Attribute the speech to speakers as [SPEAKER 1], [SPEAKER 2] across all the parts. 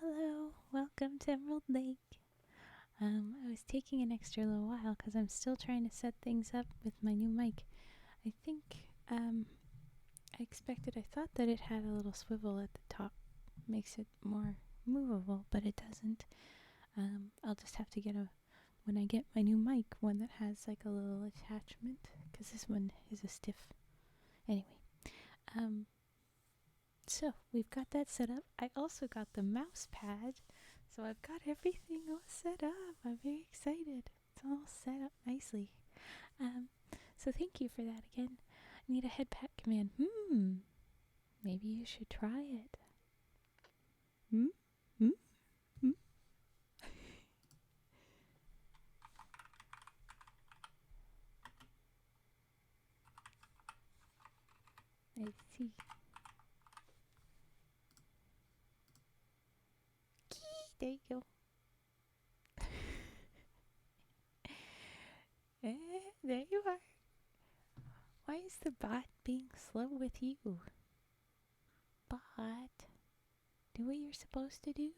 [SPEAKER 1] Hello, welcome to Emerald Lake. I was taking an extra little while because I'm still trying to set things up with my new mic. I think I thought that it had a little swivel at the top, makes it more movable, but it doesn't. I'll just have to when I get my new mic, one that has like a little attachment, because this one is a stiff. Anyway, so we've got that set up. I also got the mouse pad, so I've got everything all set up. I'm very excited. It's all set up nicely. So thank you for that again. I need a head pat command. Maybe you should try it. Hmm? Hmm? Hmm? Let's see. There you go. There you are. Why is the bot being slow with you? Bot, do what you're supposed to do.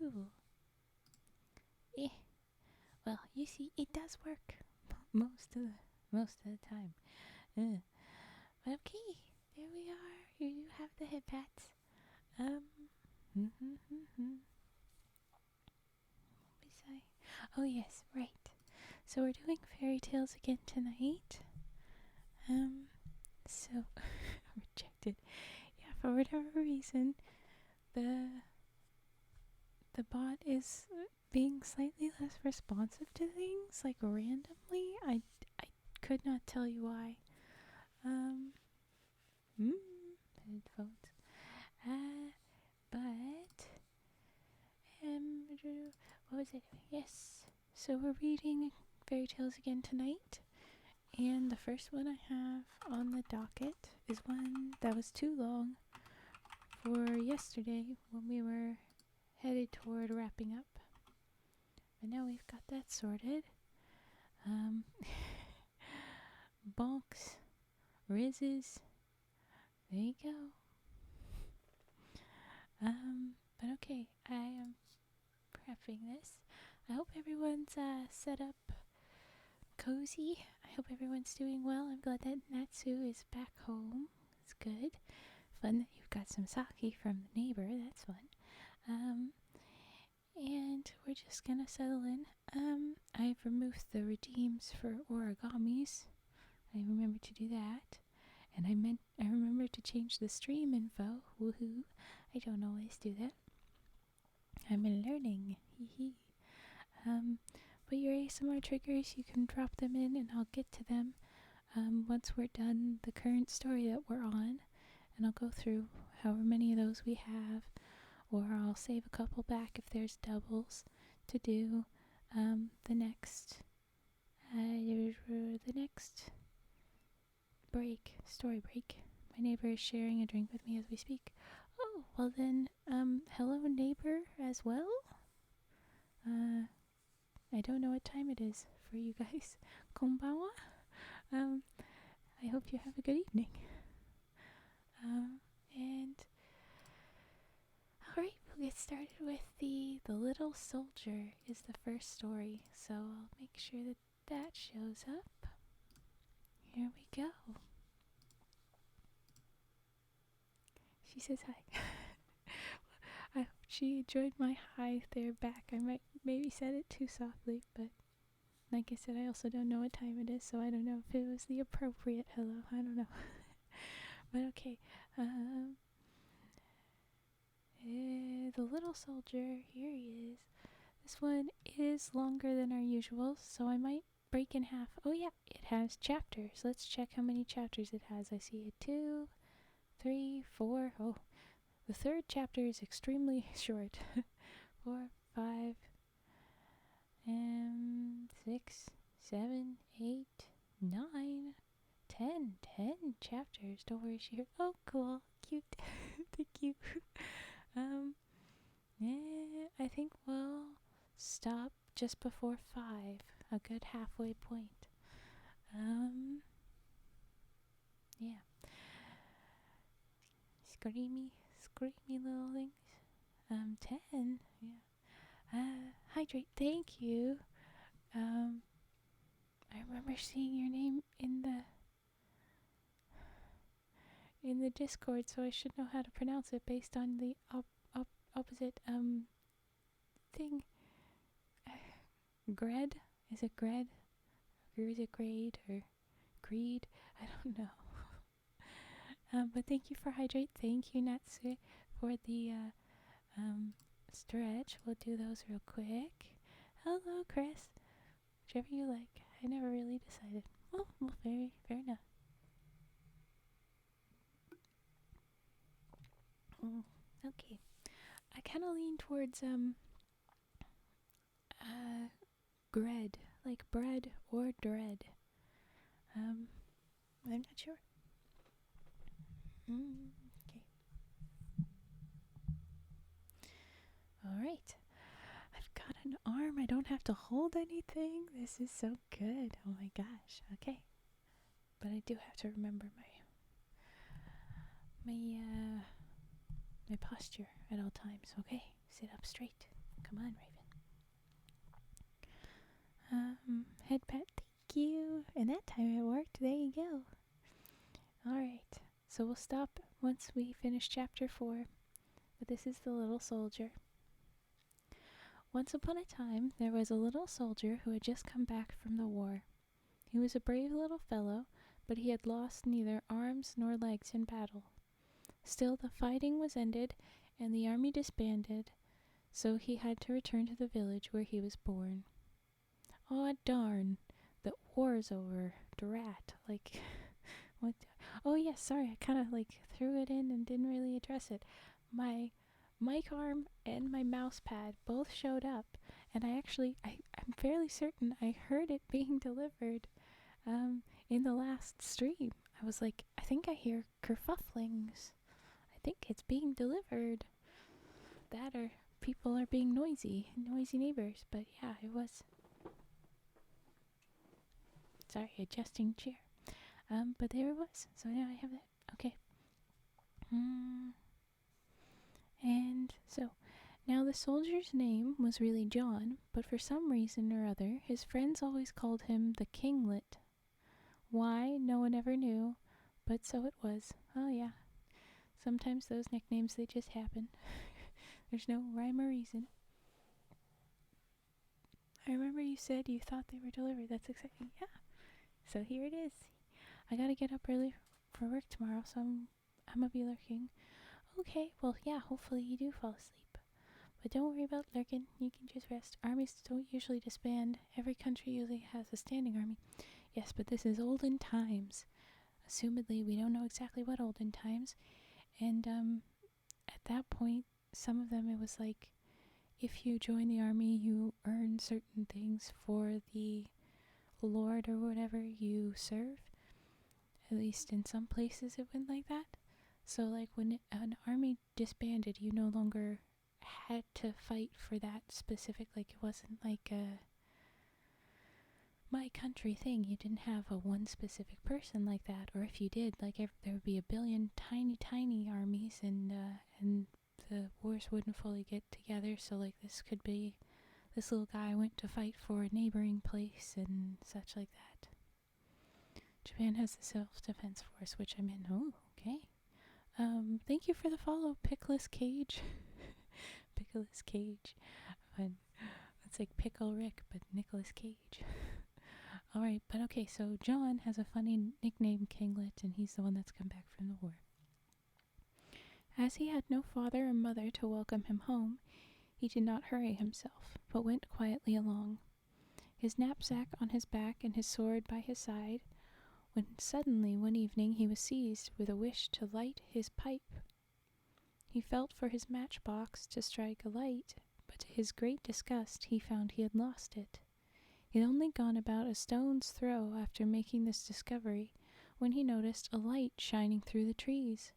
[SPEAKER 1] Well, you see, it does work most of the time. But okay, there we are. Here you have the head pats. Oh yes, right. So we're doing fairy tales again tonight. So rejected. Yeah, for whatever reason, the bot is being slightly less responsive to things, like randomly. I could not tell you why. Headphones. But what was it? Yes. So we're reading fairy tales again tonight. And the first one I have on the docket is one that was too long for yesterday when we were headed toward wrapping up. But now we've got that sorted. Bonks, rizzes, there you go. But okay, I am prepping this. I hope everyone's set up cozy. I hope everyone's doing well. I'm glad that Natsu is back home. It's good. Fun that you've got some sake from the neighbor. That's fun. And we're just gonna settle in. I've removed the redeems for origamis. I remembered to do that. And I remembered to change the stream info. Woohoo. I don't always do that. I'm learning. Hee hee. But your ASMR triggers, you can drop them in and I'll get to them once we're done the current story that we're on. And I'll go through however many of those we have, or I'll save a couple back if there's doubles to do the next story break. My neighbor is sharing a drink with me as we speak. Oh, well then, hello neighbor as well. I don't know what time it is for you guys. Konbanwa. I hope you have a good evening. And alright, we'll get started with the Little Soldier is the first story. So I'll make sure that shows up. Here we go. She says hi. I hope she enjoyed my hi there back. I might maybe said it too softly, but like I said, I also don't know what time it is, so I don't know if it was the appropriate hello. I don't know. But okay. The Little Soldier, here he is. This one is longer than our usual, so I might break in half. Oh yeah, it has chapters. Let's check how many chapters it has. I see 2, 3, 4. Oh, the third chapter is extremely short. 4, 5, 6, 7, 8, 9, 10. 10 chapters. Don't worry, she heard. Oh, cool. Cute. Thank you. I think we'll stop just before 5. A good halfway point. Yeah. Screamy little things. 10. Yeah. Hydrate, thank you. Um, I remember seeing your name in the Discord, so I should know how to pronounce it based on the opposite thing. Gred? Is it Gred? Or is it Grade or Greed? I don't know. But thank you for Hydrate. Thank you, Natsu, for the stretch. We'll do those real quick. Hello, Chris. Whichever you like. I never really decided. Oh, well, fair enough. Okay. I kind of lean towards Gred, like bread or dread. I'm not sure. Okay. All right. I've got an arm. I don't have to hold anything. This is so good. Oh my gosh. Okay. But I do have to remember my posture at all times. Okay. Sit up straight. Come on, Raven. Head pat. Thank you. And that time it worked. There you go. All right. So we'll stop once we finish chapter 4. But this is the little soldier. Once upon a time, there was a little soldier who had just come back from the war. He was a brave little fellow, but he had lost neither arms nor legs in battle. Still, the fighting was ended, and the army disbanded, so he had to return to the village where he was born. Aw, darn. The war's over. Drat. Like, what? Oh, yeah, sorry. I kind of, threw it in and didn't really address it. My mic arm and my mouse pad both showed up, and I'm fairly certain I heard it being delivered in the last stream. I was like, I think I hear kerfufflings. I think it's being delivered. That or people are being noisy neighbors. But yeah, it was. Sorry, adjusting chair. But there it was. So now I have that. Okay. And so, now the soldier's name was really John, but for some reason or other, his friends always called him the Kinglet. Why, no one ever knew, but so it was. Oh yeah. Sometimes those nicknames, they just happen. There's no rhyme or reason. I remember you said you thought they were delivered. That's exciting. Yeah. So here it is. I gotta get up early for work tomorrow, so I'm gonna be lurking. Okay, well, yeah, hopefully you do fall asleep. But don't worry about lurking. You can just rest. Armies don't usually disband. Every country usually has a standing army. Yes, but this is olden times. Assumedly, we don't know exactly what olden times. And at that point, some of them, it was like, if you join the army, you earn certain things for the lord or whatever you serve. At least in some places it went like that. So like when an army disbanded, you no longer had to fight for that specific, like it wasn't like a my country thing. You didn't have a one specific person like that, or if you did, like there would be a billion tiny armies, and the wars wouldn't fully get together. So like this little guy went to fight for a neighboring place and such like that. Japan has the self-defense force, which I'm in. Oh, okay. Thank you for the follow, Pickless Cage. Pickless Cage. Fun. It's like Pickle Rick, but Nicolas Cage. Alright, but okay, so John has a funny nickname, Kinglet, and he's the one that's come back from the war. As he had no father or mother to welcome him home, he did not hurry himself, but went quietly along, his knapsack on his back and his sword by his side, when suddenly one evening he was seized with a wish to light his pipe. He felt for his matchbox to strike a light, but to his great disgust he found he had lost it. He had only gone about a stone's throw after making this discovery when he noticed a light shining through the trees.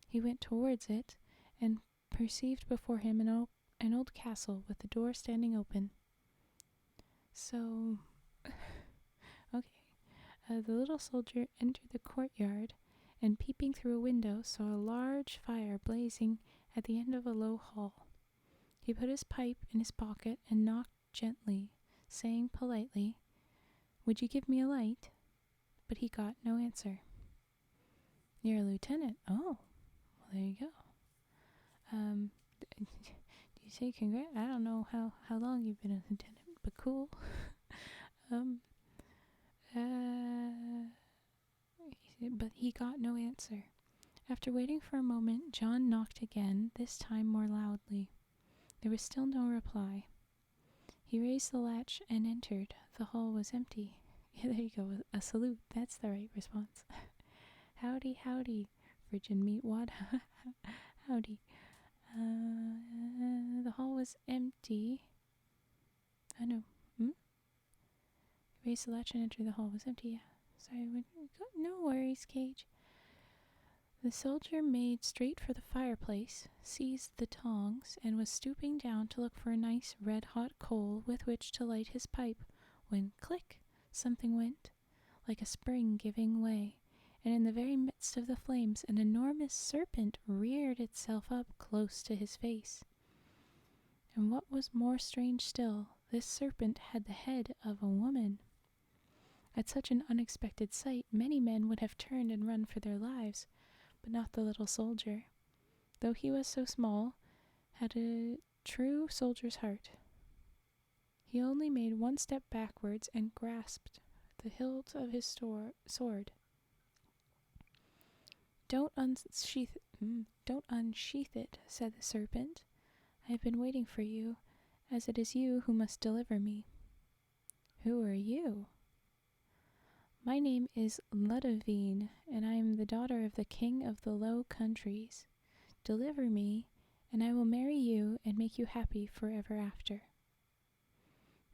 [SPEAKER 1] He went towards it and perceived before him an old castle with the door standing open. So, okay. The little soldier entered the courtyard and, peeping through a window, saw a large fire blazing at the end of a low hall. He put his pipe in his pocket and knocked gently, saying politely, "Would you give me a light?" But he got no answer. "You're a lieutenant." "Oh, well, there you go. Do you say congrats? I don't know how long you've been a lieutenant, but cool." But he got no answer. After waiting for a moment, John knocked again, this time more loudly. There was still no reply. He raised the latch and entered. The hall was empty. Yeah, there you go, a salute. That's the right response. "Howdy, howdy, frigid meatwad." "Howdy." The hall was empty. I know. Raised the latch and entered. The hall was empty. Yeah. Sorry. No worries, Cage. The soldier made straight for the fireplace, seized the tongs, and was stooping down to look for a nice red-hot coal with which to light his pipe, when click, something went, like a spring giving way, and in the very midst of the flames an enormous serpent reared itself up close to his face. And what was more strange still, this serpent had the head of a woman. At such an unexpected sight, many men would have turned and run for their lives, but not the little soldier. Though he was so small, had a true soldier's heart. He only made one step backwards and grasped the hilt of his sword. Don't unsheath it," said the serpent. "I have been waiting for you, as it is you who must deliver me." "Who are you?" "My name is Ludovine, and I am the daughter of the King of the Low Countries. Deliver me, and I will marry you and make you happy forever after."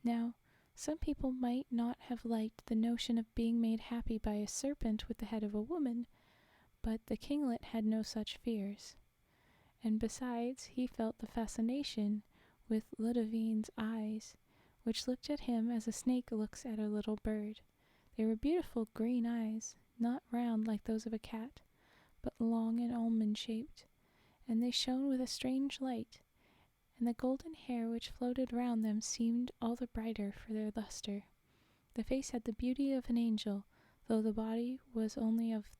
[SPEAKER 1] Now, some people might not have liked the notion of being made happy by a serpent with the head of a woman, but the kinglet had no such fears. And besides, he felt the fascination with Ludovine's eyes, which looked at him as a snake looks at a little bird. They were beautiful green eyes, not round like those of a cat, but long and almond-shaped, and they shone with a strange light, and the golden hair which floated round them seemed all the brighter for their luster. The face had the beauty of an angel, though the body was only of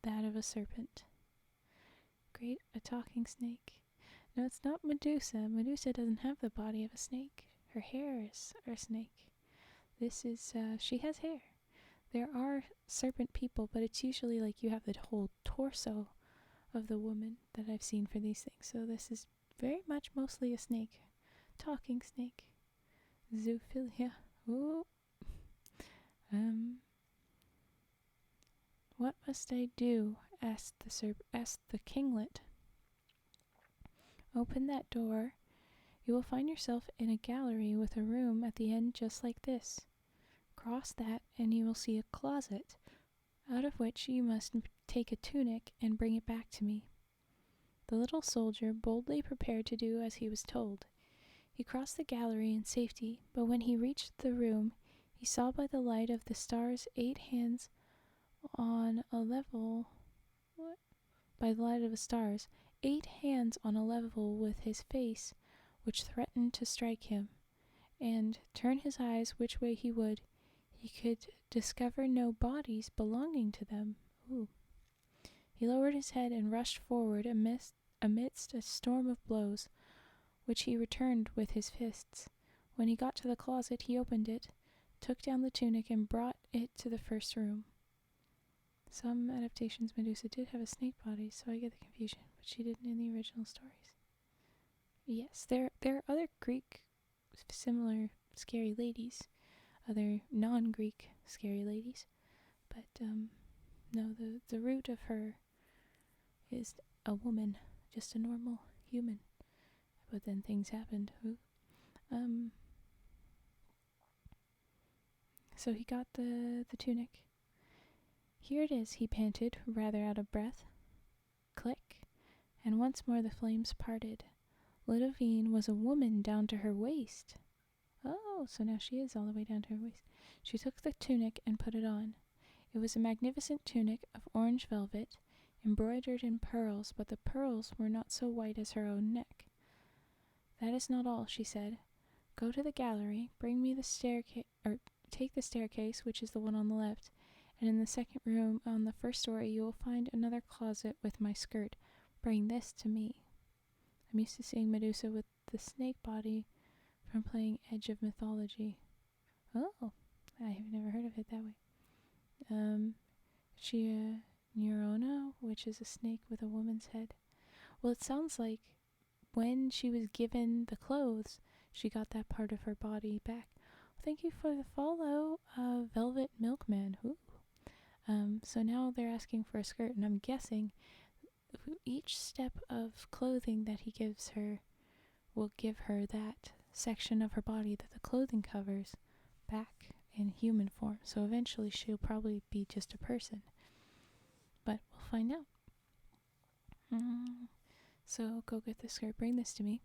[SPEAKER 1] that of a serpent. Great, a talking snake. No, it's not Medusa. Medusa doesn't have the body of a snake. Her hair is a snake. This is, she has hair. There are serpent people, but it's usually like you have the whole torso of the woman that I've seen for these things. So this is very much mostly a snake. Talking snake. Zoophilia. Ooh. What must I do? Asked the kinglet. Open that door. You will find yourself in a gallery with a room at the end just like this. Cross that and you will see a closet, out of which you must take a tunic and bring it back to me. The little soldier boldly prepared to do as he was told. He crossed the gallery in safety, but when he reached the room, he saw by the light of the stars 8 hands on a level with his face, which threatened to strike him, and, turn his eyes which way he would, he could discover no bodies belonging to them. Ooh. He lowered his head and rushed forward amidst a storm of blows, which he returned with his fists. When he got to the closet, he opened it, took down the tunic, and brought it to the first room. Some adaptations, Medusa did have a snake body, so I get the confusion, but she didn't in the original stories. Yes, there are other Greek similar scary ladies, other non-Greek scary ladies, but no, the root of her is a woman, just a normal human. But then things happened. So he got the tunic. Here it is, he panted, rather out of breath. Click, and once more the flames parted. Ludovine was a woman down to her waist. Oh, so now she is all the way down to her waist. She took the tunic and put it on. It was a magnificent tunic of orange velvet, embroidered in pearls, but the pearls were not so white as her own neck. That is not all, she said. Go to the gallery, bring me the staircase, or take the staircase, which is the one on the left, and in the second room on the first story you will find another closet with my skirt. Bring this to me. I'm used to seeing Medusa with the snake body from playing Edge of Mythology. Oh, I have never heard of it that way. She a Neurona, which is a snake with a woman's head. Well, it sounds like when she was given the clothes, she got that part of her body back. Thank you for the follow, Velvet Milkman. Ooh. So now they're asking for a skirt, and I'm guessing each step of clothing that he gives her will give her that section of her body that the clothing covers back in human form. So eventually she'll probably be just a person. But we'll find out. So go get the skirt, bring this to me.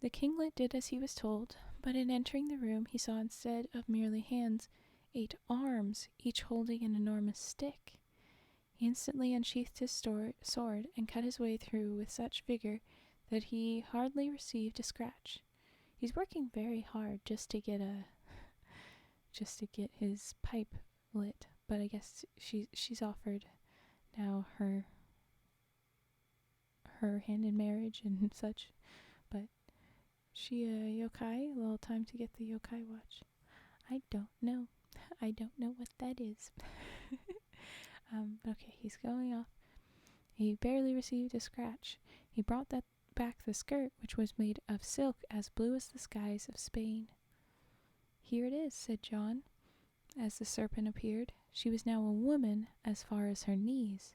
[SPEAKER 1] The kinglet did as he was told, but in entering the room he saw instead of merely hands, 8 arms, each holding an enormous stick. He instantly unsheathed his sword and cut his way through with such vigor that he hardly received a scratch. He's working very hard just to get his pipe lit, but I guess she's offered now her hand in marriage and such. But she a yokai? A little time to get the yokai watch. I don't know. I don't know what that is. Okay, he's going off. He barely received a scratch. He brought back the skirt, which was made of silk as blue as the skies of Spain. Here it is, said John, as the serpent appeared. She was now a woman as far as her knees.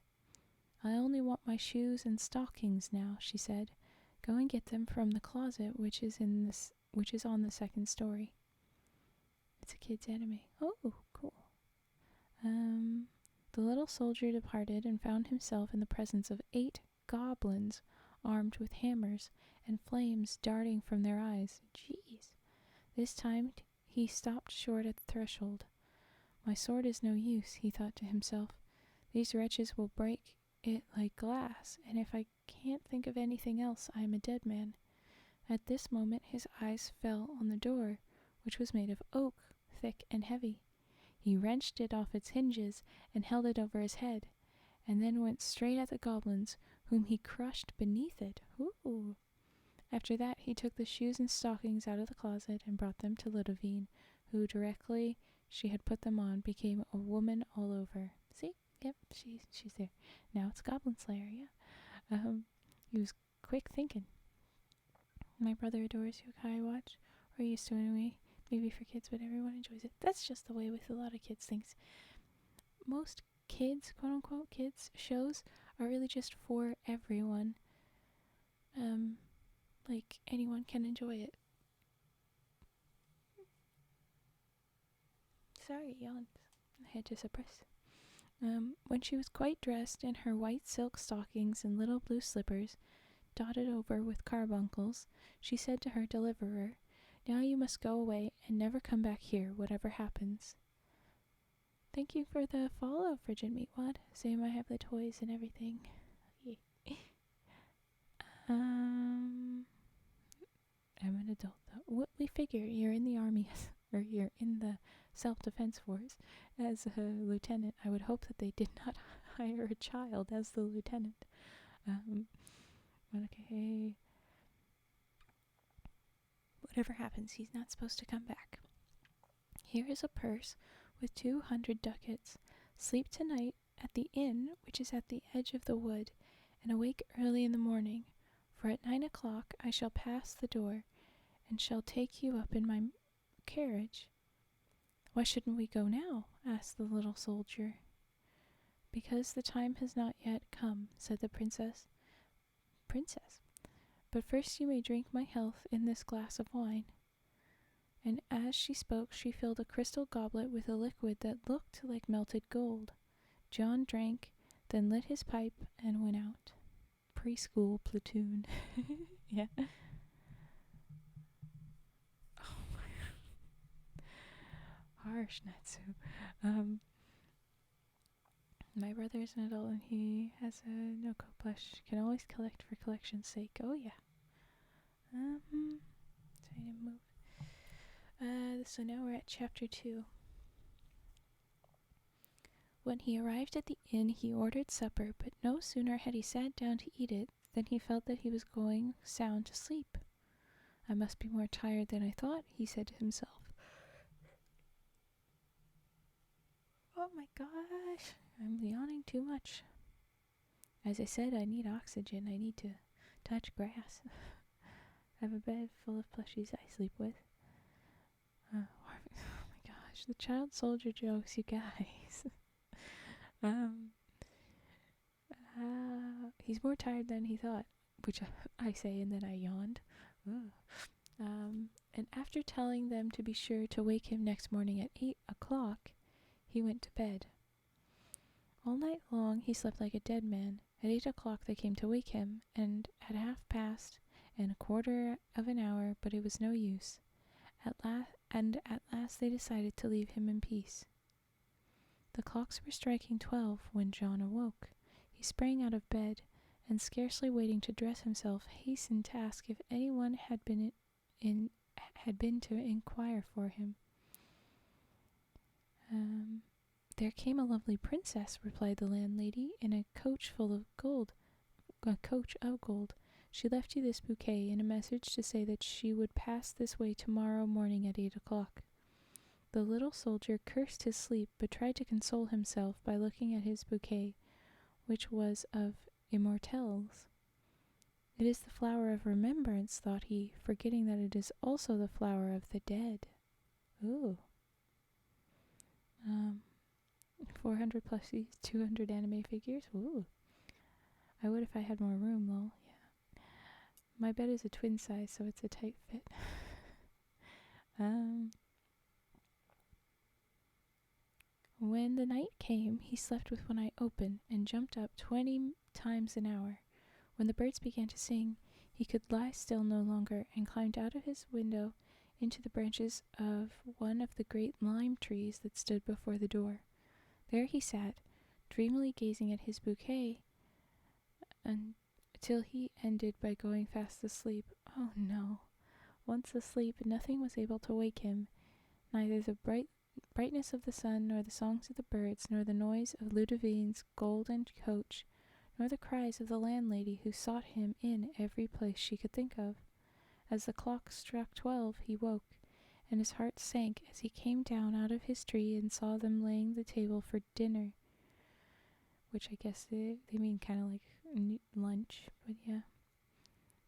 [SPEAKER 1] I only want my shoes and stockings now, she said. Go and get them from the closet which is on the second story. It's a kid's anime. Oh, cool. The little soldier departed and found himself in the presence of 8 goblins armed with hammers and flames darting from their eyes. Jeez. This time he stopped short at the threshold. My sword is no use, he thought to himself. These wretches will break it like glass, and if I can't think of anything else, I am a dead man. At this moment his eyes fell on the door, which was made of oak, thick and heavy. He wrenched it off its hinges and held it over his head, and then went straight at the goblins, whom he crushed beneath it. Ooh. After that he took the shoes and stockings out of the closet and brought them to Ludovine, who, directly she had put them on, became a woman all over. See? Yep, she's there. Now it's Goblin Slayer, yeah. He was quick thinking. My brother adores yokai watch, or used to anyway. Maybe for kids, but everyone enjoys it. That's just the way with a lot of kids things. Most kids, quote-unquote kids, shows are really just for everyone. Like, anyone can enjoy it. Sorry, yawned. I had to suppress. When she was quite dressed in her white silk stockings and little blue slippers, dotted over with carbuncles, she said to her deliverer, Now you must go away and never come back here, whatever happens. Thank you for the follow, Frigid Meatwad. Same, I have the toys and everything. I'm an adult, though. We figure you're in the army, or you're in the self-defense force as a lieutenant. I would hope that they did not hire a child as the lieutenant. Okay. Whatever happens, he's not supposed to come back. Here is a purse with 200 ducats. Sleep tonight at the inn, which is at the edge of the wood, and awake early in the morning, for at 9 o'clock I shall pass the door, and shall take you up in my carriage. Why shouldn't we go now? Asked the little soldier. Because the time has not yet come, said the princess. Princess, but first you may drink my health in this glass of wine. And as she spoke, she filled a crystal goblet with a liquid that looked like melted gold. John drank, then lit his pipe and went out. Preschool platoon. Yeah. Oh my. Harsh, Natsu. My brother is an adult and he has a Noko plush. Can always collect for collection's sake. Oh yeah. So I didn't move. So now we're at chapter 2. When he arrived at the inn, he ordered supper, but no sooner had he sat down to eat it than he felt that he was going sound to sleep. I must be more tired than I thought, he said to himself. Oh my gosh, I'm yawning too much. As I said, I need oxygen. I need to touch grass. I have a bed full of plushies I sleep with. Oh my gosh, the child soldier jokes, you guys. He's more tired than he thought, which I say, and then I yawned. And after telling them to be sure to wake him next morning at 8 o'clock, he went to bed. All night long he slept like a dead man. At 8 o'clock they came to wake him, and at 1/2 and a quarter of an hour, but it was no use. At last they decided to leave him in peace. The clocks were striking 12 when John awoke. He sprang out of bed, and scarcely waiting to dress himself, hastened to ask if anyone had been to inquire for him. There came a lovely princess, replied the landlady, in a coach of gold. She left you this bouquet and a message to say that she would pass this way tomorrow morning at 8 o'clock. The little soldier cursed his sleep, but tried to console himself by looking at his bouquet, which was of immortelles. It is the flower of remembrance, thought he, forgetting that it is also the flower of the dead. Ooh. 400 plushies, 200 anime figures. Ooh. I would if I had more room, lol. Yeah. My bed is a twin size, so it's a tight fit. When the night came, he slept with one eye open and jumped up 20 times an hour. When the birds began to sing, he could lie still no longer and climbed out of his window into the branches of one of the great lime trees that stood before the door. There he sat, dreamily gazing at his bouquet until he ended by going fast asleep. Oh no! Once asleep, nothing was able to wake him, neither the brightness of the sun, nor the songs of the birds, nor the noise of Ludovine's golden coach, nor the cries of the landlady who sought him in every place she could think of. As the clock struck 12, he woke, and his heart sank as he came down out of his tree and saw them laying the table for dinner, which I guess they mean kind of like lunch, but yeah.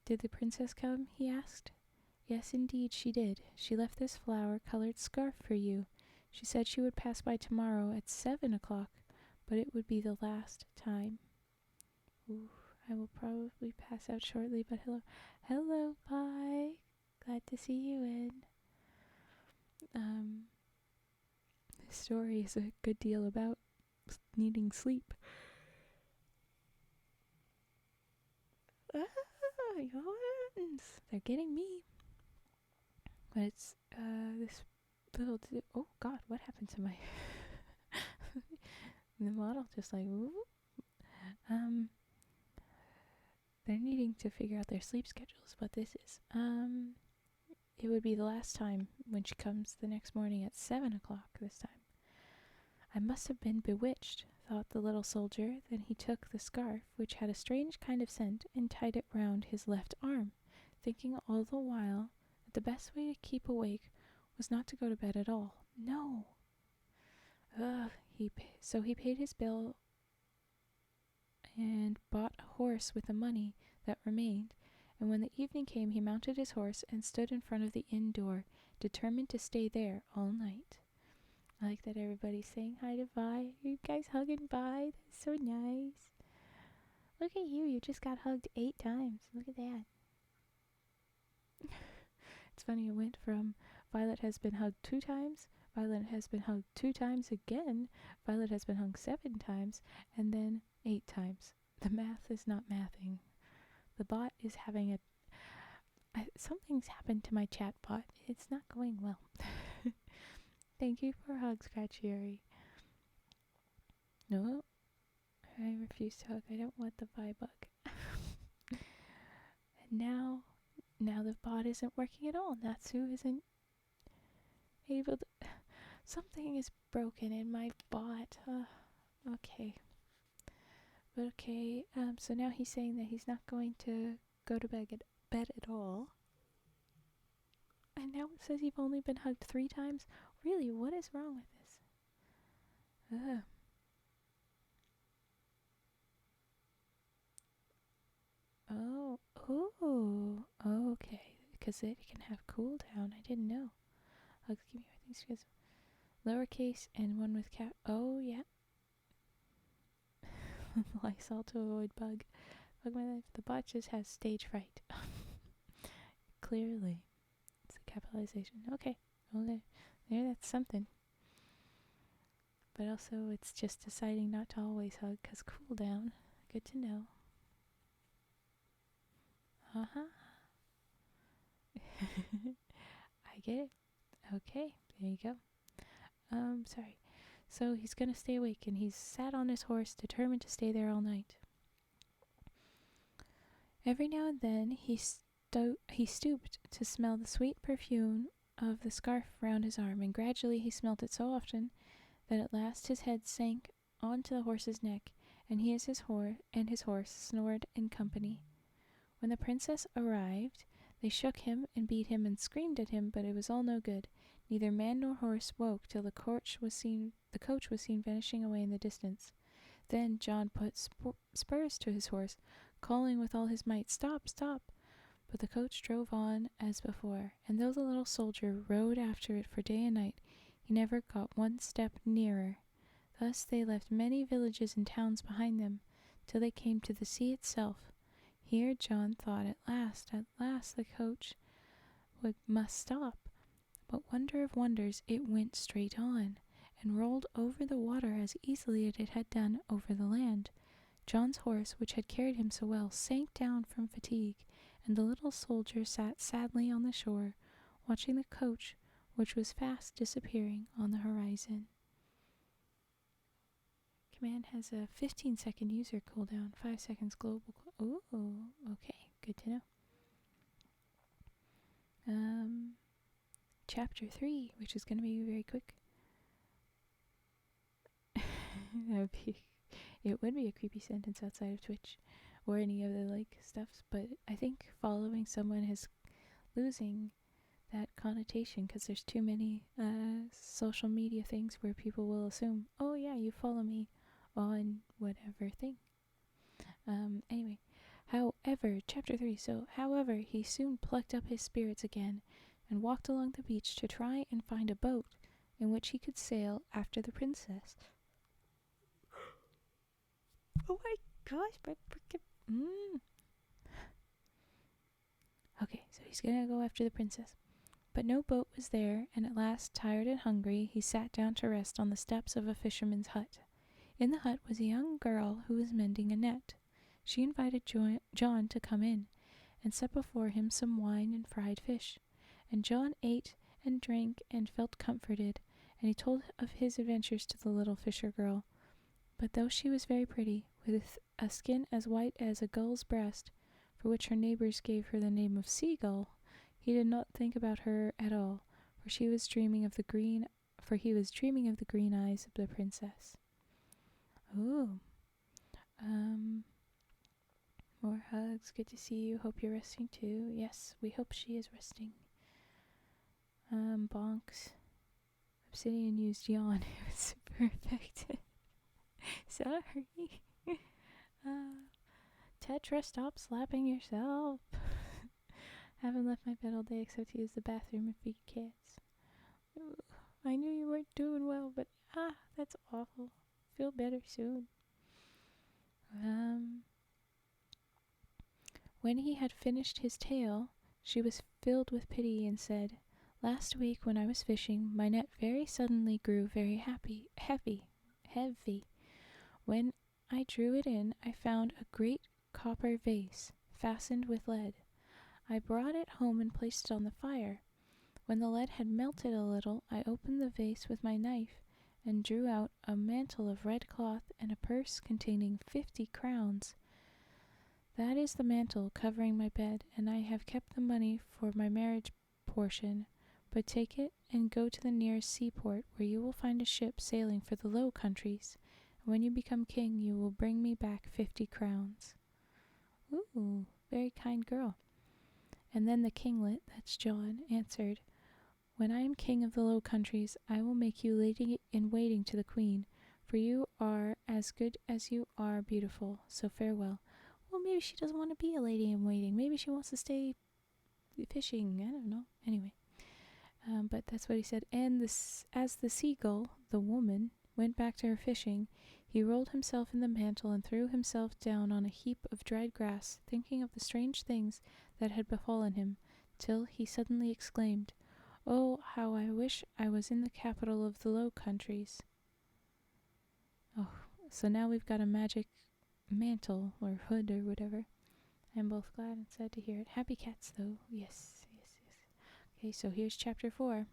[SPEAKER 1] Did the princess come? He asked. Yes, indeed she did. She left this flower-colored scarf for you. She said she would pass by tomorrow at 7 o'clock, but it would be the last time. Ooh, I will probably pass out shortly, but hello. Hello, bye. Glad to see you in. This story is a good deal about needing sleep. Yawns. They're getting me. But it's, this little, oh god, what happened to my, the model just like, ooh. They're needing to figure out their sleep schedules, what this is. It would be the last time when she comes the next morning at 7 o'clock this time. I must have been bewitched, thought the little soldier. Then he took the scarf, which had a strange kind of scent, and tied it round his left arm, thinking all the while that the best way to keep awake was not to go to bed at all. No! So he paid his bill and bought a horse with the money that remained, and when the evening came he mounted his horse and stood in front of the inn door, determined to stay there all night. I like that everybody's saying hi to Vi. Are you guys hugging Vi? That's so nice. Look at you, you just got hugged 8 times. Look at that. It's funny, it went from Violet has been hugged 2 times, Violet has been hugged 2 times again, Violet has been hugged 7 times, and then 8 times. The math is not mathing. The bot is having something's happened to my chat bot. It's not going well. Thank you for hugs, Scratchieri. No, I refuse to hug. I don't want the Vi bug. And now now the bot isn't working at all. Natsu isn't able to... Something is broken in my bot. Okay. But okay, so now he's saying that he's not going to go to bed at all. And now it says you've only been hugged 3 times? Really, what is wrong with this? Ugh. Oh, okay. Because it can have cooldown. I didn't know. Hugs give me everything because lowercase and one with cap. Oh, yeah. Lysol to avoid bug. Bug my life. The bot just has stage fright. Clearly. It's a capitalization. Okay. Well, there, that's something. But also, it's just deciding not to always hug because cooldown. Good to know. I get it. Okay, there you go. Sorry. So he's gonna stay awake, and he's sat on his horse, determined to stay there all night. Every now and then he stooped to smell the sweet perfume of the scarf round his arm, and gradually he smelt it so often that at last his head sank onto the horse's neck, and he and his horse snored in company. When the princess arrived, they shook him and beat him and screamed at him, but it was all no good. Neither man nor horse woke till the coach was seen vanishing away in the distance. Then John put spurs to his horse, calling with all his might, "Stop, stop!" But the coach drove on as before, and though the little soldier rode after it for day and night, he never got one step nearer. Thus they left many villages and towns behind them, till they came to the sea itself. Here John thought at last the coach must stop. But wonder of wonders, it went straight on, and rolled over the water as easily as it had done over the land. John's horse, which had carried him so well, sank down from fatigue, and the little soldier sat sadly on the shore, watching the coach, which was fast disappearing on the horizon. Command has a 15-second user cooldown, 5 seconds global. Ooh, okay, good to know. Chapter 3, which is going to be very quick. It would be a creepy sentence outside of Twitch or any of the stuffs, but I think following someone is losing that connotation because there's too many social media things where people will assume, oh yeah, you follow me on whatever thing. Anyway, chapter 3, however, he soon plucked up his spirits again and walked along the beach to try and find a boat in which he could sail after the princess. Oh my gosh, my freaking... Okay, so he's gonna go after the princess. But no boat was there, and at last, tired and hungry, he sat down to rest on the steps of a fisherman's hut. In the hut was a young girl who was mending a net. She invited John to come in, and set before him some wine and fried fish. And John ate and drank and felt comforted, and he told of his adventures to the little fisher girl. But though she was very pretty, with a skin as white as a gull's breast, for which her neighbors gave her the name of Seagull, he did not think about her at all, for he was dreaming of the green eyes of the princess. Ooh. More hugs. Good to see you. Hope you're resting too. Yes, we hope she is resting. Bonks. Obsidian used yawn. It was super effective. Sorry. Tetra, stop slapping yourself. Haven't left my bed all day except to use the bathroom and feed cats. I knew you weren't doing well, but that's awful. Feel better soon. When he had finished his tale, she was filled with pity and said, "Last week when I was fishing, my net very suddenly grew very heavy. When I drew it in, I found a great copper vase fastened with lead. I brought it home and placed it on the fire. When the lead had melted a little, I opened the vase with my knife and drew out a mantle of red cloth and a purse containing 50 crowns. That is the mantle covering my bed, and I have kept the money for my marriage portion. But take it and go to the nearest seaport, where you will find a ship sailing for the Low Countries. And when you become king, you will bring me back 50 crowns. Ooh, very kind girl. And then the kinglet, that's John, answered, When I am king of the Low Countries, I will make you lady in waiting to the queen, for you are as good as you are beautiful, so farewell. Well, maybe she doesn't want to be a lady in waiting. Maybe she wants to stay fishing. I don't know. Anyway, but that's what he said. And as the seagull, the woman, went back to her fishing, he rolled himself in the mantle and threw himself down on a heap of dried grass, thinking of the strange things that had befallen him, till he suddenly exclaimed, Oh, how I wish I was in the capital of the Low Countries. Oh, so now we've got a magic mantle or hood or whatever. I'm both glad and sad to hear it. Happy cats, though. Yes. Okay, so here's chapter 4.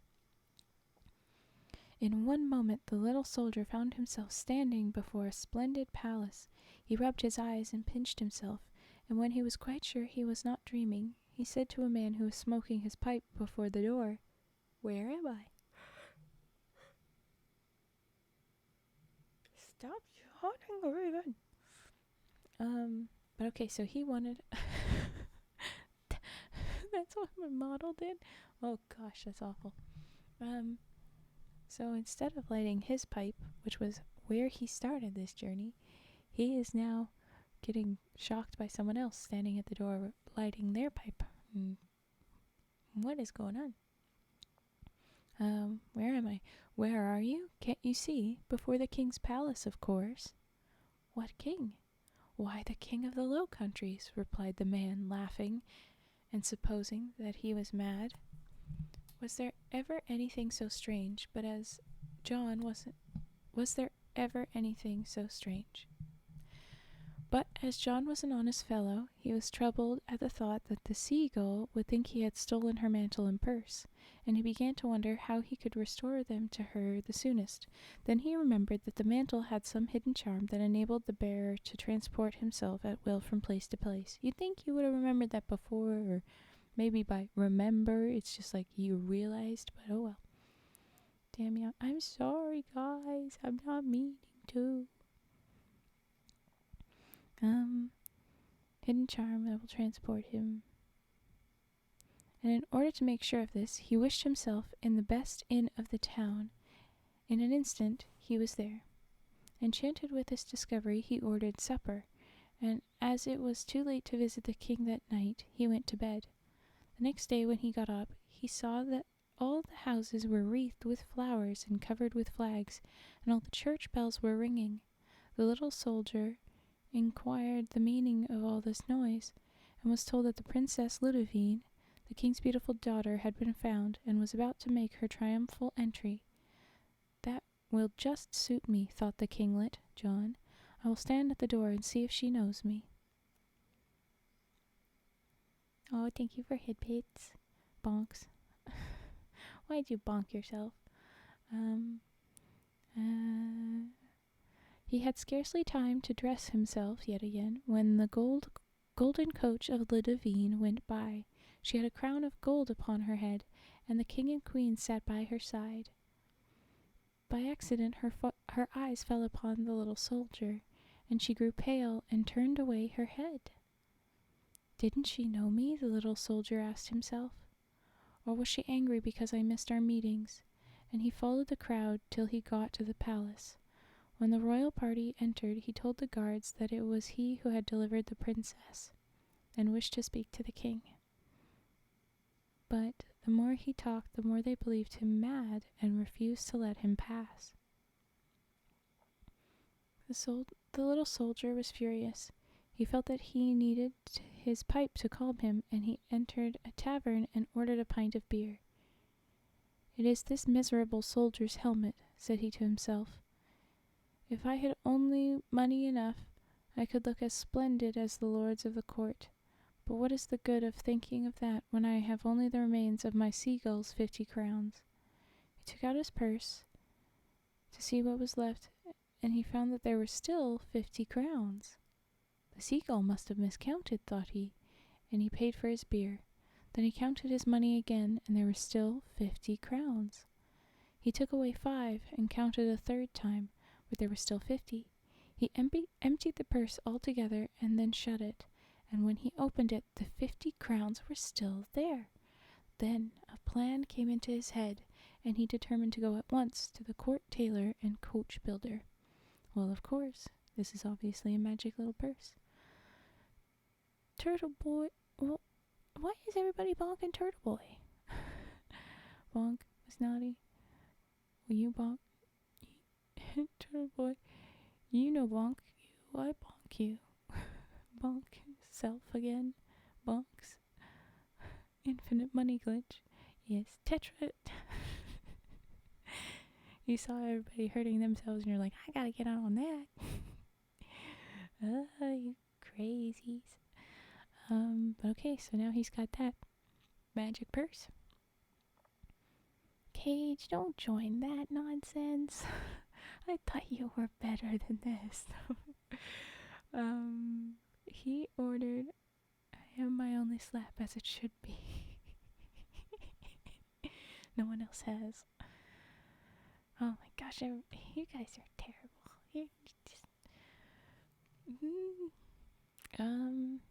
[SPEAKER 1] In one moment the little soldier found himself standing before a splendid palace. He rubbed his eyes and pinched himself, and when he was quite sure he was not dreaming, he said to a man who was smoking his pipe before the door, Where am I? Stop yawning already. But okay, so he wanted... That's what my model did? Oh gosh, that's awful. So instead of lighting his pipe, which was where he started this journey, he is now getting shocked by someone else standing at the door lighting their pipe. What is going on? Where am I? Where are you? Can't you see? Before the king's palace, of course. What king? Why, the king of the Low Countries, replied the man, laughing, and supposing that he was mad. Was there ever anything so strange? But as John wasn't... Was there ever anything so strange? But as John was an honest fellow, he was troubled at the thought that the seagull would think he had stolen her mantle and purse, and he began to wonder how he could restore them to her the soonest. Then he remembered that the mantle had some hidden charm that enabled the bearer to transport himself at will from place to place. You'd think you would have remembered that before, or maybe by remember, it's just like you realized, but oh well. Damn ya. I'm sorry, guys. I'm not meaning to. Hidden charm that will transport him. And in order to make sure of this, he wished himself in the best inn of the town. In an instant, he was there. Enchanted with this discovery, he ordered supper, and as it was too late to visit the king that night, he went to bed. The next day when he got up, he saw that all the houses were wreathed with flowers and covered with flags, and all the church bells were ringing. The little soldier inquired the meaning of all this noise, and was told that the Princess Ludovine, the king's beautiful daughter, had been found, and was about to make her triumphal entry. That will just suit me, thought the kinglet, John. I will stand at the door and see if she knows me. Oh, thank you for hitbits. Bonks. Why'd you bonk yourself? He had scarcely time to dress himself yet again when the golden coach of Ludovine went by. She had a crown of gold upon her head, and the king and queen sat by her side. By accident her eyes fell upon the little soldier, and she grew pale and turned away her head. Didn't she know me? The little soldier asked himself. Or was she angry because I missed our meetings? And he followed the crowd till he got to the palace. When the royal party entered, he told the guards that it was he who had delivered the princess, and wished to speak to the king. But the more he talked, the more they believed him mad and refused to let him pass. The little soldier was furious. He felt that he needed his pipe to calm him, and he entered a tavern and ordered a pint of beer. It is this miserable soldier's helmet, said he to himself. If I had only money enough, I could look as splendid as the lords of the court. But what is the good of thinking of that when I have only the remains of my seagull's 50 crowns? He took out his purse to see what was left, and he found that there were still 50 crowns. The seagull must have miscounted, thought he, and he paid for his beer. Then he counted his money again, and there were still 50 crowns. He took away 5 and counted a third time, but there were still 50. He emptied the purse altogether and then shut it, and when he opened it, the 50 crowns were still there. Then a plan came into his head, and he determined to go at once to the court tailor and coach builder. Well, of course, this is obviously a magic little purse. Turtle Boy, well, why is everybody bonking Turtle Boy? Bonk was naughty. Will you bonk? Turtle Boy, you know bonk you, I bonk you. Bonk self again. Bonks. Infinite money glitch. Yes, Tetra. You saw everybody hurting themselves and you're like, I gotta get on that. You crazies. But okay, so now he's got that magic purse. Cage, don't join that nonsense. I thought you were better than this. He ordered, I am my only slap as it should be. No one else has. Oh my gosh, you guys are terrible. You're just...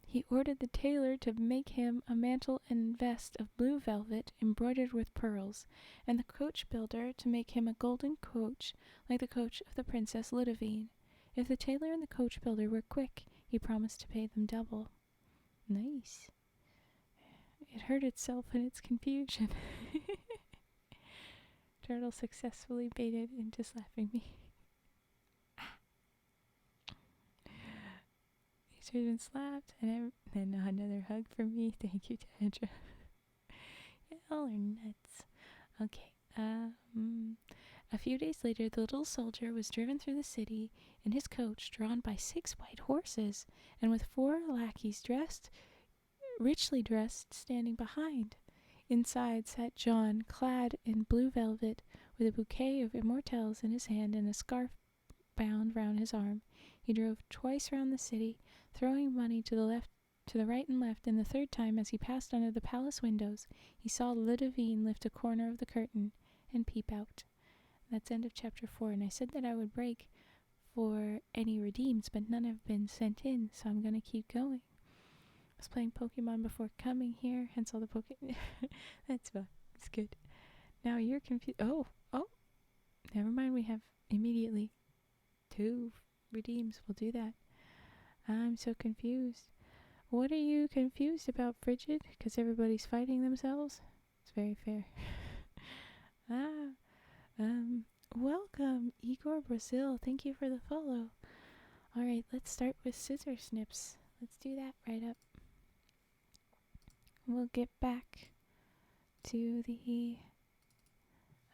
[SPEAKER 1] He ordered the tailor to make him a mantle and vest of blue velvet embroidered with pearls, and the coach builder to make him a golden coach like the coach of the Princess Ludovine. If the tailor and the coach builder were quick, he promised to pay them double. Nice. It hurt itself in its confusion. Turtle successfully baited into slapping me. He's been slapped, and then another hug from me. Thank you, Tandra. Y'all are nuts. Okay. A few days later, the little soldier was driven through the city in his coach, drawn by 6 white horses, and with 4 lackeys richly dressed, standing behind. Inside sat John, clad in blue velvet, with a bouquet of immortelles in his hand and a scarf bound round his arm. He drove twice round the city, throwing money to the right and left, and the third time, as he passed under the palace windows, he saw Ludovine lift a corner of the curtain and peep out. That's end of chapter 4, and I said that I would break for any redeems, but none have been sent in, so I'm going to keep going. I was playing Pokemon before coming here, hence all the Pokemon. That's fun. It's good. Now you're confused. Oh, never mind. We have immediately 2 redeems. We'll do that. I'm so confused. What are you confused about, Frigid? Because everybody's fighting themselves? It's very fair. Welcome, Igor Brazil. Thank you for the follow. Alright, let's start with scissor snips. Let's do that right up. We'll get back to the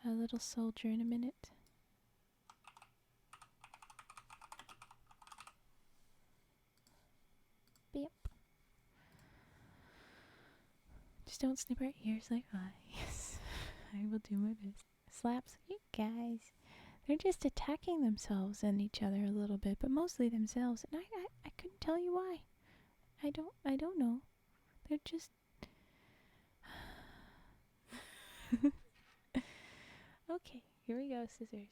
[SPEAKER 1] little soldier in a minute. Yep. Just don't snip our ears like that. Yes. I will do my best. Slaps, you guys. They're just attacking themselves and each other a little bit, but mostly themselves. And I couldn't tell you why. I don't know. They're just... Okay, here we go, scissors.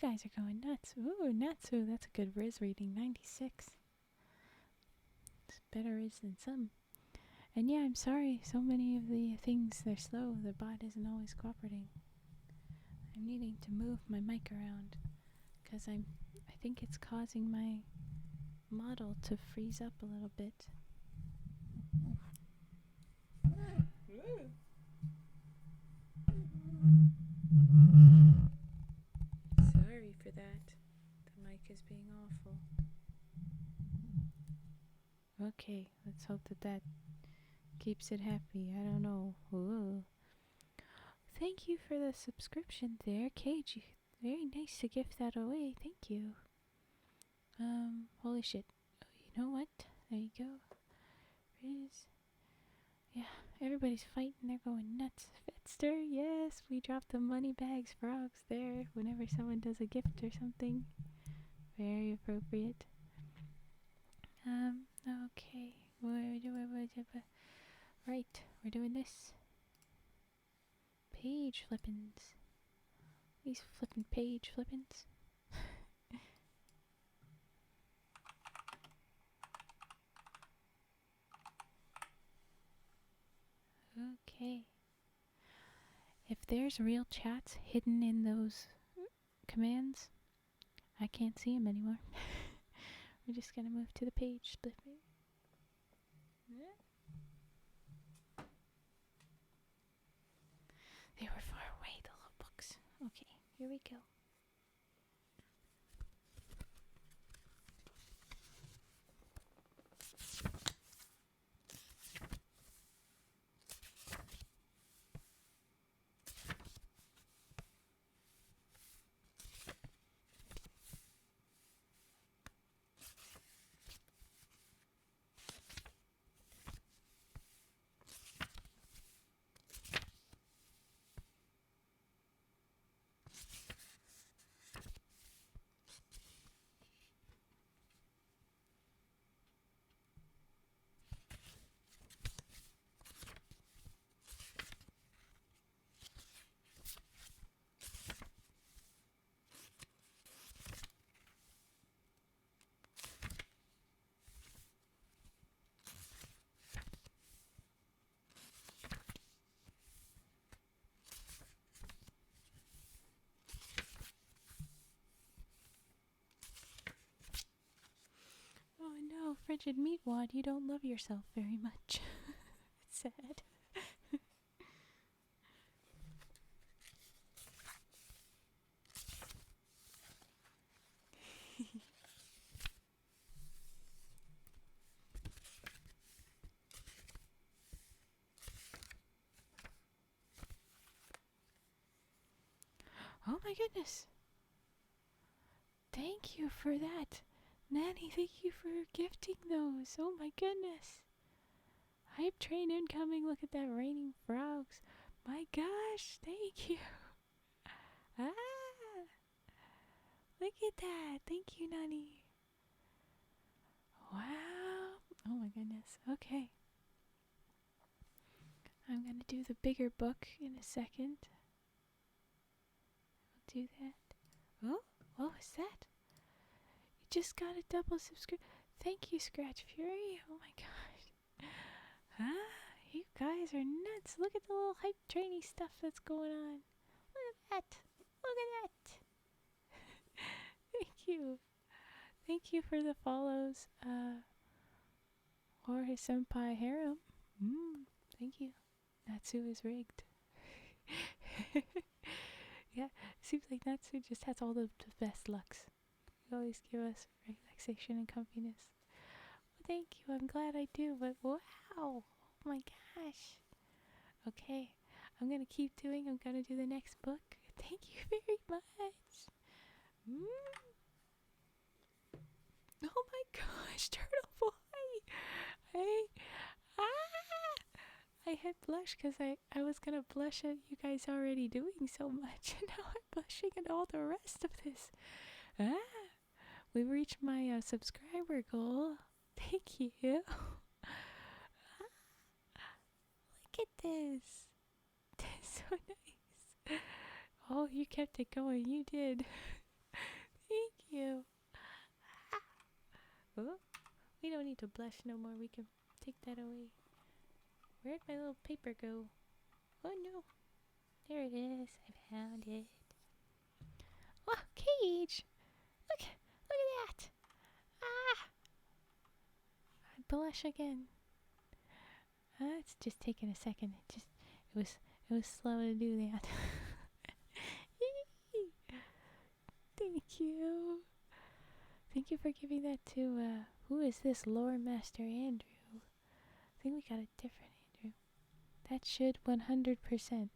[SPEAKER 1] guys are going nuts. Ooh, nuts. Ooh, that's a good Riz reading. 96. It's better Riz than some. And yeah, I'm sorry. So many of the things, they're slow. The bot isn't always cooperating. I'm needing to move my mic around because I think it's causing my model to freeze up a little bit. Sorry for that. The mic is being awful. Okay, let's hope that keeps it happy. I don't know. Ooh. Thank you for the subscription there, Cage. Very nice to give that away. Thank you. Holy shit. Oh, you know what? There you go. Riz. Yeah, everybody's fighting. They're going nuts. Fetster, yes. We drop the money bags frogs there whenever someone does a gift or something. Very appropriate. Okay. Right, we're doing this. Page flippins. These flippin' page flippins. Okay. If there's real chats hidden in those commands, I can't see them anymore. We're just gonna move to the page flipping. They were far away, the little books. Okay, here we go. Oh no, frigid meatwad, you don't love yourself very much. It's sad. Oh my goodness. Thank you for that. Nanny, thank you for gifting those. Oh my goodness. Hype train incoming. Look at that raining frogs. My gosh, thank you. Ah, look at that. Thank you, Nanny. Wow. Oh my goodness. Okay. I'm going to do the bigger book in a second. I'll do that. Oh, what was that? You just got a double subscription. Thank you, Scratch Fury. Oh my gosh. Ah, you guys are nuts. Look at the little hype trainy stuff that's going on. Look at that. Look at that. Thank you. Thank you for the follows. Or his senpai harem. Thank you. Natsu is rigged. Yeah, seems like Natsu just has all the best lucks. You always give us relaxation and comfiness. Well, thank you. I'm glad I do. But wow. Oh my gosh. Okay. I'm going to keep doing. I'm going to do the next book. Thank you very much. Oh my gosh. Turtle boy. I had blush because I was going to blush at you guys already doing so much. And now I'm blushing at all the rest of this. We reached my subscriber goal. Thank you. Look at this. That's so nice. Oh, you kept it going. You did. you. Oh, we don't need to blush no more. We can take that away. Where'd my little paper go? Oh no. There it is. I found it. Oh, cage. Look at that. Ah, I blush again. It's just taking a second. It was slow to do that. Thank you. Thank you for giving that to, who is this lore master Andrew? I think we got a different Andrew. That should 100%.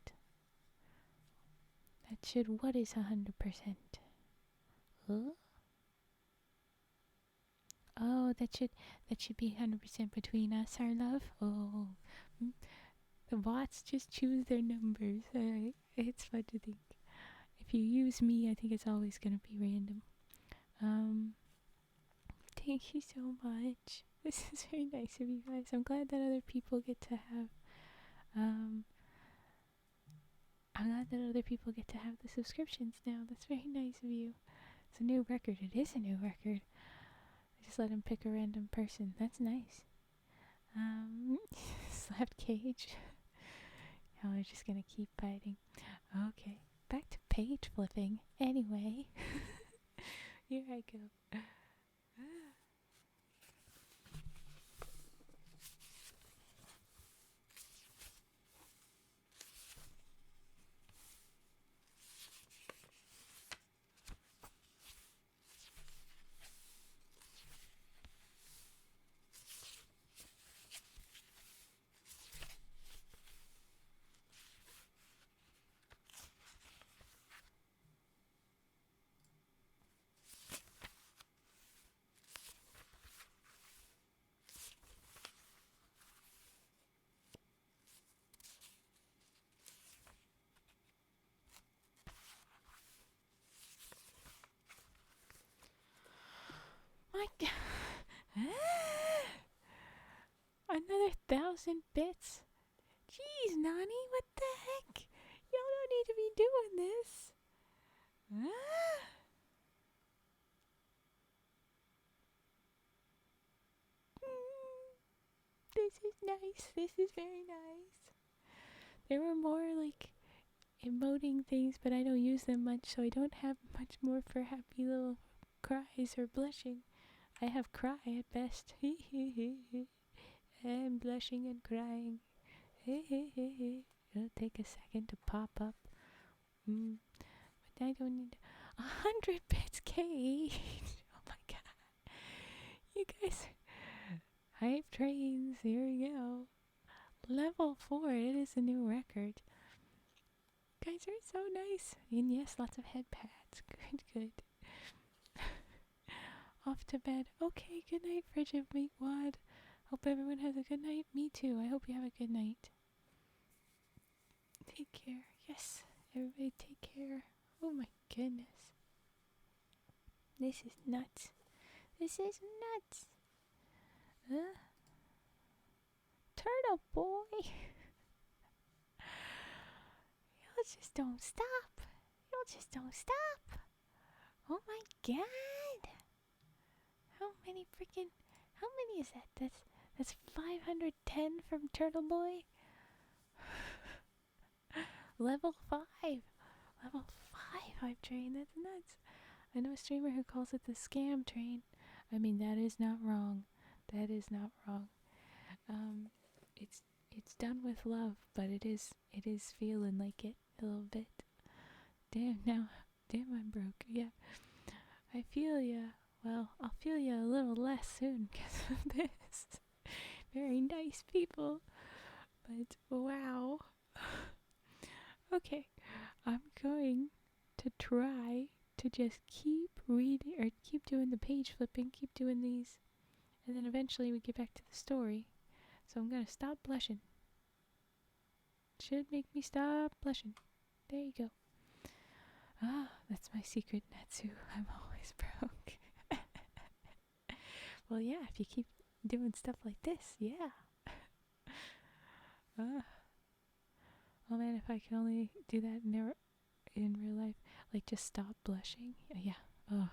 [SPEAKER 1] That should, what is 100%? Huh? Oh, that should be 100% between us, our love. Oh, the bots just choose their numbers. It's fun to think. If you use me, I think it's always gonna be random. Thank you so much. This is very nice of you guys. I'm glad that other people get to have, I'm glad that other people get to have the subscriptions now. That's very nice of you. It's a new record. It is a new record. I just let him pick a random person. That's nice. Slapped cage. Now we're just gonna keep fighting. Okay, back to page flipping. Anyway, here I go. My God. Another 1,000 bits? Jeez, Nani, what the heck? Y'all don't need to be doing this. This is nice. This is very nice. There were more like emoting things, but I don't use them much, so I don't have much more for happy little cries or blushing. I have cry at best. I'm blushing and crying. It'll take a second to pop up. But I don't need 100 bits cage. Oh my god. You guys. Hype trains. Here we go. Level 4. It is a new record. Guys are so nice. And yes, lots of head pads. Good. Off to bed. Okay, good night, Frigid Meatwad. Hope everyone has a good night. Me too. I hope you have a good night. Take care. Yes, everybody take care. Oh my goodness. This is nuts. This is nuts. Turtle boy. Y'all just don't stop. Y'all just don't stop. Oh my god. How many is that? That's 510 from Turtle Boy. Level 5. Level 5 hype train. That's nuts. I know a streamer who calls it the scam train. I mean, that is not wrong. That is not wrong. It's done with love, but it is feeling like it a little bit. Damn, I'm broke. Yeah, I feel ya. Well, I'll feel ya a little less soon because of this. Very nice people, but wow. Okay, I'm going to try to just keep reading or keep doing the page flipping, keep doing these, and then eventually we get back to the story. So I'm gonna stop blushing. Should make me stop blushing. There you go. Ah, that's my secret, Natsu. I'm always broke. Well, yeah, if you keep doing stuff like this, yeah. Oh man, if I could only do that in real life, like just stop blushing. Yeah. Oh,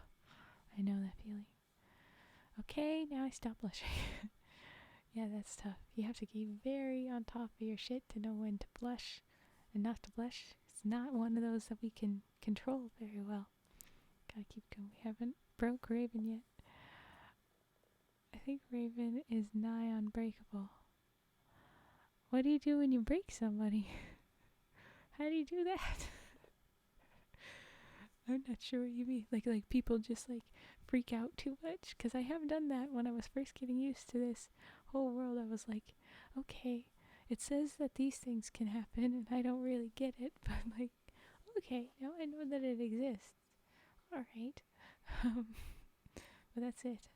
[SPEAKER 1] I know that feeling. Okay, now I stop blushing. Yeah, that's tough. You have to keep very on top of your shit to know when to blush and not to blush. It's not one of those that we can control very well. Gotta keep going. We haven't broke Raven yet. I think Raven is nigh unbreakable. What do you do when you break somebody? How do you do that? I'm not sure what you mean. Like people just like freak out too much. Because I have done that when I was first getting used to this whole world. I was like, okay, it says that these things can happen and I don't really get it. But like, okay, now I know that it exists. Alright. But that's it.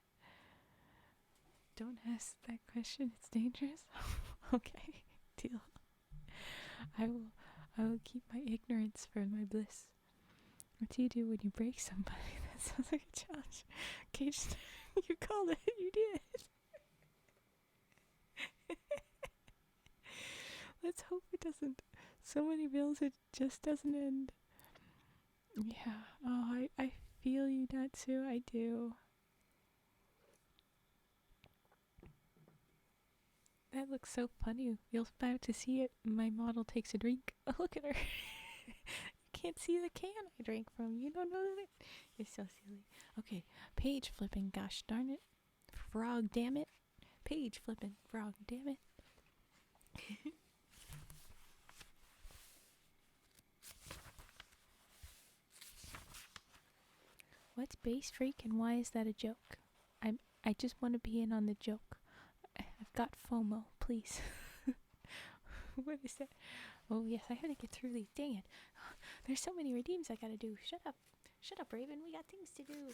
[SPEAKER 1] Don't ask that question. It's dangerous. Okay, deal. I will keep my ignorance for my bliss. What do you do when you break somebody? That sounds like a challenge. Okay, just you called it. You did. Let's hope it doesn't. So many bills, it just doesn't end. Yeah. Oh, I feel you, Natsu. I do. That looks so funny. You're about to see it. My model takes a drink. Oh, look at her. Can't see the can I drank from. You don't know that? It's so silly. Okay, page flipping. Gosh darn it. Frog, damn it. Page flipping. Frog, damn it. What's base freak and why is that a joke? I just want to be in on the joke. I've got FOMO, please. What is that? Oh yes, I have to get through these. Dang it. There's so many redeems I gotta do. Shut up. Shut up, Raven. We got things to do.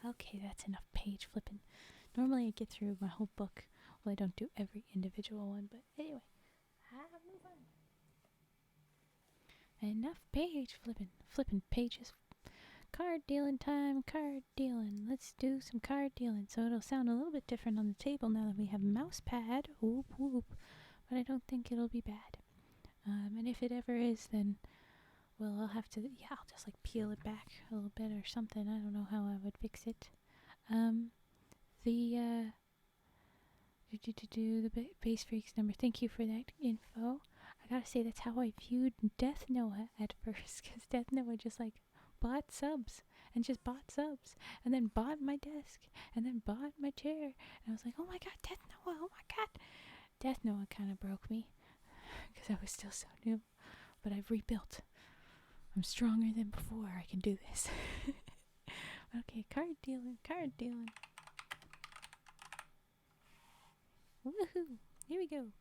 [SPEAKER 1] Okay, that's enough page flipping. Normally I get through my whole book. Well, I don't do every individual one, but anyway. Move on. Enough page flipping. Flipping pages. Card dealing time. Card dealing. Let's do some card dealing. So it'll sound a little bit different on the table now that we have a mouse pad. Whoop, whoop. But I don't think it'll be bad. And if it ever is, then, well, I'll have to, yeah, I'll just like peel it back a little bit or something. I don't know how I would fix it. The base freaks number. Thank you for that info. I gotta say that's how I viewed Death Noah at first, because Death Noah just like bought subs and just bought subs and then bought my desk and then bought my chair, and I was like, oh my god, Death Noah, oh my god. Death Noah kind of broke me because I was still so new, but I've rebuilt. I'm stronger than before. I can do this. Okay, card dealing, card dealing. Woohoo! Here we go.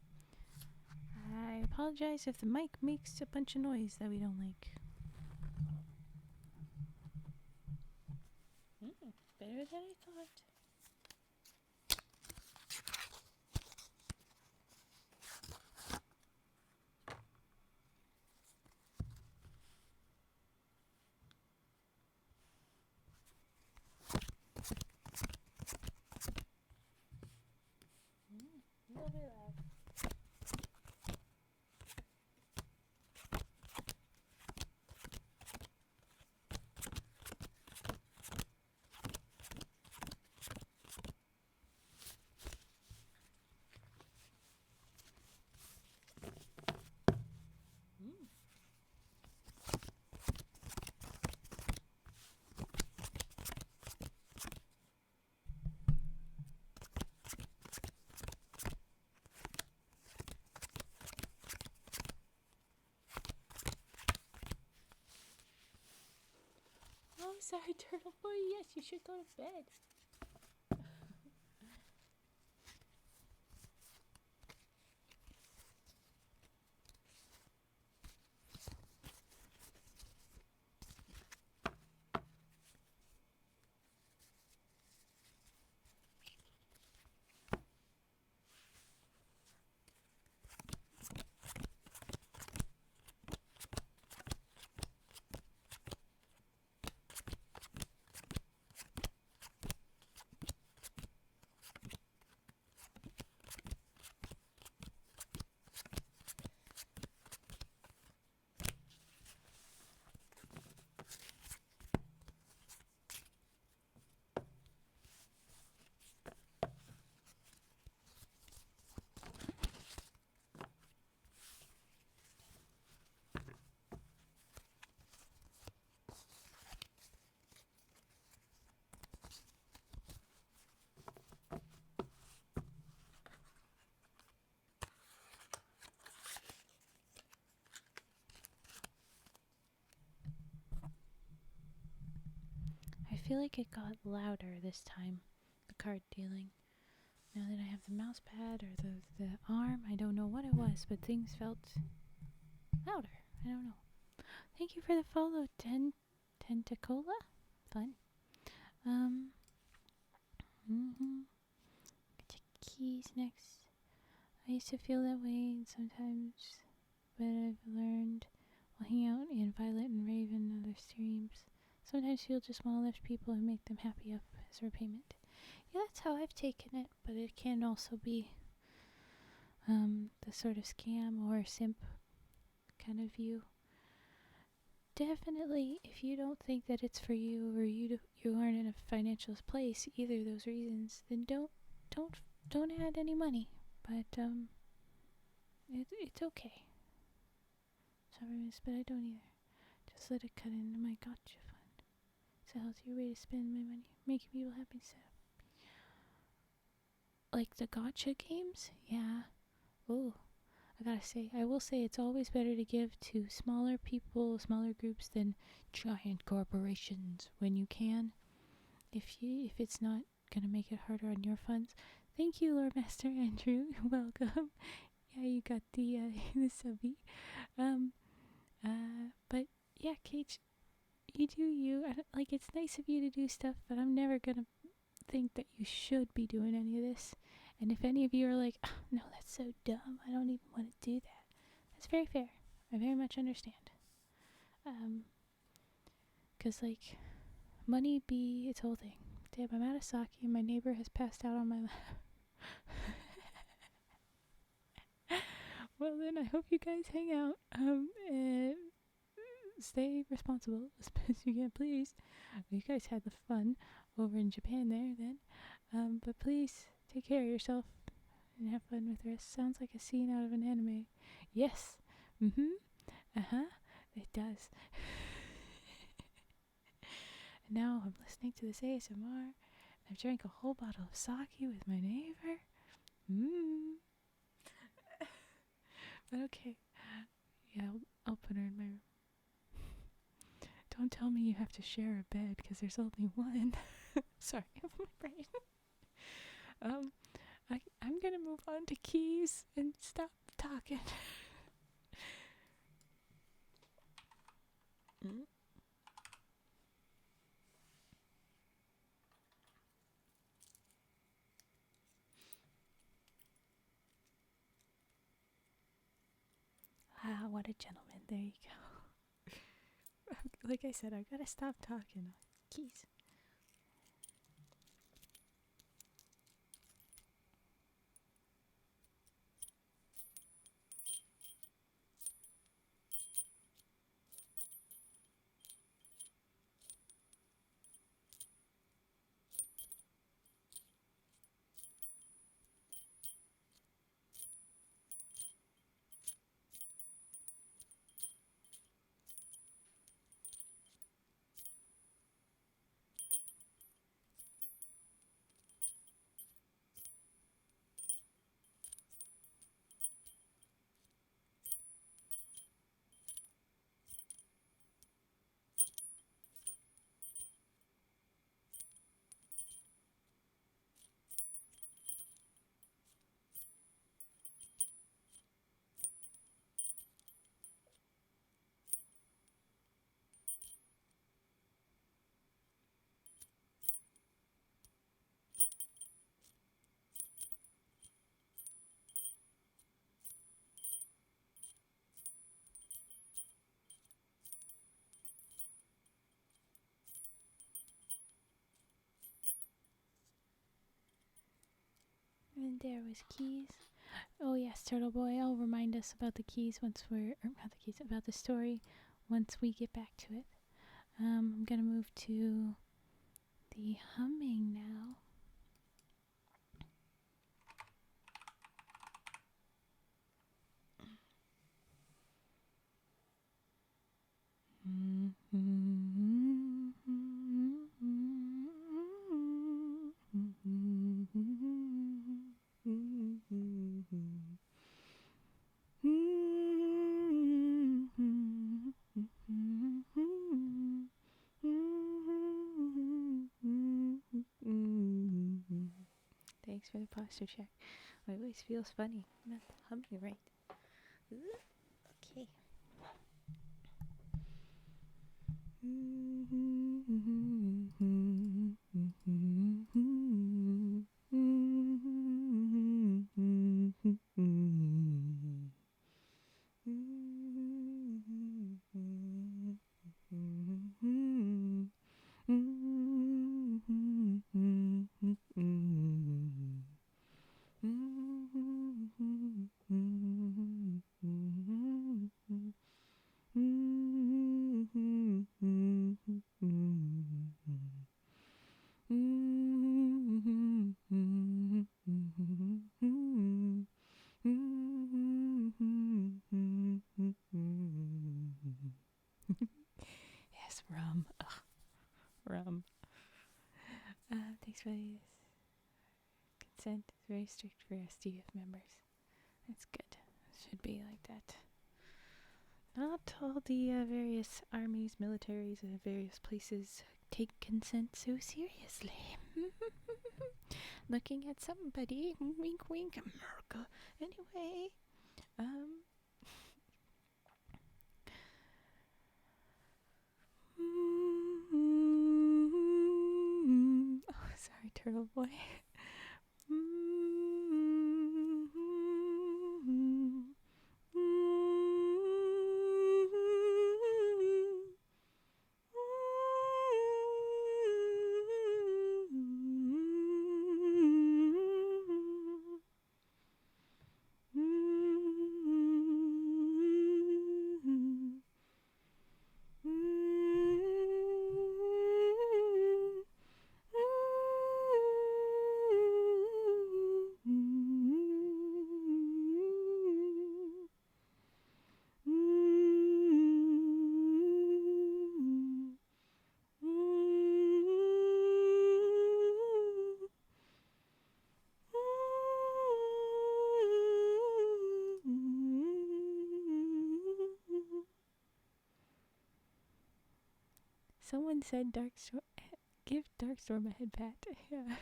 [SPEAKER 1] I apologize if the mic makes a bunch of noise that we don't like. Better than I thought. A little bit loud. sorry, Turtle Boy. Yes, you should go to bed. I feel like it got louder this time, the card dealing. Now that I have the mouse pad or the arm, I don't know what it was, but things felt louder. I don't know. Thank you for the follow, Tentacola. Fun. Get your keys next. I used to feel that way sometimes, but I've learned while hanging out in Violet and Raven and other streams. Sometimes you'll just want to lift people and make them happy up as repayment. Yeah, that's how I've taken it, but it can also be the sort of scam or simp kind of view. Definitely, if you don't think that it's for you or you aren't in a financial place, either of those reasons, then don't add any money. But it's okay. Sorry, miss, but I don't either. Just let it cut into my gotcha fund. It's a healthier way to spend my money, making people happy instead of like the gotcha games. Yeah. Oh, I will say it's always better to give to smaller people, smaller groups than giant corporations when you can. If it's not gonna make it harder on your funds. Thank you, Lord Master Andrew. You're welcome. Yeah, you got the the subby. But yeah, Kate, you do you. It's nice of you to do stuff, but I'm never gonna think that you should be doing any of this. And if any of you are like, oh, no, that's so dumb, I don't even want to do that, that's very fair. I very much understand. 'Cause money be its whole thing. Damn, I'm out of sake and my neighbor has passed out on my lap. Well then, I hope you guys hang out. And stay responsible as best you can, please. You guys had the fun over in Japan there then. But please take care of yourself and have fun with the rest. Sounds like a scene out of an anime. Yes. It does. And now I'm listening to this ASMR. I've drank a whole bottle of sake with my neighbor. But okay. Yeah, I'll put her in my room. Don't tell me you have to share a bed, because there's only one. Sorry, my brain. I'm gonna move on to keys and stop talking. Ah, what a gentleman. There you go. Like I said, I gotta stop talking. Keys. And there was keys. Oh yes, Turtle Boy, I'll remind us about the keys about the story once we get back to it. I'm gonna move to the humming now. Thanks for the posture check. My voice feels funny. I'm not humming right. Okay. Yes, rum. Ugh, rum. Thanks for this. Consent is very strict for SDF members. That's good. Should be like that. Not all the various armies, militaries, and various places take consent so seriously. Looking at somebody. Wink, wink, America. Anyway, oh, sorry, Turtle Boy. Someone said give Darkstorm a head pat. Yeah.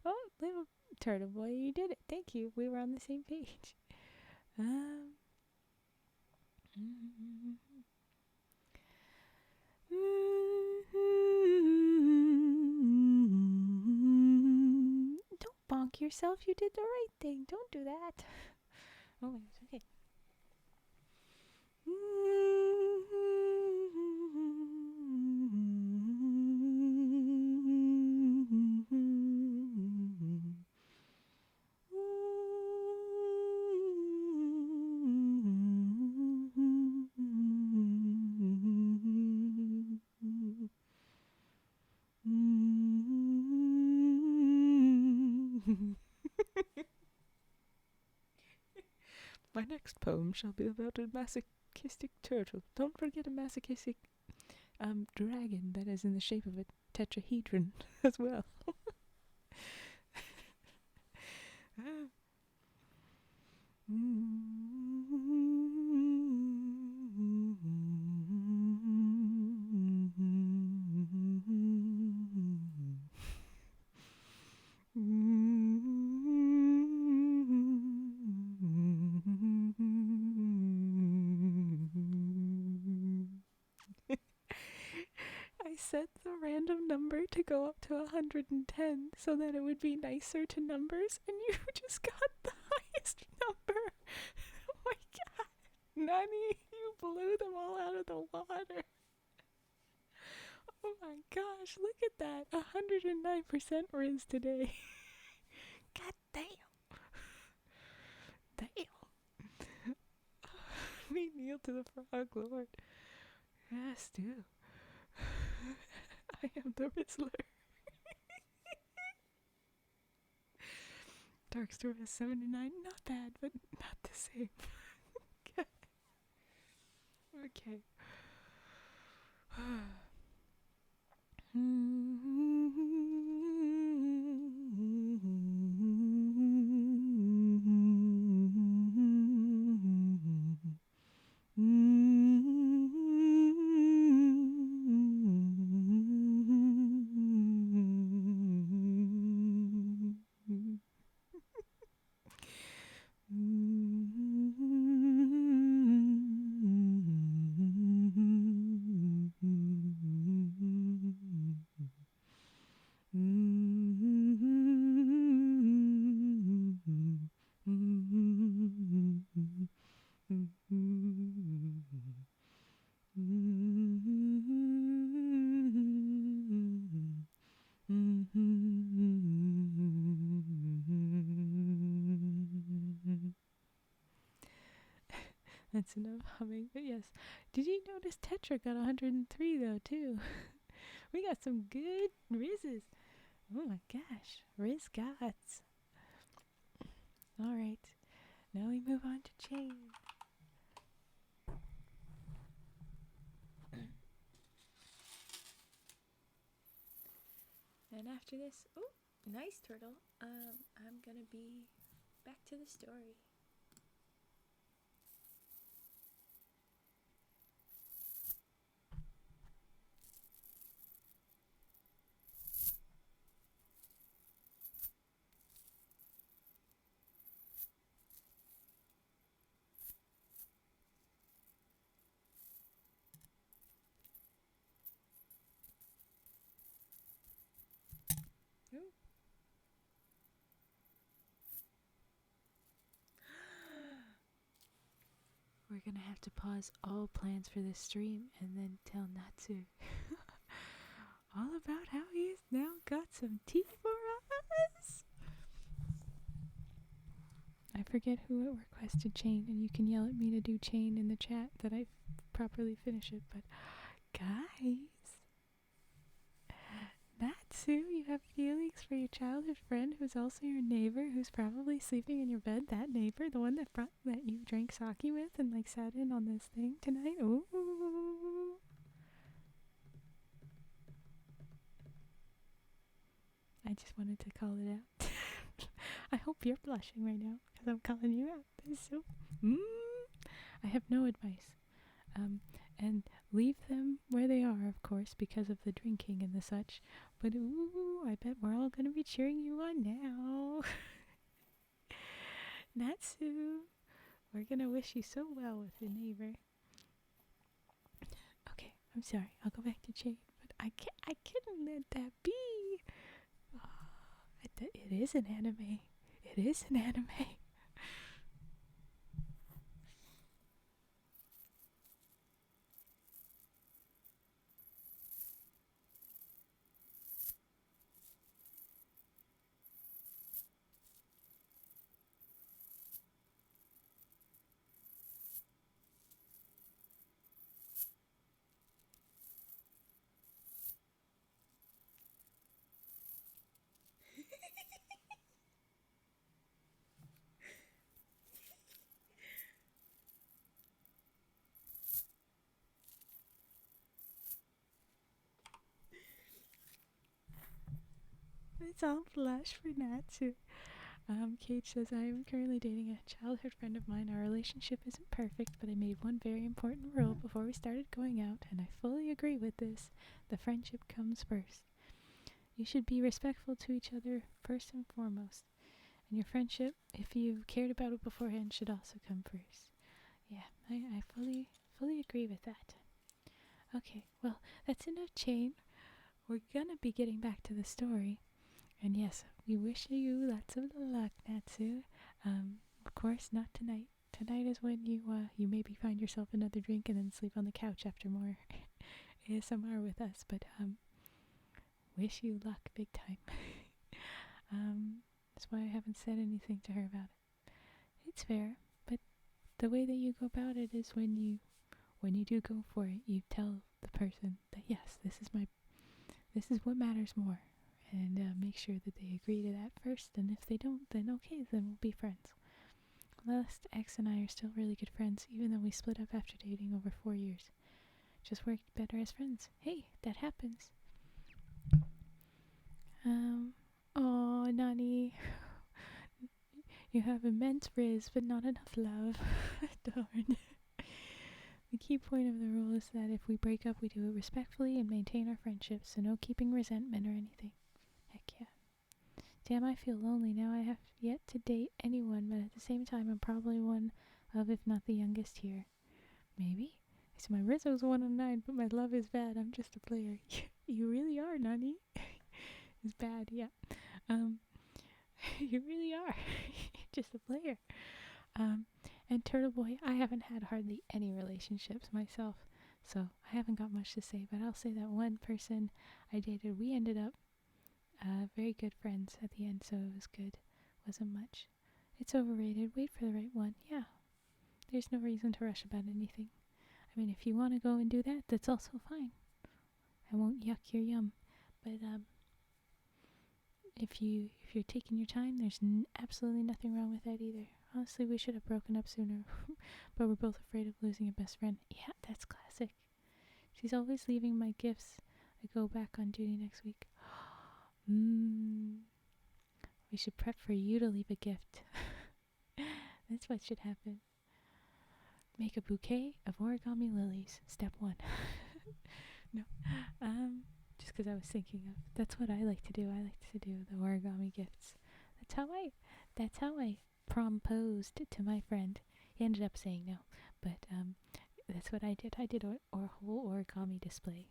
[SPEAKER 1] Oh, little Turtle Boy, you did it. Thank you. We were on the same page. Don't bonk yourself. You did the right thing. Don't do that. Oh, it's okay. My next poem shall be about a masochistic turtle. Don't forget a masochistic dragon that is in the shape of a tetrahedron as well. I set the random number to go up to 110 so that it would be nicer to numbers, and you just got the highest number. Oh my god. Nani, you blew them all out of the water. Oh my gosh, look at that. 109% Riz today. God Damn. We kneel to the frog, Lord. Yes, do. I am the Rizzler. Dark Storm has 79. Not bad, but not the same. Okay. That's enough humming, but yes. Did you notice Tetra got 103 though, too? We got some good rizzes. Oh my gosh, Riz gods. Alright, now we move on to Chain. And after this, oh, nice turtle. I'm gonna be back to the story. Ooh. We're gonna have to pause all plans for this stream and then tell Natsu all about how he's now got some tea for us. I forget who it requested Chain, and you can yell at me to do Chain in the chat that I properly finish it, but guys, Natsu, you have feelings for your childhood friend who's also your neighbor, who's probably sleeping in your bed. That neighbor, the one that you drank sake with and like sat in on this thing tonight. Ooh. I just wanted to call it out. I hope you're blushing right now because I'm calling you out. So, I have no advice. And leave them where they are, of course, because of the drinking and the such. But ooh, I bet we're all going to be cheering you on now. Natsu, we're going to wish you so well with your neighbor. Okay, I'm sorry. I'll go back to Chain, but I couldn't let that be. Oh, it is an anime. It is an anime. It's all blush for Natsu. Cage says, I am currently dating a childhood friend of mine. Our relationship isn't perfect, but I made one very important rule before we started going out, and I fully agree with this. The friendship comes first. You should be respectful to each other first and foremost. And your friendship, if you cared about it beforehand, should also come first. Yeah, I fully agree with that. Okay, well, that's enough Chain. We're gonna be getting back to the story. And yes, we wish you lots of luck, Natsu. Of course, not tonight. Tonight is when you maybe find yourself another drink and then sleep on the couch after more ASMR with us. But wish you luck big time. That's why I haven't said anything to her about it. It's fair, but the way that you go about it is when you do go for it, you tell the person that yes, this is what matters more, and make sure that they agree to that first. And if they don't, then okay, then we'll be friends. Last ex and I are still really good friends, even though we split up after dating over 4 years. Just worked better as friends. Hey, that happens. Oh, Nani, you have immense riz, but not enough love. Darn. The key point of the rule is that if we break up, we do it respectfully and maintain our friendship, so no keeping resentment or anything. Heck yeah. Damn, I feel lonely now. I have yet to date anyone, but at the same time, I'm probably one of, if not the youngest here. Maybe? So my Rizzo's 1 on 9, but my love is bad. I'm just a player. You really are, Nani. It's bad, yeah. You really are. Just a player. And Turtle Boy, I haven't had hardly any relationships myself, so I haven't got much to say, but I'll say that one person I dated, we ended up very good friends at the end, so it was good. Wasn't much. It's overrated. Wait for the right one. Yeah. There's no reason to rush about anything. I mean, if you want to go and do that, that's also fine. I won't yuck your yum. But if you're taking your time, there's absolutely nothing wrong with that either. Honestly, we should have broken up sooner, but we're both afraid of losing a best friend. Yeah, that's classic. She's always leaving my gifts. I go back on duty next week. We should prep for you to leave a gift. That's what should happen. Make a bouquet of origami lilies. Step 1. No. Just because I was thinking of, that's what I like to do. I like to do the origami gifts. That's how I proposed to my friend. He ended up saying no, but that's what I did. I did a whole origami display,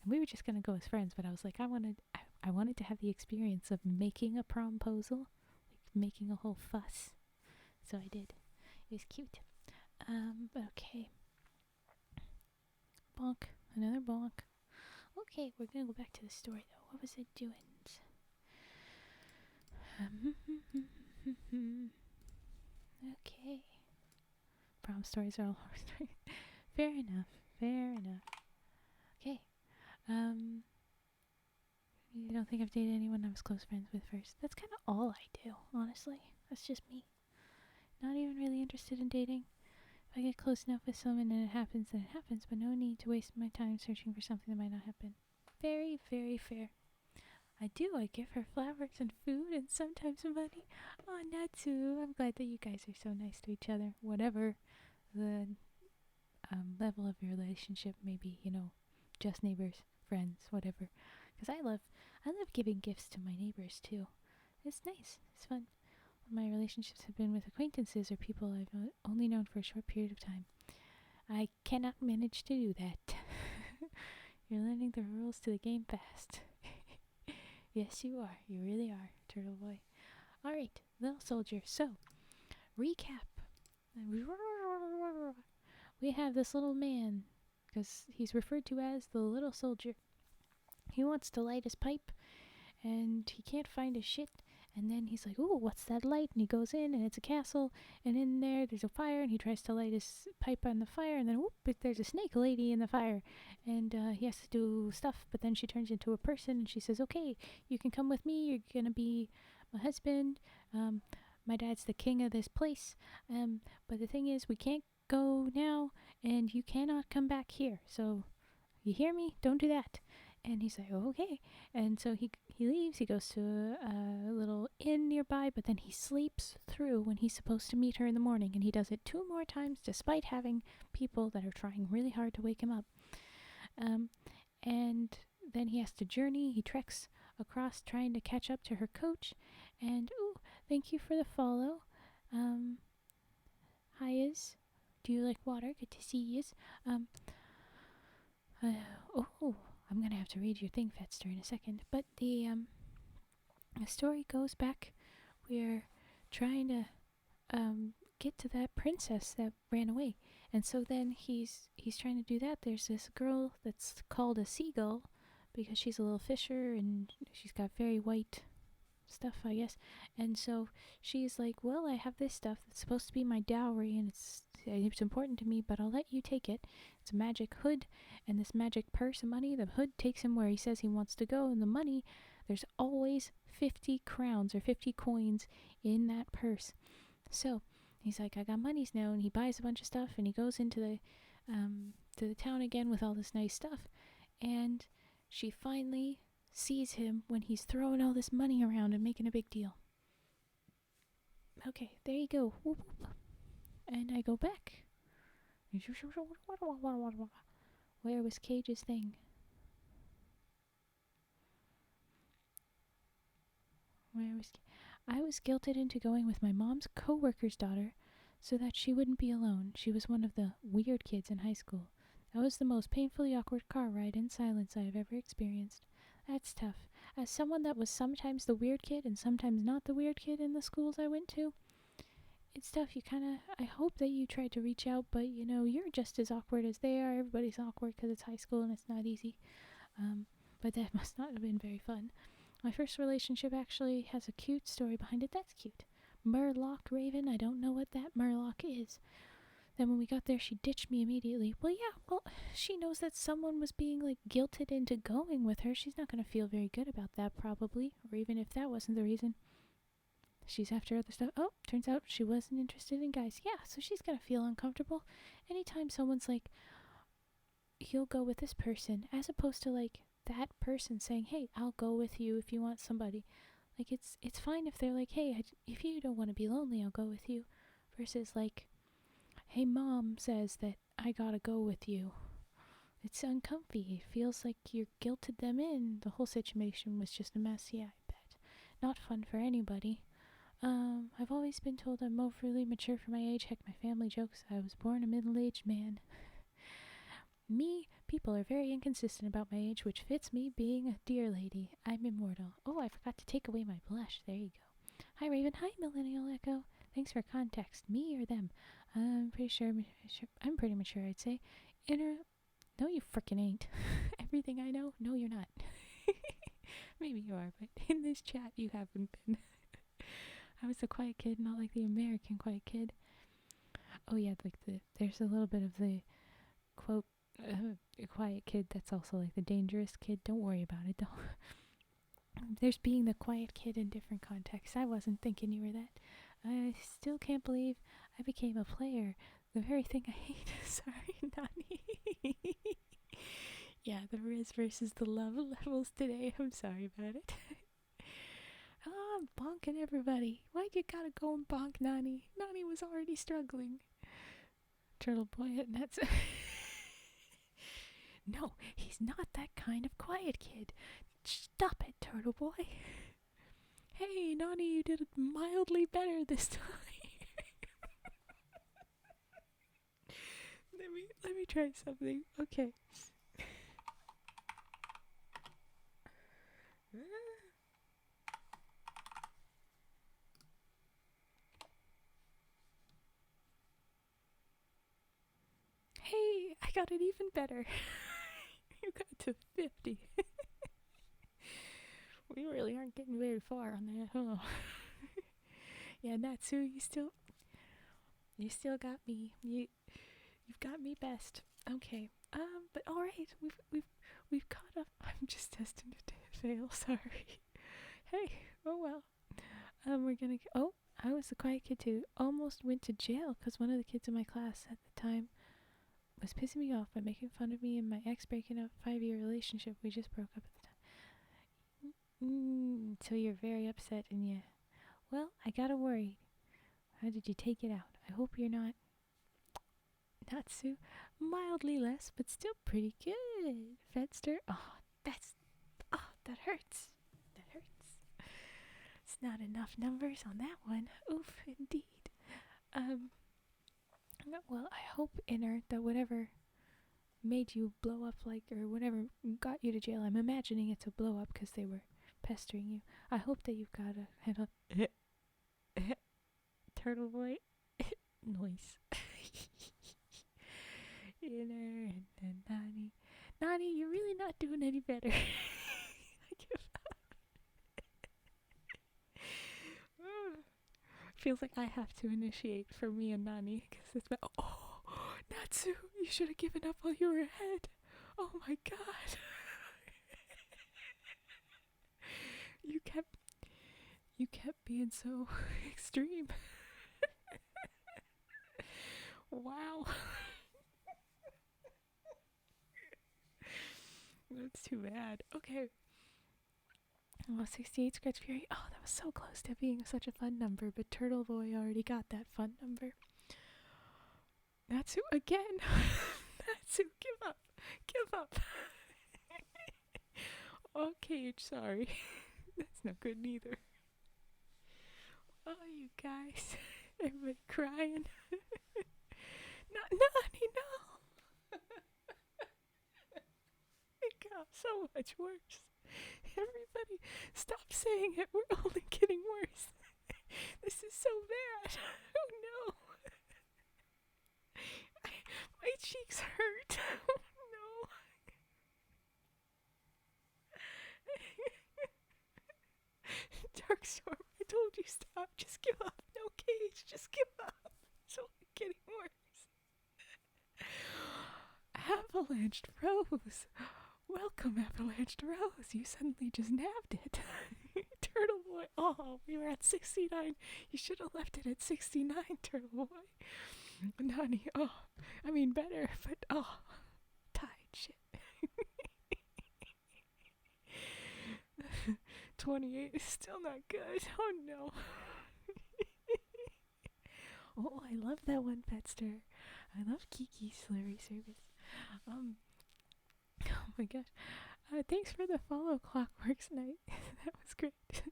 [SPEAKER 1] and we were just gonna go as friends. But I was like, I wanted to have the experience of making a promposal, like making a whole fuss. So I did. It was cute. But okay. Bonk. Another bonk. Okay, we're gonna go back to the story though. What was it doing? Okay. Prom stories are all horror stories. Fair enough. Okay. You don't think I've dated anyone I was close friends with first? That's kind of all I do, honestly. That's just me. Not even really interested in dating. If I get close enough with someone and it happens, then it happens, but no need to waste my time searching for something that might not happen. Very, very fair. I do. I give her flowers and food and sometimes money. Oh, Natsu, I'm glad that you guys are so nice to each other. Whatever the level of your relationship may be, just neighbors, friends, whatever. Because I love giving gifts to my neighbors too. It's nice. It's fun. My relationships have been with acquaintances or people I've only known for a short period of time. I cannot manage to do that. You're learning the rules to the game fast. Yes, you are. You really are, Turtle Boy. Alright, Little Soldier. So, recap. We have this little man, because he's referred to as the Little Soldier. He wants to light his pipe, and he can't find his shit. And then he's like, ooh, what's that light? And he goes in, and it's a castle, and in there's a fire, and he tries to light his pipe on the fire, and then, whoop, there's a snake lady in the fire. And he has to do stuff, but then she turns into a person, and she says, okay, you can come with me, you're gonna be my husband. My dad's the king of this place. But the thing is, we can't go now, and you cannot come back here. So, you hear me? Don't do that. And he's like, oh, okay. And so he leaves. He goes to a little inn nearby, but then he sleeps through when he's supposed to meet her in the morning. And he does it 2 more times, despite having people that are trying really hard to wake him up. And then he has to journey. He treks across trying to catch up to her coach. And, ooh, thank you for the follow. Hi, Iz. Do you like water? Good to see you. I'm gonna have to read your thing, Fetster, in a second. But the story goes back. We're trying to get to that princess that ran away, and so then he's trying to do that. There's this girl that's called a seagull because she's a little fisher and she's got very white stuff, I guess. And so she's like, well, I have this stuff that's supposed to be my dowry, and it's important to me, but I'll let you take it. It's a magic hood and this magic purse of money. The hood takes him where he says he wants to go, and the money, there's always 50 crowns or 50 coins in that purse. So he's like, I got monies now, and he buys a bunch of stuff, and he goes into the town again with all this nice stuff, and she finally sees him when he's throwing all this money around and making a big deal. Okay, there you go. Whoop, whoop. And I go back. Where was Cage's thing? I was guilted into going with my mom's co-worker's daughter so that she wouldn't be alone. She was one of the weird kids in high school. That was the most painfully awkward car ride in silence I have ever experienced. That's tough. As someone that was sometimes the weird kid and sometimes not the weird kid in the schools I went to, it's tough. I hope that you tried to reach out, but you're just as awkward as they are. Everybody's awkward because it's high school and it's not easy. But that must not have been very fun. My first relationship actually has a cute story behind it. That's cute. Murloc Raven, I don't know what that Murloc is. Then when we got there, she ditched me immediately. Well, she knows that someone was being, guilted into going with her. She's not going to feel very good about that, probably. Or even if that wasn't the reason. She's after other stuff. Oh, turns out she wasn't interested in guys. Yeah, so she's going to feel uncomfortable. Anytime someone's like, you'll go with this person, as opposed to, that person saying, hey, I'll go with you if you want somebody. It's fine if they're like, hey, if you don't want to be lonely, I'll go with you. Versus, hey, mom says that I gotta go with you. It's uncomfy. It feels like you guilted them in. The whole situation was just a mess. Yeah, I bet. Not fun for anybody. I've always been told I'm overly mature for my age. Heck, my family jokes I was born a middle-aged man. People are very inconsistent about my age, which fits me being a dear lady. I'm immortal. Oh, I forgot to take away my blush. There you go. Hi, Raven. Hi, Millennial Echo. Thanks for context. Me or them? I'm pretty mature, I'd say. No, you frickin' ain't. Everything I know? No, you're not. Maybe you are, but in this chat, you haven't been. I was the quiet kid, not like the American quiet kid. Oh yeah, there's a little bit of the quote, a quiet kid that's also the dangerous kid. Don't worry about it, though. There's being the quiet kid in different contexts. I wasn't thinking you were that. I still can't believe I became a player. The very thing I hate. Sorry, Nani. Yeah, the Riz versus the love levels today. I'm sorry about it. I'm bonking everybody. Why'd you gotta go and bonk Nani? Nani was already struggling. Turtle Boy at Nets. No, he's not that kind of quiet kid. Stop it, Turtle Boy. Hey, Nani, you did mildly better this time. Let me try something. Okay. Hey, I got it even better. You got to 50. We really aren't getting very far on that, huh? Yeah, Natsu, you still got me. You've got me best. Okay. But all right, we've caught up. I'm just destined to fail. Sorry. Hey. Oh well. We're gonna. Oh, I was the quiet kid too. Almost went to jail because one of the kids in my class at the time was pissing me off by making fun of me and my ex breaking up a 5-year relationship. We just broke up at the time. So you're very upset, and you. Well, I gotta worry. How did you take it out? I hope you're not so mildly less, but still pretty good. Fedster. That hurts. That hurts. It's not enough numbers on that one. Oof, indeed. Well, I hope, Inner, that whatever made you blow up, or whatever got you to jail, I'm imagining it's a blow up because they were pestering you. I hope that you've got a handle. Turtle Boy noise. Inner and then Nani. Nani, you're really not doing any better. I give up. Feels like I have to initiate for me and Nani, because it's been, oh, Natsu, you should have given up while you were ahead. Oh my god. You kept being so extreme. Wow. That's too bad. Okay. Oh, 68 Scratch Fury. Oh, that was so close to being such a fun number, but Turtle Boy already got that fun number. Natsu again. Natsu, give up. Give up. Oh, Cage, sorry. That's no good neither. Oh, you guys. Everybody crying. Not Nani, no. It got so much worse. Everybody, stop saying it. We're only getting worse. This is so bad. Oh no. My cheeks hurt. Oh no. Darkstorm, I told you stop. Just give up. No, Cage, just give up. It's only getting worse. Avalanched Rose. Welcome, Avalanched Rose. You suddenly just nabbed it. Turtle Boy. Oh, we were at 69. You should have left it at 69, Turtle Boy. Nani. Oh, I mean better, but oh, tied shit. 28 is still not good. Oh no. Oh, I love that one, Petster. I love Kiki's Slurry Service. Oh my gosh. Thanks for the follow, Clockworks Night. That was great.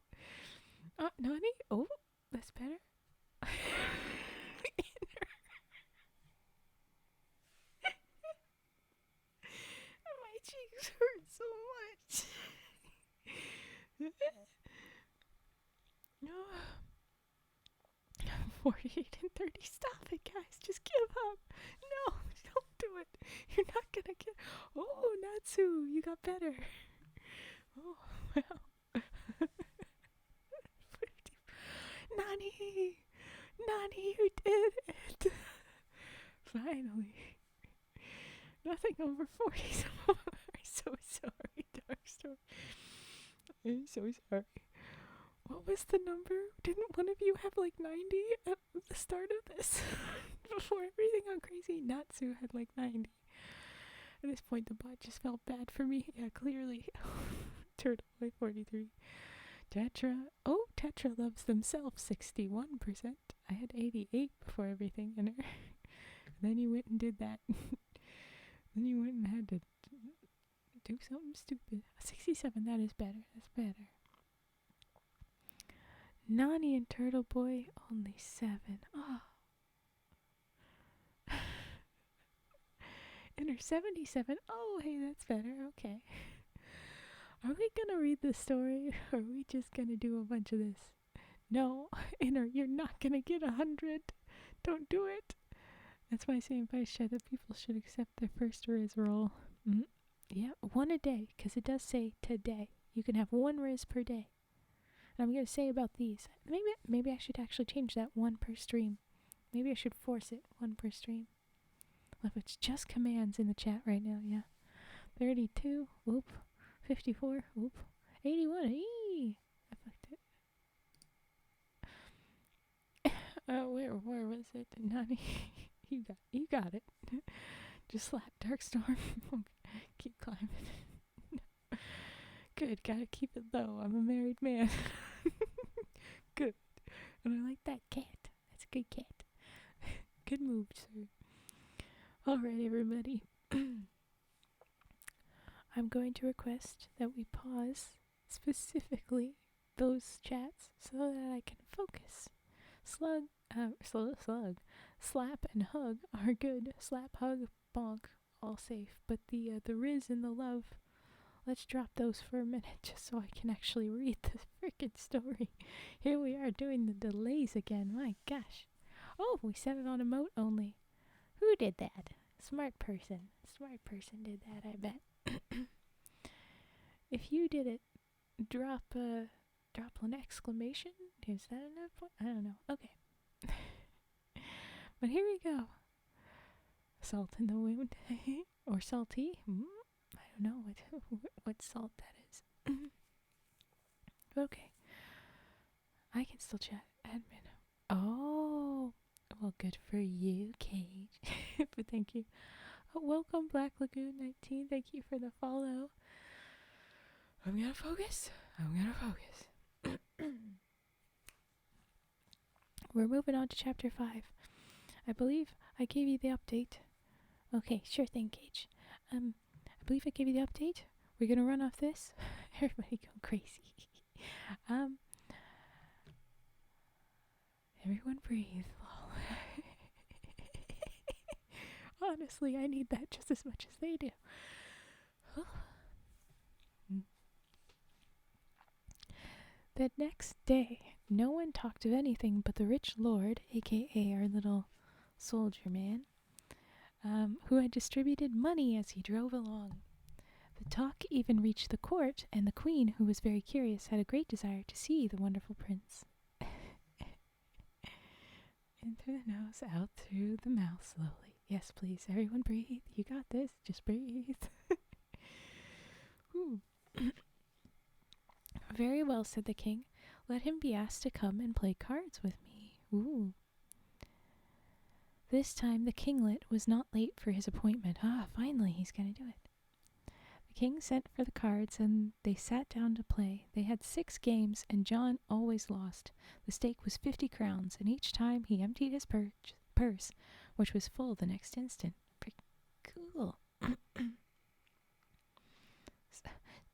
[SPEAKER 1] Nani? Oh, that's better. My cheeks hurt so much. No. 48 and 30. Stop it, guys. Just give up. No, don't do it. You're not gonna get. Oh, Natsu, you got better. Oh, wow. 50. Nani! Nani, you did it! Finally. Nothing over 40. I'm so sorry, Darkstorm. I'm so sorry. What was the number? Didn't one of you have like 90 at the start of this? Before everything went crazy, Natsu had like 90. At this point, the bot just felt bad for me. Yeah, clearly. Turtle Boy 43. Tetra. Oh, Tetra loves themselves 61%. I had 88 before everything in her. Then you went and did that. Then you went and had to do something stupid. 67, that is better. That's better. Nani and Turtle Boy, only 7. Oh. And her 77. Oh, hey, that's better. Okay. Are we gonna read the story, or are we just gonna do a bunch of this? No, Inner, you're not gonna get 100. Don't do it. That's why I say in Vice Chat that people should accept their first Riz roll. Yeah, 1 a day, because it does say today. You can have 1 Riz per day. And I'm going to say about these, maybe I should actually change that 1 per stream. Maybe I should force it 1 per stream. Look, it's just commands in the chat right now, yeah. 32, whoop. 54, whoop. 81, eee! I fucked it. Where was it? Nani, you got it. Just slap Darkstorm. Keep climbing. Good, gotta keep it low. I'm a married man. Good. And I like that cat. That's a good cat. Good move, sir. Alright, everybody. I'm going to request that we pause specifically those chats so that I can focus. Slug. Slap and hug are good. Slap, hug, bonk, all safe. But the Riz and the love, let's drop those for a minute just so I can actually read the freaking story. Here we are doing the delays again. My gosh. Oh, we set it on emote only. Who did that? Smart person. Smart person did that, I bet. If you did it, drop an exclamation Is that enough point? I don't know. Okay. But here we go. Salt in the wound. Or salty. I don't know what salt that is. Okay. I can still chat. Admin. Oh. Well, good for you, Cage. But thank you. Oh, welcome, Black Lagoon 19. Thank you for the follow. I'm gonna focus. We're moving on to chapter 5. I believe I gave you the update. Okay, sure thing, Cage. I believe I gave you the update. We're gonna run off this. Everybody going crazy. Everyone breathe. Honestly, I need that just as much as they do. The next day, no one talked of anything but the rich lord, aka our little soldier man, who had distributed money as he drove along. The talk even reached the court, and the queen, who was very curious, had a great desire to see the wonderful prince. In through the nose, out through the mouth slowly. Yes, please, everyone breathe. You got this. Just breathe. Very well, said the king. Let him be asked to come and play cards with me. Ooh. This time the kinglet was not late for his appointment. Finally he's going to do it. The king sent for the cards and they sat down to play. They had 6 games and John always lost. The stake was 50 crowns and each time he emptied his purse, which was full the next instant. Pretty cool.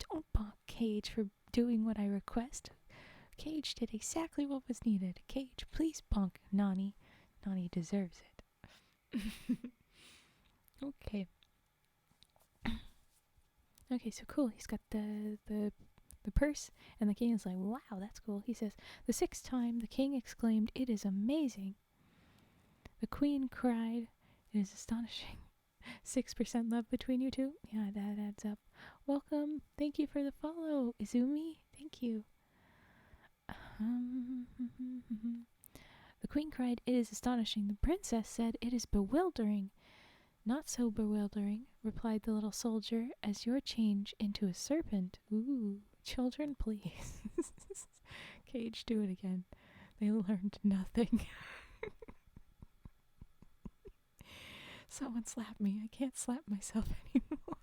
[SPEAKER 1] Don't bonk Cage for doing what I request. Cage did exactly what was needed. Cage, please bonk Nani. Nani deserves it. Okay. Okay, so cool. He's got the purse, and the king is like, wow, that's cool. He says, the 6th time, the king exclaimed, it is amazing. The queen cried, it is astonishing. 6% love between you two? Yeah, that adds up. Welcome. Thank you for the follow, Izumi. Thank you. The queen cried, it is astonishing. The princess said, it is bewildering. Not so bewildering, replied the little soldier, as your change into a serpent. Ooh, children, please. Cage, do it again. They learned nothing. Someone slap me. I can't slap myself anymore.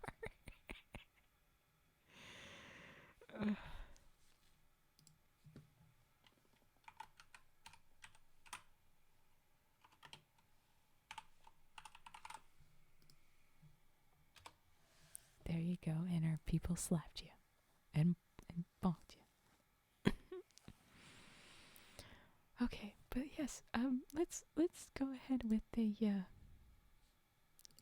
[SPEAKER 1] There you go, and our people slapped you and bonked you. Okay, but yes, let's go ahead with the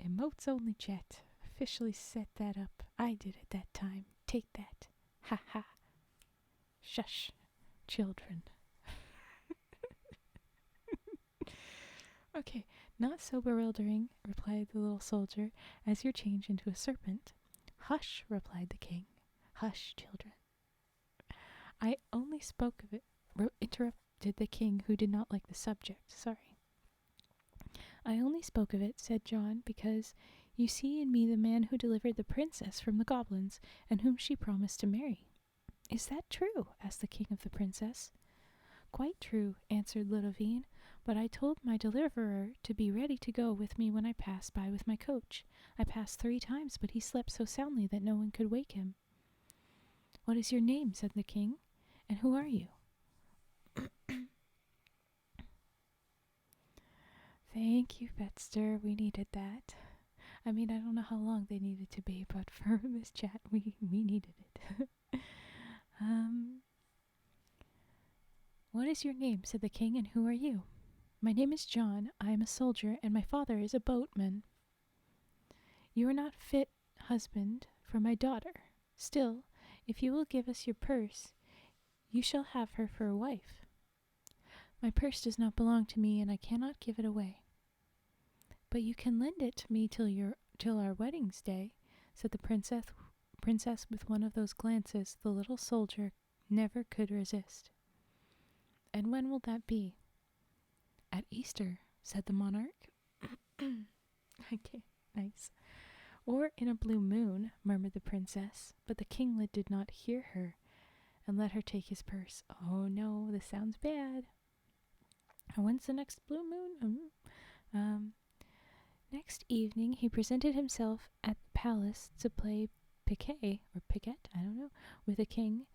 [SPEAKER 1] emotes only chat. Officially set that up. I did it that time. Take that. Ha ha. Shush, children. Okay, not so bewildering, replied the little soldier, as your change into a serpent. Hush, replied the king. Hush, children. I only spoke of it, interrupted the king, who did not like the subject. Sorry. I only spoke of it, said John, because you see in me the man who delivered the princess from the goblins, and whom she promised to marry. Is that true? Asked the king of the princess. Quite true, answered Ludovine, but I told my deliverer to be ready to go with me when I passed by with my coach. I passed 3 times, but he slept so soundly that no one could wake him. What is your name? Said the king, and who are you? Thank you, Betster. We needed that. I mean, I don't know how long they needed to be, but for this chat, we needed it. What is your name? Said the king, and who are you? My name is John. I am a soldier, and my father is a boatman. You are not fit husband for my daughter. Still, if you will give us your purse, you shall have her for a wife. My purse does not belong to me, and I cannot give it away. But you can lend it to me till our wedding's day, said the princess with one of those glances the little soldier never could resist. And when will that be? At Easter, said the monarch. Okay, nice. Or in a blue moon, murmured the princess, but the kinglet did not hear her and let her take his purse. Oh no, this sounds bad. When's the next blue moon? Next evening he presented himself at the palace to play piquet, or piquet, I don't know, with the king,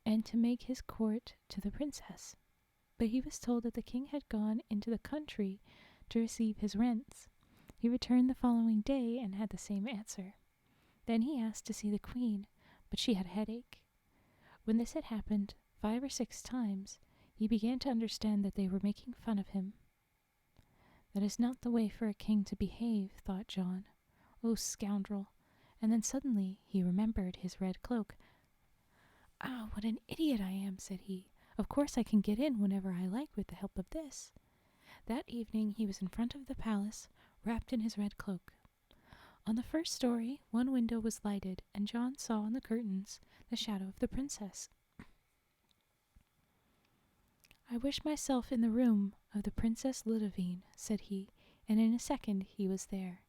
[SPEAKER 1] and to make his court to the princess. But he was told that the king had gone into the country to receive his rents. He returned the following day and had the same answer. Then he asked to see the queen, but she had a headache. When this had happened 5 or 6 times, he began to understand that they were making fun of him. That is not the way for a king to behave, thought John. Oh, scoundrel! And then suddenly he remembered his red cloak. Ah, what an idiot I am, said he. Of course I can get in whenever I like with the help of this. That evening he was in front of the palace, wrapped in his red cloak. On the first story, one window was lighted, and John saw on the curtains the shadow of the princess. I wish myself in the room of the Princess Ludovine, said he, and in a second he was there.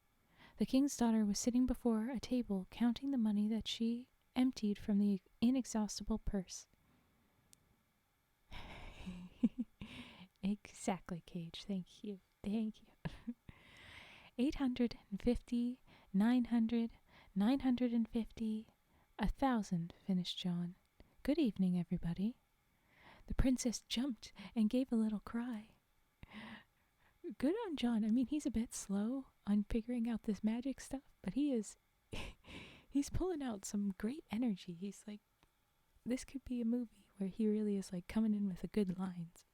[SPEAKER 1] The king's daughter was sitting before a table, counting the money that she emptied from the inexhaustible purse. Exactly, Cage. Thank you. 850, 900, 950, 1,000, finished John. Good evening, everybody. The princess jumped and gave a little cry. Good on John. I mean, he's a bit slow on figuring out this magic stuff, but he's pulling out some great energy. He's like, this could be a movie where he really is like coming in with the good lines.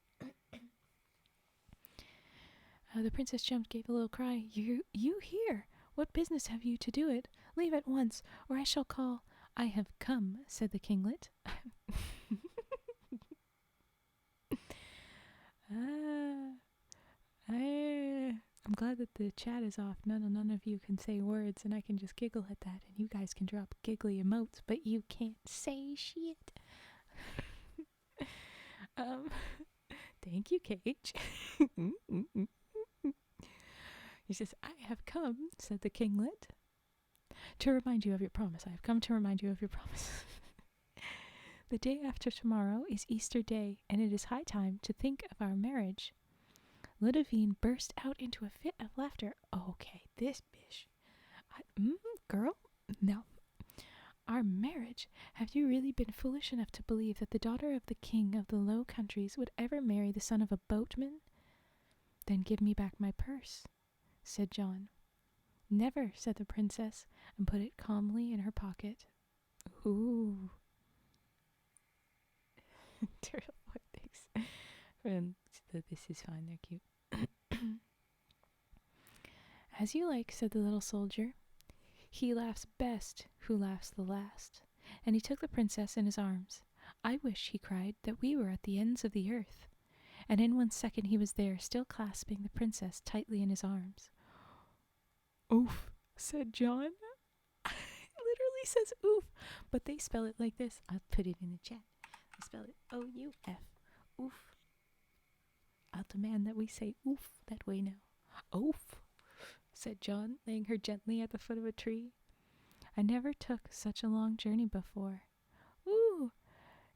[SPEAKER 1] The princess jumped, gave a little cry. You here? What business have you to do it? Leave at once, or I shall call. I have come, said the kinglet. I'm glad that the chat is off. None of you can say words, and I can just giggle at that, and you guys can drop giggly emotes, but you can't say shit. Thank you, Cage. He says, I have come, said the kinglet, to remind you of your promise. I have come to remind you of your promise. The day after tomorrow is Easter Day, and it is high time to think of our marriage. Ludovine burst out into a fit of laughter. Okay, this bish. Girl? No. Our marriage? Have you really been foolish enough to believe that the daughter of the king of the Low Countries would ever marry the son of a boatman? Then give me back my purse, said John. Never, said the princess, and put it calmly in her pocket. Ooh. Turtle boy, thanks. This is fine, they're cute. As you like, said the little soldier. He laughs best who laughs the last. And he took the princess in his arms. I wish, he cried, that we were at the ends of the earth. And in 1 second he was there, still clasping the princess tightly in his arms. Oof, said John. It literally says oof, but they spell it like this. I'll put it in the chat. They spell it O-U-F. Oof. I'll demand that we say oof that way now. Oof, said John, laying her gently at the foot of a tree. I never took such a long journey before. Ooh.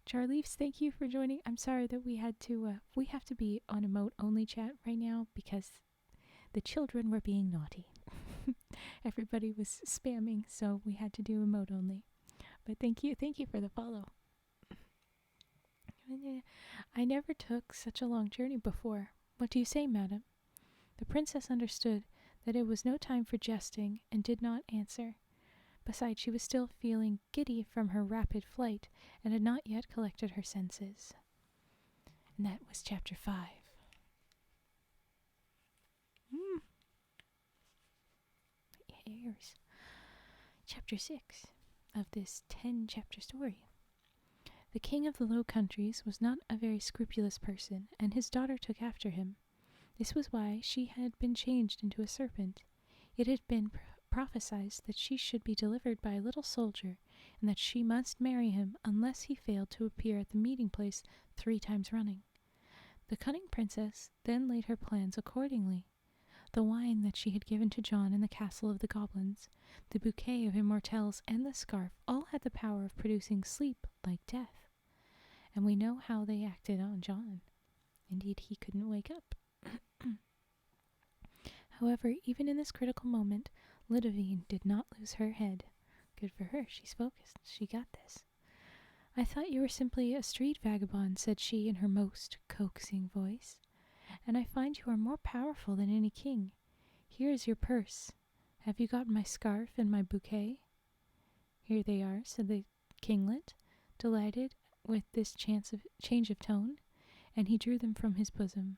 [SPEAKER 1] Charleaves, thank you for joining. I'm sorry that we have to be on emote only chat right now because the children were being naughty. Everybody was spamming, so we had to do emote only. But thank you for the follow. I never took such a long journey before. What do you say, madam? The princess understood that it was no time for jesting and did not answer. Besides, she was still feeling giddy from her rapid flight and had not yet collected her senses. And that was chapter 5. Here's chapter 6 of this 10-chapter story. The king of the Low Countries was not a very scrupulous person, and his daughter took after him. This was why she had been changed into a serpent. It had been prophesied that she should be delivered by a little soldier, and that she must marry him unless he failed to appear at the meeting place 3 times running. The cunning princess then laid her plans accordingly. The wine that she had given to John in the castle of the goblins, the bouquet of immortelles, and the scarf all had the power of producing sleep like death. And we know how they acted on John. Indeed, he couldn't wake up. However, even in this critical moment, Ludovine did not lose her head. Good for her, she's focused. She got this. I thought you were simply a street vagabond, said she in her most coaxing voice, and I find you are more powerful than any king. Here is your purse. Have you got my scarf and my bouquet? Here they are, said the kinglet, delighted with this change of tone, and he drew them from his bosom.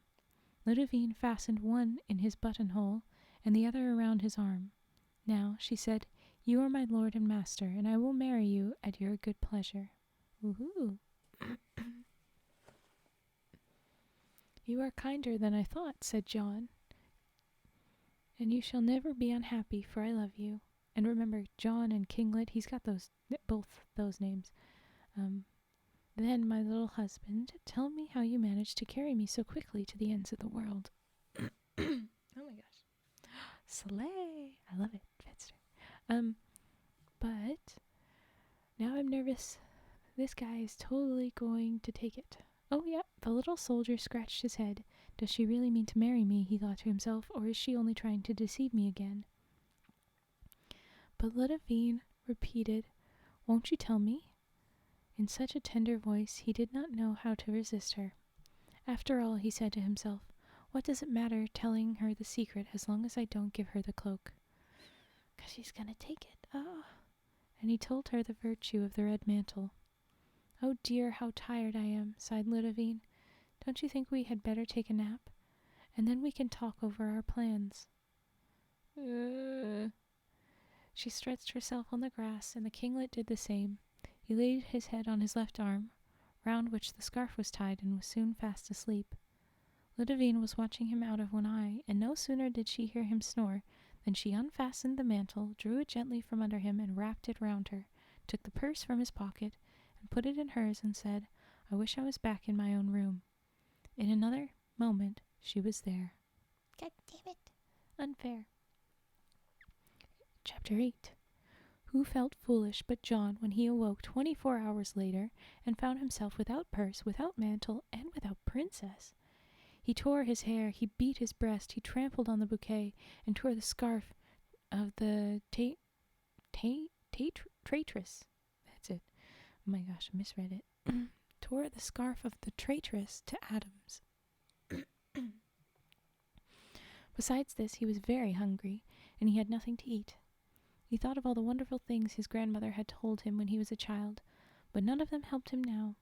[SPEAKER 1] Ludovine fastened one in his buttonhole and the other around his arm. Now, she said, you are my lord and master, and I will marry you at your good pleasure. Woohoo! You are kinder than I thought, said John, and you shall never be unhappy, for I love you. And remember, John and Kinglet, he's got both those names. Then, my little husband, tell me how you managed to carry me so quickly to the ends of the world. Oh my gosh. Slay! I love it, Fetster. But now I'm nervous. This guy is totally going to take it. Oh, yeah, the little soldier scratched his head. Does she really mean to marry me, he thought to himself, or is she only trying to deceive me again? But Ludovine repeated, won't you tell me? In such a tender voice, he did not know how to resist her. After all, he said to himself, what does it matter telling her the secret as long as I don't give her the cloak? 'Cause she's gonna take it. Oh. And he told her the virtue of the red mantle. Oh dear, how tired I am, sighed Ludovine. Don't you think we had better take a nap? And then we can talk over our plans. She stretched herself on the grass, and the kinglet did the same. He laid his head on his left arm, round which the scarf was tied, and was soon fast asleep. Ludovine was watching him out of one eye, and no sooner did she hear him snore than she unfastened the mantle, drew it gently from under him, and wrapped it round her, took the purse from his pocket, and put it in hers, and said, I wish I was back in my own room. In another moment, she was there. God damn it. Unfair. Chapter 8. Who felt foolish but John when he awoke 24 hours later and found himself without purse, without mantle, and without princess? He tore his hair, he beat his breast, he trampled on the bouquet, and tore the scarf of the traitress. That's it. Oh my gosh, I misread it. Tore the scarf of the traitress to atoms. Besides this, he was very hungry, and he had nothing to eat. He thought of all the wonderful things his grandmother had told him when he was a child, but none of them helped him now.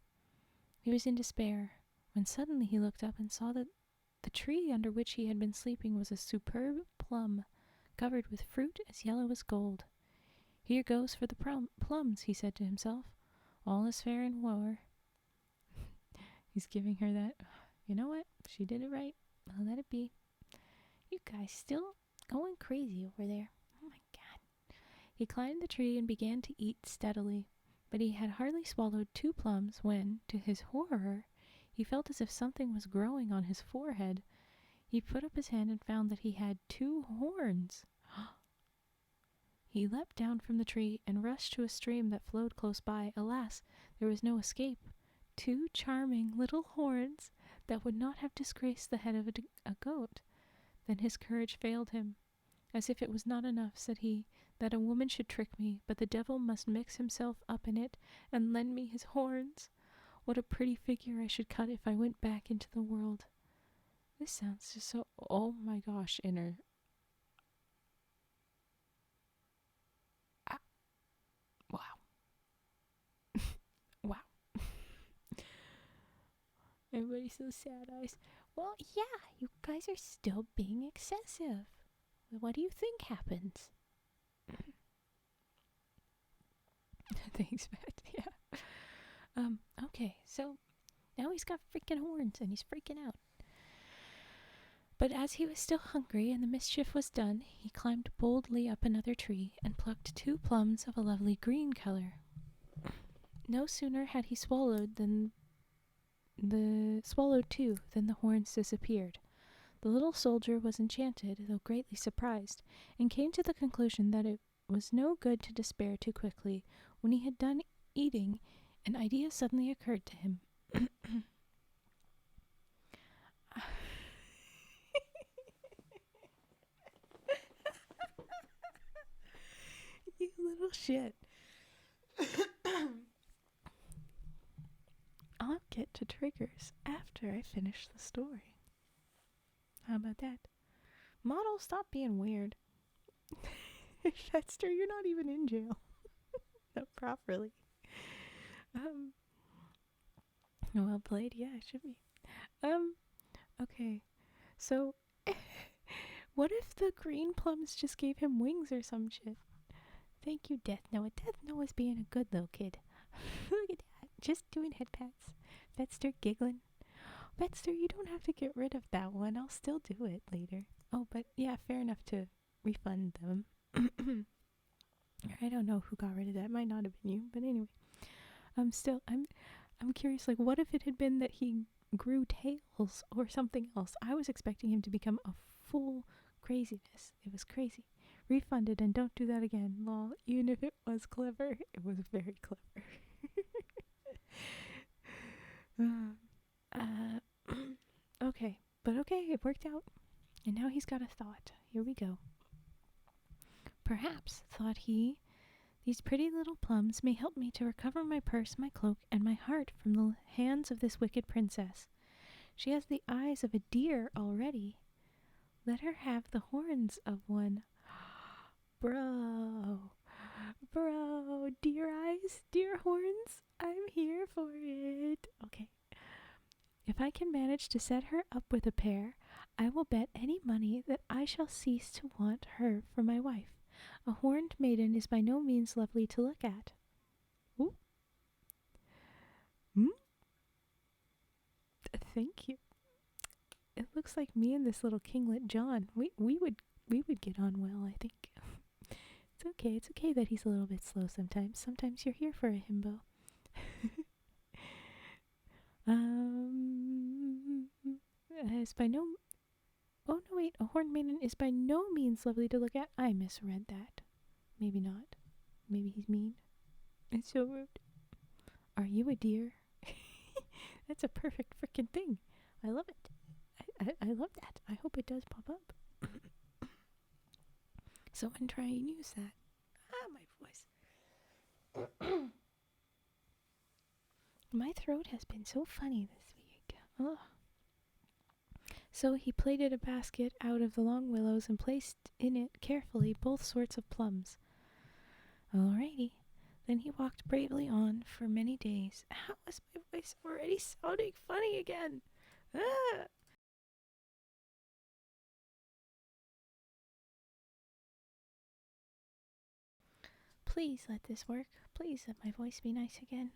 [SPEAKER 1] He was in despair, when suddenly he looked up and saw that the tree under which he had been sleeping was a superb plum, covered with fruit as yellow as gold. Here goes for the plums, he said to himself. All is fair in war. He's giving her that, you know what, she did it right, I'll let it be. You guys still going crazy over there. Oh my god. He climbed the tree and began to eat steadily, but he had hardly swallowed 2 plums when, to his horror, he felt as if something was growing on his forehead. He put up his hand and found that he had 2 horns. He leapt down from the tree and rushed to a stream that flowed close by. Alas, there was no escape. 2 charming little horns that would not have disgraced the head of a goat. Then his courage failed him. As if it was not enough, said he, that a woman should trick me, but the devil must mix himself up in it and lend me his horns. What a pretty figure I should cut if I went back into the world. This sounds just so, oh my gosh, inner. Wow. Wow. Everybody's so sad eyes. Well, yeah, you guys are still being excessive. What do you think happens? Thanks, Matt. Yeah. Okay, so now he's got freaking horns and he's freaking out. But as he was still hungry and the mischief was done, he climbed boldly up another tree and plucked 2 plums of a lovely green color. No sooner had he swallowed swallowed two, then the horns disappeared. The little soldier was enchanted, though greatly surprised, and came to the conclusion that it was no good to despair too quickly. When he had done eating, an idea suddenly occurred to him. You little shit. I'll get to triggers after I finish the story. How about that? Model, stop being weird. Fester, you're not even in jail. Not properly. Well played, yeah, it should be. Okay. So, what if the green plums just gave him wings or some shit? Thank you, Death Noah. Death Noah's being a good little kid. Look at that. Just doing head pats. Fetster giggling. Fetster, you don't have to get rid of that one. I'll still do it later. Oh, but yeah, fair enough to refund them. I don't know who got rid of that. Might not have been you, but anyway. I'm curious, like, what if it had been that he grew tails or something else? I was expecting him to become a full craziness. It was crazy. Refunded, and don't do that again. Lol. Even if it was clever, it was very clever. Okay, but okay, it worked out. And now he's got a thought. Here we go. Perhaps, thought he, these pretty little plums may help me to recover my purse, my cloak, and my heart from the hands of this wicked princess. She has the eyes of a deer already. Let her have the horns of one. Bro, deer eyes, deer horns, I'm here for it. Okay. If I can manage to set her up with a pair, I will bet any money that I shall cease to want her for my wife. A horned maiden is by no means lovely to look at. Ooh. Thank you. It looks like me and this little kinglet John. We would get on well, I think. It's okay that he's a little bit slow sometimes. Sometimes you're here for a himbo. Is by no... Oh, no, wait. A horned maiden is by no means lovely to look at. I misread that. Maybe not. Maybe he's mean. It's so rude. Are you a deer? That's a perfect freaking thing. I love it. I love that. I hope it does pop up. Someone try and use that. My voice. My throat has been so funny this week. Ugh. So he plaited a basket out of the long willows and placed in it carefully both sorts of plums. Alrighty. Then he walked bravely on for many days. How is my voice already sounding funny again? Ah! Please let this work. Please let my voice be nice again.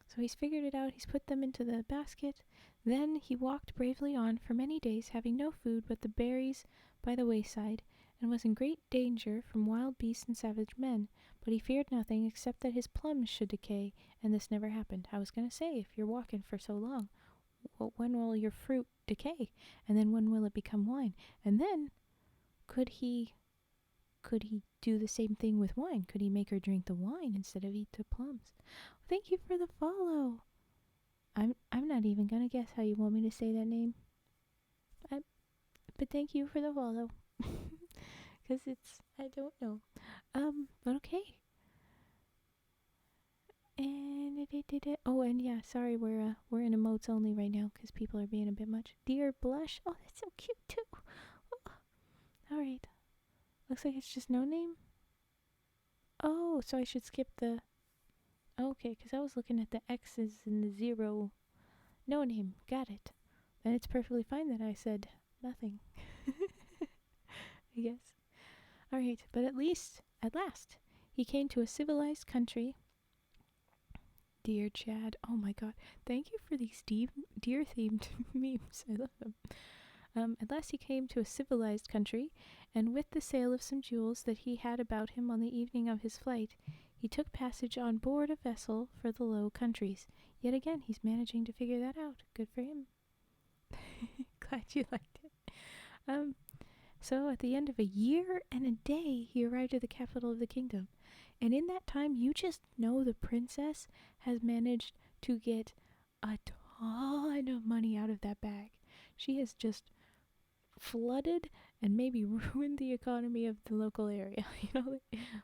[SPEAKER 1] So he's figured it out. He's put them into the basket. Then he walked bravely on for many days, having no food but the berries by the wayside, and was in great danger from wild beasts and savage men. But he feared nothing except that his plums should decay, and this never happened. I was going to say, if you're walking for so long, well, when will your fruit decay? And then when will it become wine? And then, could he do the same thing with wine? Could he make her drink the wine instead of eat the plums? Thank you for the follow. I'm not even gonna guess how you want me to say that name. But thank you for the follow. Cause I don't know. But okay. And and yeah, sorry, we're in emotes only right now because people are being a bit much. Dear blush. Oh, that's so cute too. Oh. All right. Looks like it's just no name. Oh, so I should skip the... Okay, because I was looking at the X's and the 0. No name. Got it. Then it's perfectly fine that I said nothing. I guess. Alright, but at last, he came to a civilized country. Dear Chad. Oh my god. Thank you for these deer-themed memes. I love them. At last he came to a civilized country, and with the sale of some jewels that he had about him on the evening of his flight, He took passage on board a vessel for the Low Countries. Yet again, he's managing to figure that out. Good for him. Glad you liked it. So at the end of a year and a day, he arrived at the capital of the kingdom. And in that time, you just know the princess has managed to get a ton of money out of that bag. She has just flooded and maybe ruined the economy of the local area.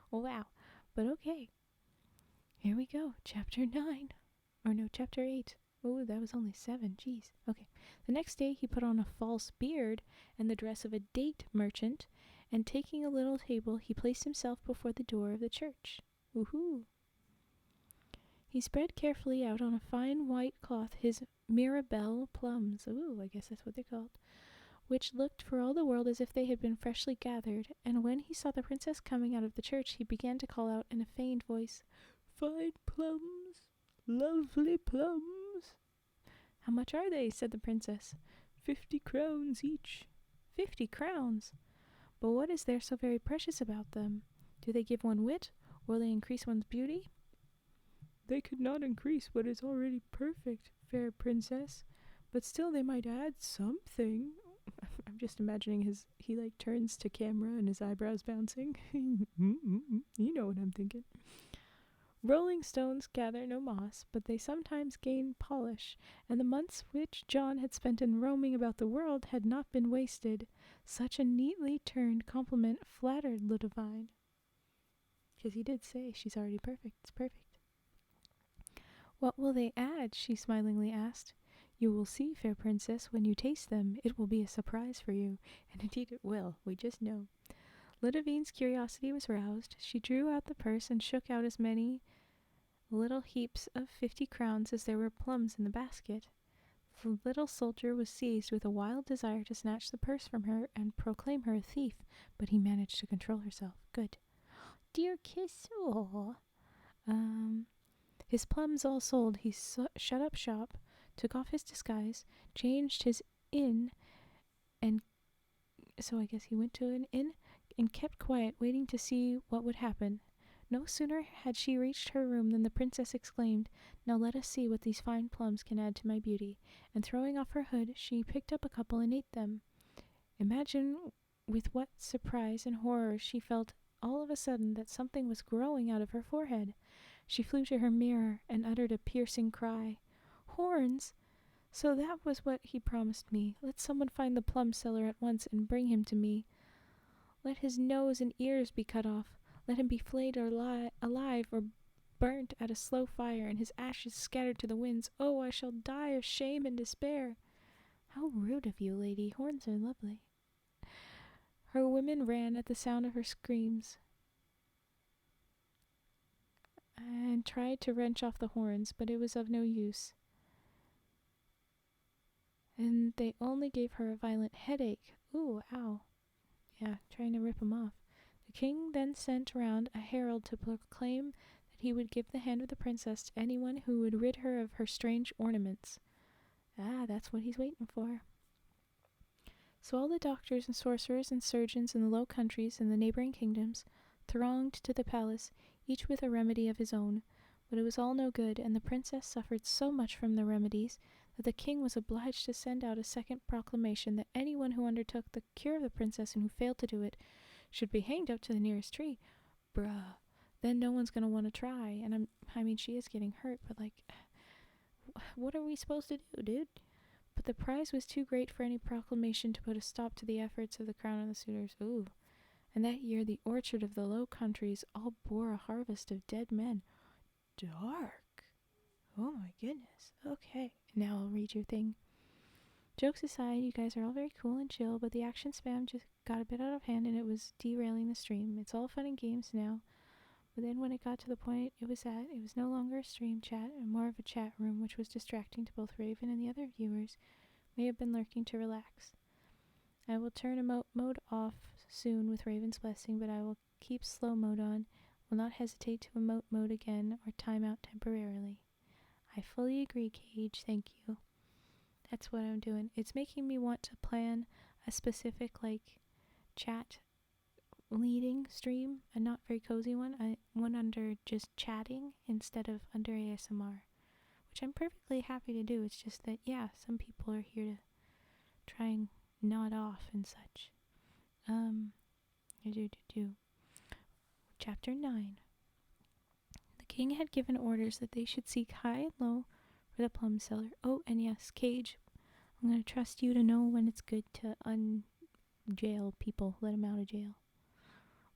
[SPEAKER 1] Wow. But okay. Here we go. Chapter 9. Or no, chapter 8. Oh, that was only 7. Jeez. Okay. The next day he put on a false beard and the dress of a date merchant, and taking a little table, he placed himself before the door of the church. Woohoo! He spread carefully out on a fine white cloth his Mirabelle plums. Ooh, I guess that's what they're called. Which looked for all the world as if they had been freshly gathered, and when he saw the princess coming out of the church, he began to call out in a feigned voice, "Fine plums! Lovely plums!" "How much are they?" said the princess. 50 crowns each. 50 crowns? But what is there so very precious about them? Do they give one wit, or they increase one's beauty? "They could not increase what is already perfect, fair princess, but still they might add something." I'm just imagining he turns to camera and his eyebrows bouncing. You know what I'm thinking. "Rolling stones gather no moss, but they sometimes gain polish, and the months which John had spent in roaming about the world had not been wasted. Such a neatly turned compliment flattered Ludovine." Because he did say she's already perfect. It's perfect. "What will they add?" she smilingly asked. "You will see, fair princess, when you taste them. It will be a surprise for you." And indeed it will. We just know. Ludovine's curiosity was roused. She drew out the purse and shook out as many little heaps of 50 crowns as there were plums in the basket. The little soldier was seized with a wild desire to snatch the purse from her and proclaim her a thief, but he managed to control herself. Good. "Dear kiss, oh." His plums all sold, he shut up shop, took off his disguise, changed his inn, and so I guess he went to an inn and kept quiet, waiting to see what would happen. No sooner had she reached her room than the princess exclaimed, "Now let us see what these fine plums can add to my beauty." And throwing off her hood, she picked up a couple and ate them. Imagine with what surprise and horror she felt all of a sudden that something was growing out of her forehead. She flew to her mirror and uttered a piercing cry. "Horns! So that was what he promised me. Let someone find the plum seller at once and bring him to me. Let his nose and ears be cut off. Let him be flayed alive or burnt at a slow fire, and his ashes scattered to the winds. Oh, I shall die of shame and despair." "How rude of you, lady. Horns are lovely." Her women ran at the sound of her screams and tried to wrench off the horns, but it was of no use, and they only gave her a violent headache. Ooh, ow. Yeah, trying to rip them off. The king then sent round a herald to proclaim that he would give the hand of the princess to anyone who would rid her of her strange ornaments. Ah, that's what he's waiting for. So all the doctors and sorcerers and surgeons in the Low Countries and the neighboring kingdoms thronged to the palace, each with a remedy of his own. But it was all no good, and the princess suffered so much from the remedies that the king was obliged to send out a second proclamation that anyone who undertook the cure of the princess and who failed to do it should be hanged up to the nearest tree. Bruh. Then no one's going to want to try. And I mean, she is getting hurt, but what are we supposed to do, dude? But the prize was too great for any proclamation to put a stop to the efforts of the crown and the suitors. Ooh. And that year the orchard of the Low Countries all bore a harvest of dead men. Dark. Oh my goodness. Okay, now I'll read your thing. Jokes aside, you guys are all very cool and chill, but the action spam just got a bit out of hand and it was derailing the stream. It's all fun and games now, but then when it got to the point it was at, it was no longer a stream chat and more of a chat room, which was distracting to both Raven and the other viewers may have been lurking to relax. I will turn emote mode off soon with Raven's blessing, but I will keep slow mode on, will not hesitate to emote mode again or time out temporarily. I fully agree, Cage, thank you. That's what I'm doing. It's making me want to plan a specific chat leading stream, a not very cozy one, one under just chatting instead of under ASMR, which I'm perfectly happy to do. It's just that, yeah, some people are here to try and nod off and such. Chapter 9. The king had given orders that they should seek high and low for the plum seller. Oh, and yes, Cage, I'm going to trust you to know when it's good to unjail people, let them out of jail.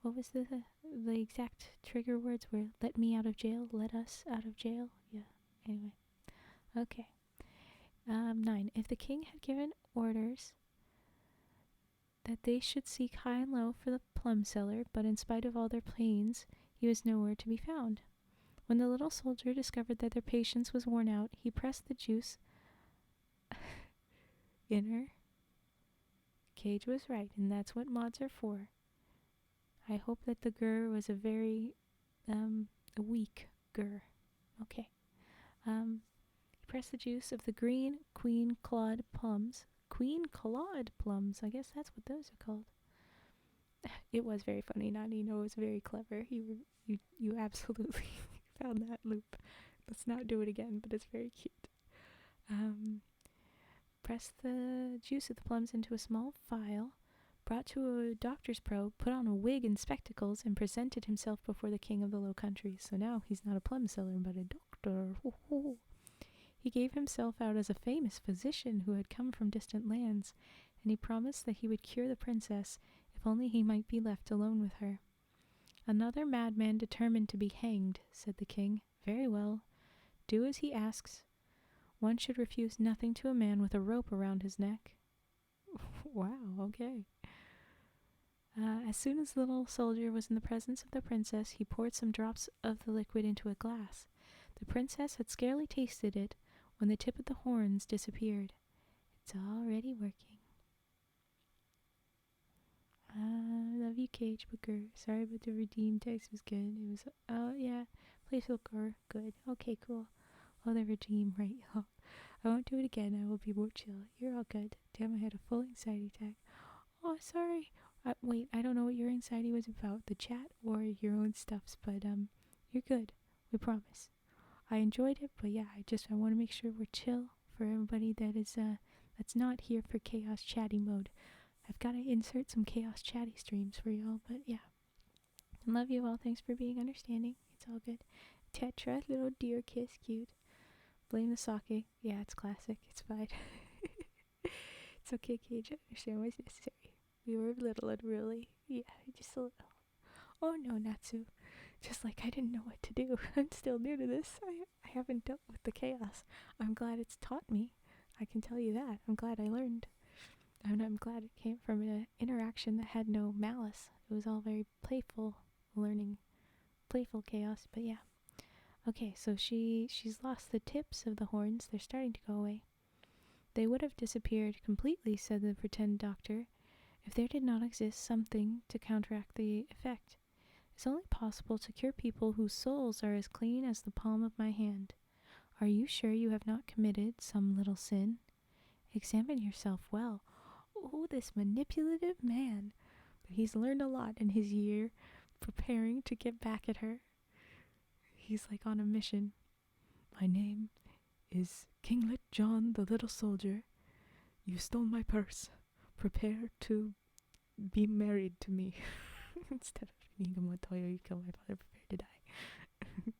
[SPEAKER 1] What was the exact trigger words were let me out of jail, let us out of jail? Yeah, anyway. Okay. 9. If the king had given orders that they should seek high and low for the plum seller, but in spite of all their pains, he was nowhere to be found. When the little soldier discovered that their patience was worn out, he pressed the juice in her. Cage was right, and that's what mods are for. I hope that the gur was a very weak gur. Okay. He pressed the juice of the green queen clawed plums. Queen clawed plums. I guess that's what those are called. It was very funny. Nanino was very clever. You absolutely found that loop. Let's not do it again, but it's very cute. Press the juice of the plums into a small phial, brought to a doctor's probe, put on a wig and spectacles, and presented himself before the king of the Low Countries. So now he's not a plum seller, but a doctor. He gave himself out as a famous physician who had come from distant lands, and he promised that he would cure the princess if only he might be left alone with her. Another madman determined to be hanged, said the king. Very well. Do as he asks. One should refuse nothing to a man with a rope around his neck. Wow, okay. As soon as the little soldier was in the presence of the princess, he poured some drops of the liquid into a glass. The princess had scarcely tasted it when the tip of the horns disappeared. It's already working. Love you, Cage Booker. Sorry about the redeem text was good. It was, yeah, playful gur, good. Okay, cool. Oh, the redeem, right, y'all. I won't do it again. I will be more chill. You're all good. Damn, I had a full anxiety attack. Oh, sorry. Wait, I don't know what your anxiety was about, the chat or your own stuffs, but, you're good. We promise. I enjoyed it, but yeah, I want to make sure we're chill for everybody that is, that's not here for chaos chatty mode. I've got to insert some chaos chatty streams for y'all, but yeah. Love you all. Thanks for being understanding. It's all good. Tetra, little deer kiss, cute. Blame the sake. Yeah, it's classic. It's fine. It's okay, Cage. I understand what's necessary. We were little and really, yeah, just a little. Oh no, Natsu. Just like I didn't know what to do. I'm still new to this. I haven't dealt with the chaos. I'm glad it's taught me. I can tell you that. I'm glad I learned. And I'm glad it came from an interaction that had no malice. It was all very playful learning. Playful chaos, but yeah. Okay, so she's lost the tips of the horns. They're starting to go away. They would have disappeared completely, said the pretend doctor, if there did not exist something to counteract the effect. It's only possible to cure people whose souls are as clean as the palm of my hand. Are you sure you have not committed some little sin? Examine yourself well. Oh, this manipulative man. But he's learned a lot in his year preparing to get back at her. He's like on a mission. My name is Kinglet John the Little Soldier. You stole my purse. Prepare to be married to me. Instead of Inigo Montoya, you kill my father, prepare to die.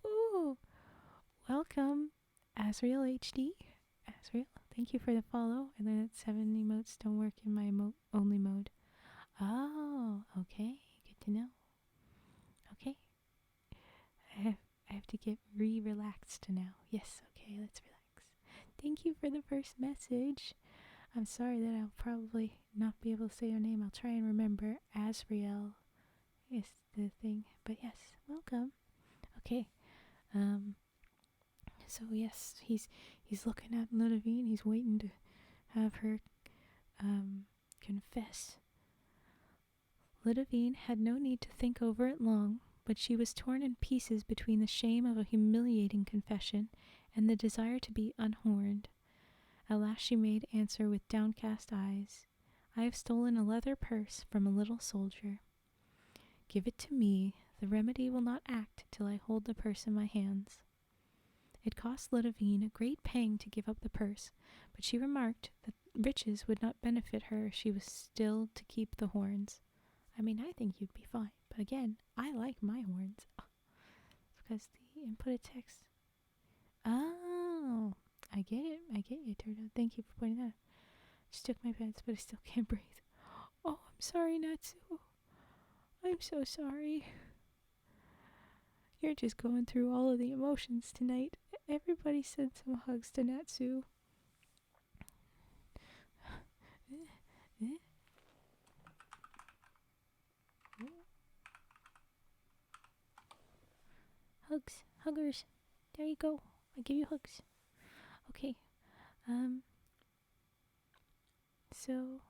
[SPEAKER 1] Ooh, welcome, Asriel HD. Asriel, thank you for the follow. I learned that 7 emotes don't work in my only mode. Oh, okay, good to know. Okay, I have to get relaxed now. Yes, okay, let's relax. Thank you for the first message. I'm sorry that I'll probably not be able to say your name. I'll try and remember. Asriel is the thing. But yes, welcome. Okay. So yes, he's looking at Ludovine. He's waiting to have her confess. Ludovine had no need to think over it long, but she was torn in pieces between the shame of a humiliating confession and the desire to be unhorned. At last she made answer with downcast eyes. I have stolen a leather purse from a little soldier. Give it to me. The remedy will not act till I hold the purse in my hands. It cost Ludovine a great pang to give up the purse, but she remarked that riches would not benefit her if she was still to keep the horns. I mean, I think you'd be fine, but again, I like my horns. Because the inputted text... Oh, I get you, Turtle. Thank you for pointing that out. Just took my meds, but I still can't breathe. Oh, I'm sorry, Natsu. I'm so sorry. You're just going through all of the emotions tonight. Everybody send some hugs to Natsu. Hugs. Huggers. There you go. I give you hugs. Okay. So...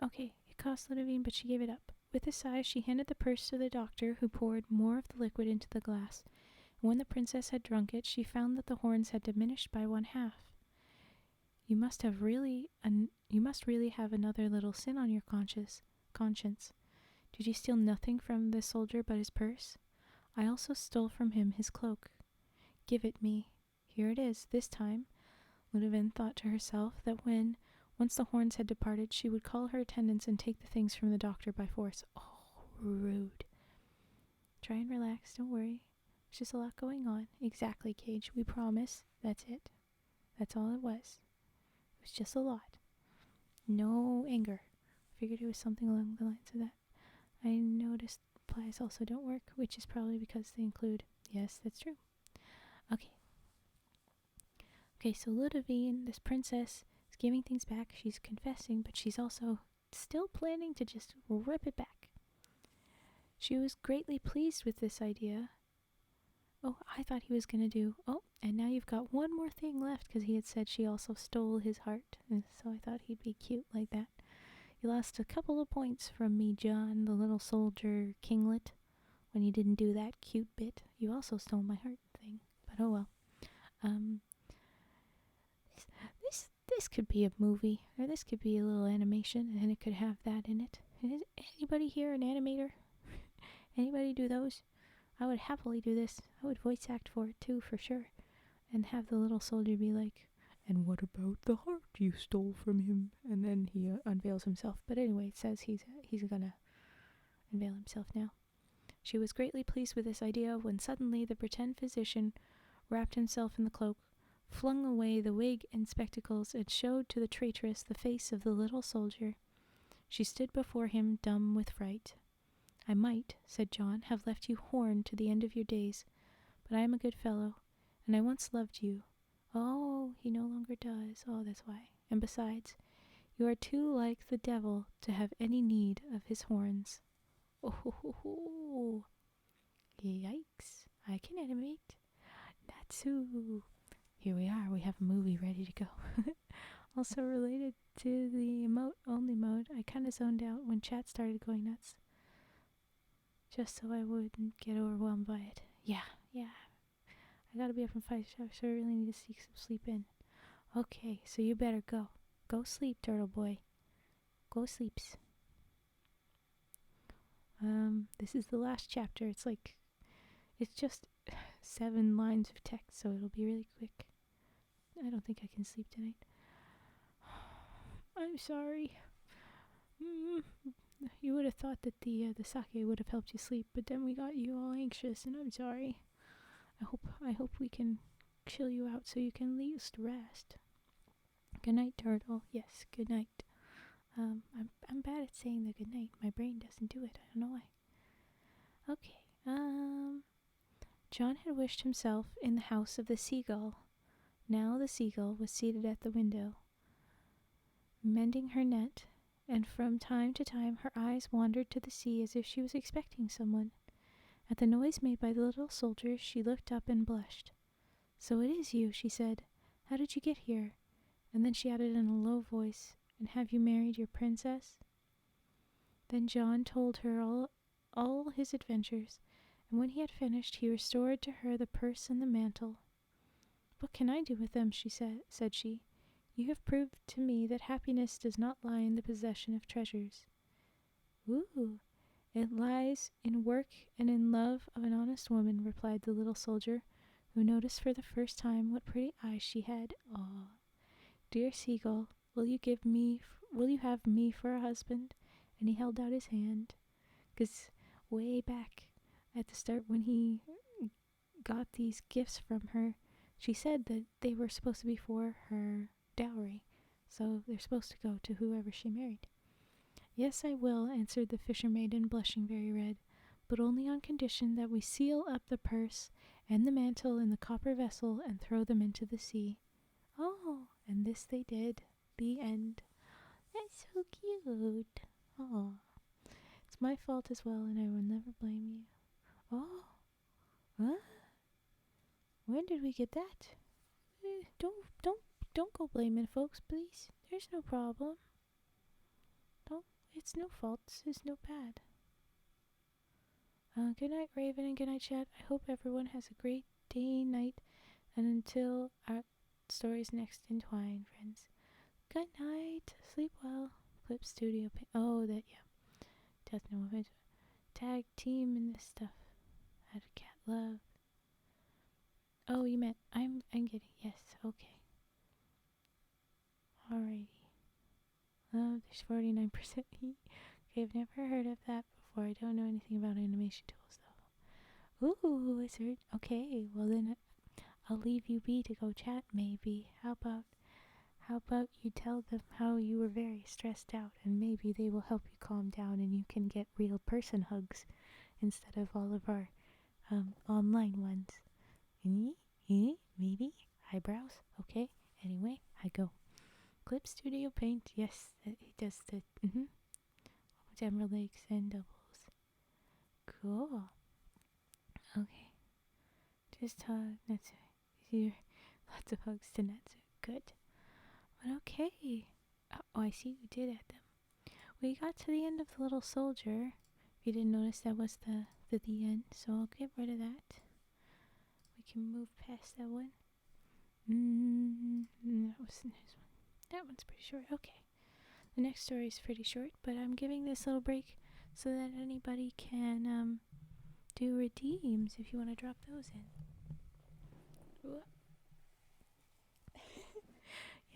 [SPEAKER 1] Okay, it cost Ludovine, but she gave it up. With a sigh, she handed the purse to the doctor, who poured more of the liquid into the glass. And when the princess had drunk it, she found that the horns had diminished by 1/2. You must really have another little sin on your conscience. Did you steal nothing from the soldier but his purse? I also stole from him his cloak. Give it me. Here it is, this time. Ludovine thought to herself that once the horns had departed, she would call her attendants and take the things from the doctor by force. Oh, rude. Try and relax, don't worry. There's just a lot going on. Exactly, Cage, we promise. That's it. That's all it was. It was just a lot. No anger. Figured it was something along the lines of that. I noticed plies also don't work, which is probably because they include... Yes, that's true. Okay, so Ludovine, this princess, is giving things back. She's confessing, but she's also still planning to just rip it back. She was greatly pleased with this idea. Oh, I thought he was going to do... Oh, and now you've got one more thing left, because he had said she also stole his heart. And so I thought he'd be cute like that. You lost a couple of points from me, John, the little soldier kinglet, when you didn't do that cute bit. You also stole my heart thing, but oh well. This could be a movie, or this could be a little animation, and it could have that in it. Is anybody here an animator? Anybody do those? I would happily do this. I would voice act for it too, for sure. And have the little soldier be like, and what about the heart you stole from him? And then he unveils himself. But anyway, it says he's gonna unveil himself now. She was greatly pleased with this idea when suddenly the pretend physician wrapped himself in the cloak, flung away the wig and spectacles, and showed to the traitress the face of the little soldier. She stood before him, dumb with fright. I might, said John, have left you horned to the end of your days, but I am a good fellow, and I once loved you. Oh, he no longer does. Oh, that's why. And besides, you are too like the devil to have any need of his horns. Oh, yikes. I can animate. Natsu. Here we are. We have a movie ready to go. Also related to the emote-only mode, I kind of zoned out when chat started going nuts. Just so I wouldn't get overwhelmed by it. Yeah. I gotta be up in 5 hours, so I really need to seek some sleep in. Okay, so you better go. Go sleep, turtle boy. Go sleeps. This is the last chapter. It's just 7 lines of text, so it'll be really quick. I don't think I can sleep tonight. I'm sorry. You would have thought that the sake would have helped you sleep, but then we got you all anxious, and I'm sorry. I hope we can chill you out so you can at least rest. Good night, turtle. Yes, good night. I'm bad at saying the good night. My brain doesn't do it. I don't know why. Okay. John had wished himself in the house of the seagull. Now the seagull was seated at the window, mending her net, and from time to time her eyes wandered to the sea as if she was expecting someone. At the noise made by the little soldier, she looked up and blushed. So it is you, she said. How did you get here? And then she added in a low voice, and have you married your princess? Then John told her all his adventures, and when he had finished, he restored to her the purse and the mantle. What can I do with them? Said she. You have proved to me that happiness does not lie in the possession of treasures. Ooh, it lies in work and in love of an honest woman, replied the little soldier, who noticed for the first time what pretty eyes she had. Ah, dear seagull, will you have me for a husband? And he held out his hand, 'cause way back at the start when he got these gifts from her, she said that they were supposed to be for her dowry, so they're supposed to go to whoever she married. Yes, I will, answered the fisher maiden, blushing very red, but only on condition that we seal up the purse and the mantle in the copper vessel and throw them into the sea. Oh, and this they did. The end. That's so cute. Oh, it's my fault as well, and I will never blame you. Oh, what? When did we get that? Don't go blaming folks, please. There's no problem. Don't. It's no fault. It's no bad. Good night, Raven, and good night, chat. I hope everyone has a great day, night, and until our stories next entwine, friends. Good night. Sleep well. Clip Studio. Oh, that, yeah. Death No Offense. Tag team and this stuff. How to cat love. Oh, you meant I'm getting. Yes, okay. Alrighty. Oh, there's 49% heat. Okay, I've never heard of that before. I don't know anything about animation tools, though. Ooh, wizard. Okay, well then I'll leave you be to go chat, maybe. How about you tell them how you were very stressed out, and maybe they will help you calm down and you can get real person hugs instead of all of our online ones. Maybe? Eyebrows? Okay, anyway, I go. Clip Studio Paint, yes, it does the, Emerald Lakes and doubles. Cool. Okay. Just hug Natsu. Here, lots of hugs to Natsu. Good. But okay. Oh, I see you did at them. We got to the end of the little soldier. If you didn't notice, that was the end. So I'll get rid of that. We can move past that one. That was the next one. That one's pretty short. Okay. The next story is pretty short, but I'm giving this little break so that anybody can do redeems if you want to drop those in.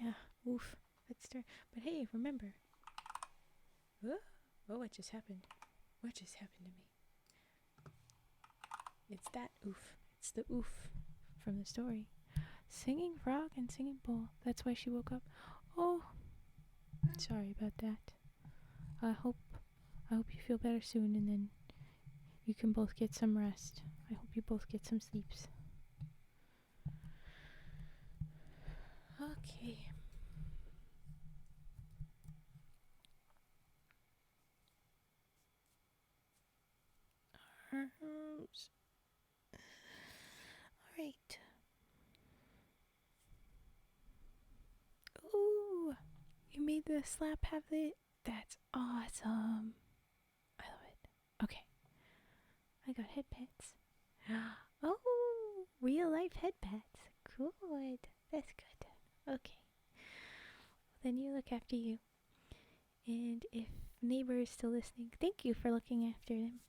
[SPEAKER 1] Yeah, oof. That's start. But hey, remember. Oh, what just happened? What just happened to me? It's that oof. It's the oof from the story. Singing frog and singing bull. That's why she woke up. Oh, sorry about that. I hope you feel better soon, and then you can both get some rest. I hope you both get some sleeps. Okay. Arms. Alright. Ooh, you made the slap have it. That's awesome. I love it. Okay. I got head pets. Oh, real life head pets. Good. That's good. Okay. Then you look after you. And if neighbor is still listening, thank you for looking after them.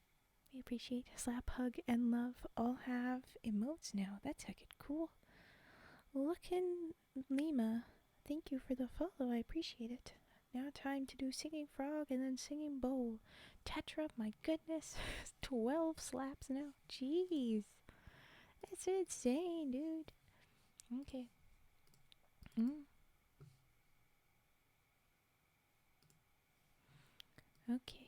[SPEAKER 1] We appreciate slap, hug, and love. All have emotes now. That's heckin' cool. Lookin' Lima, thank you for the follow. I appreciate it. Now time to do singing frog and then singing bowl. Tetra, my goodness. 12 slaps now. Jeez. That's insane, dude. Okay. Okay.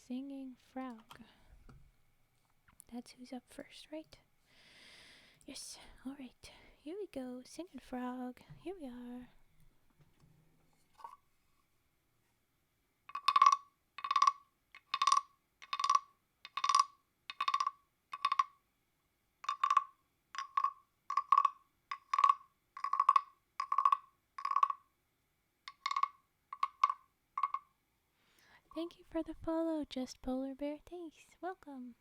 [SPEAKER 1] Singing frog. That's who's up first, right? Yes. Alright. Here we go. Singing frog. Here we are. Thank you for the follow, Just Polar Bear. Thanks. Welcome.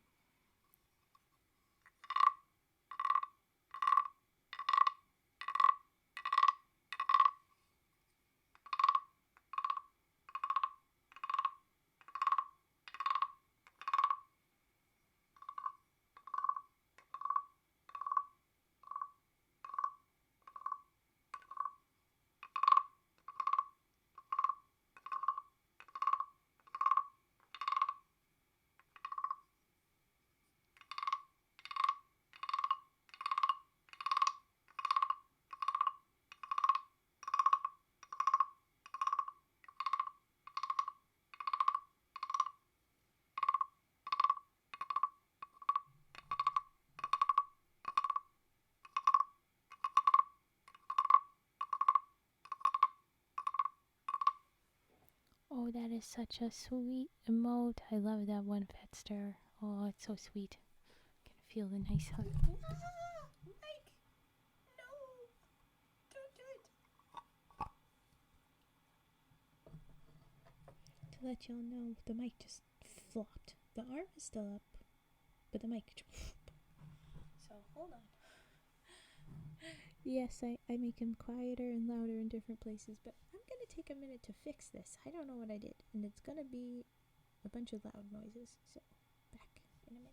[SPEAKER 1] Oh, that is such a sweet emote. I love that one Fetster. Oh, it's so sweet. I can feel the nice hug. Ah, Mike! No! Don't do it! To let y'all know, the mic just flopped. The arm is still up, but the mic just... So, hold on. Yes, I make him quieter and louder in different places, but I'm going to take a minute to fix this. I don't know what I did, and it's going to be a bunch of loud noises, so back in a minute.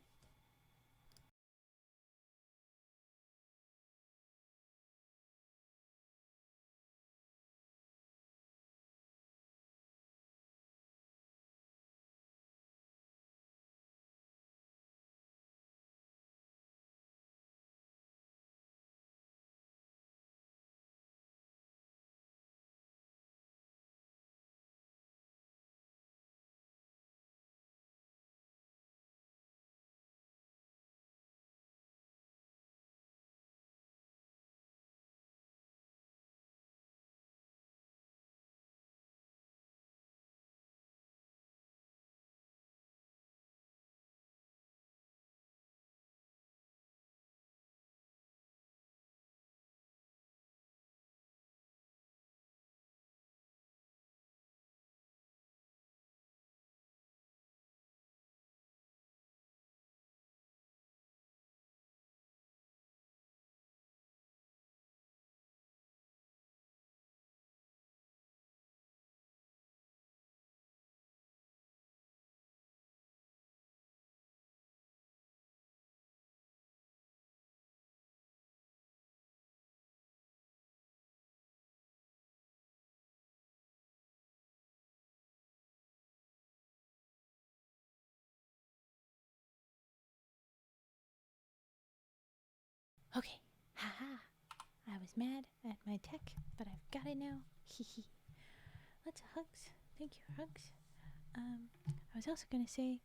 [SPEAKER 1] Okay, haha. I was mad at my tech, but I've got it now. Hee. Lots of hugs. Thank you for hugs. I was also going to say,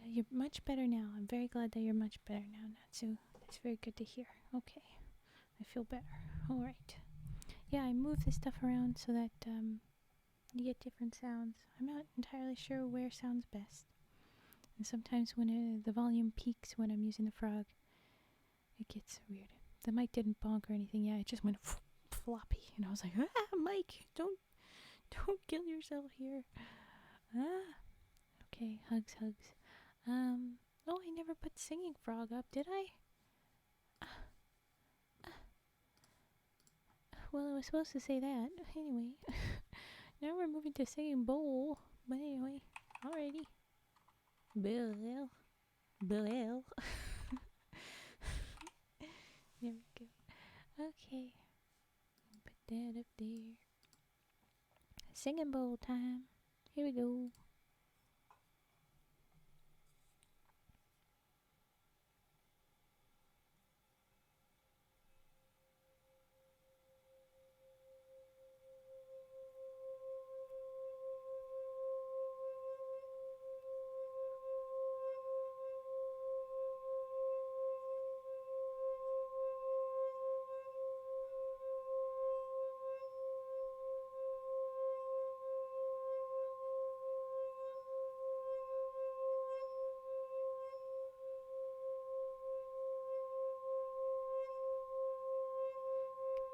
[SPEAKER 1] you're much better now. I'm very glad that you're much better now, Natsu. That's very good to hear. Okay, I feel better. Alright. Yeah, I move this stuff around so that you get different sounds. I'm not entirely sure where sounds best. And sometimes when the volume peaks when I'm using the frog, it gets weird. The mic didn't bonk or anything. Yeah, it just went floppy, and I was like, "Ah, Mike, don't kill yourself here." Ah, okay, hugs. Oh, I never put singing frog up, did I? Well, I was supposed to say that. Anyway, now we're moving to singing bowl. But anyway, alrighty. Bill. There we go. Okay, put that up there. Singing bowl time. Here we go.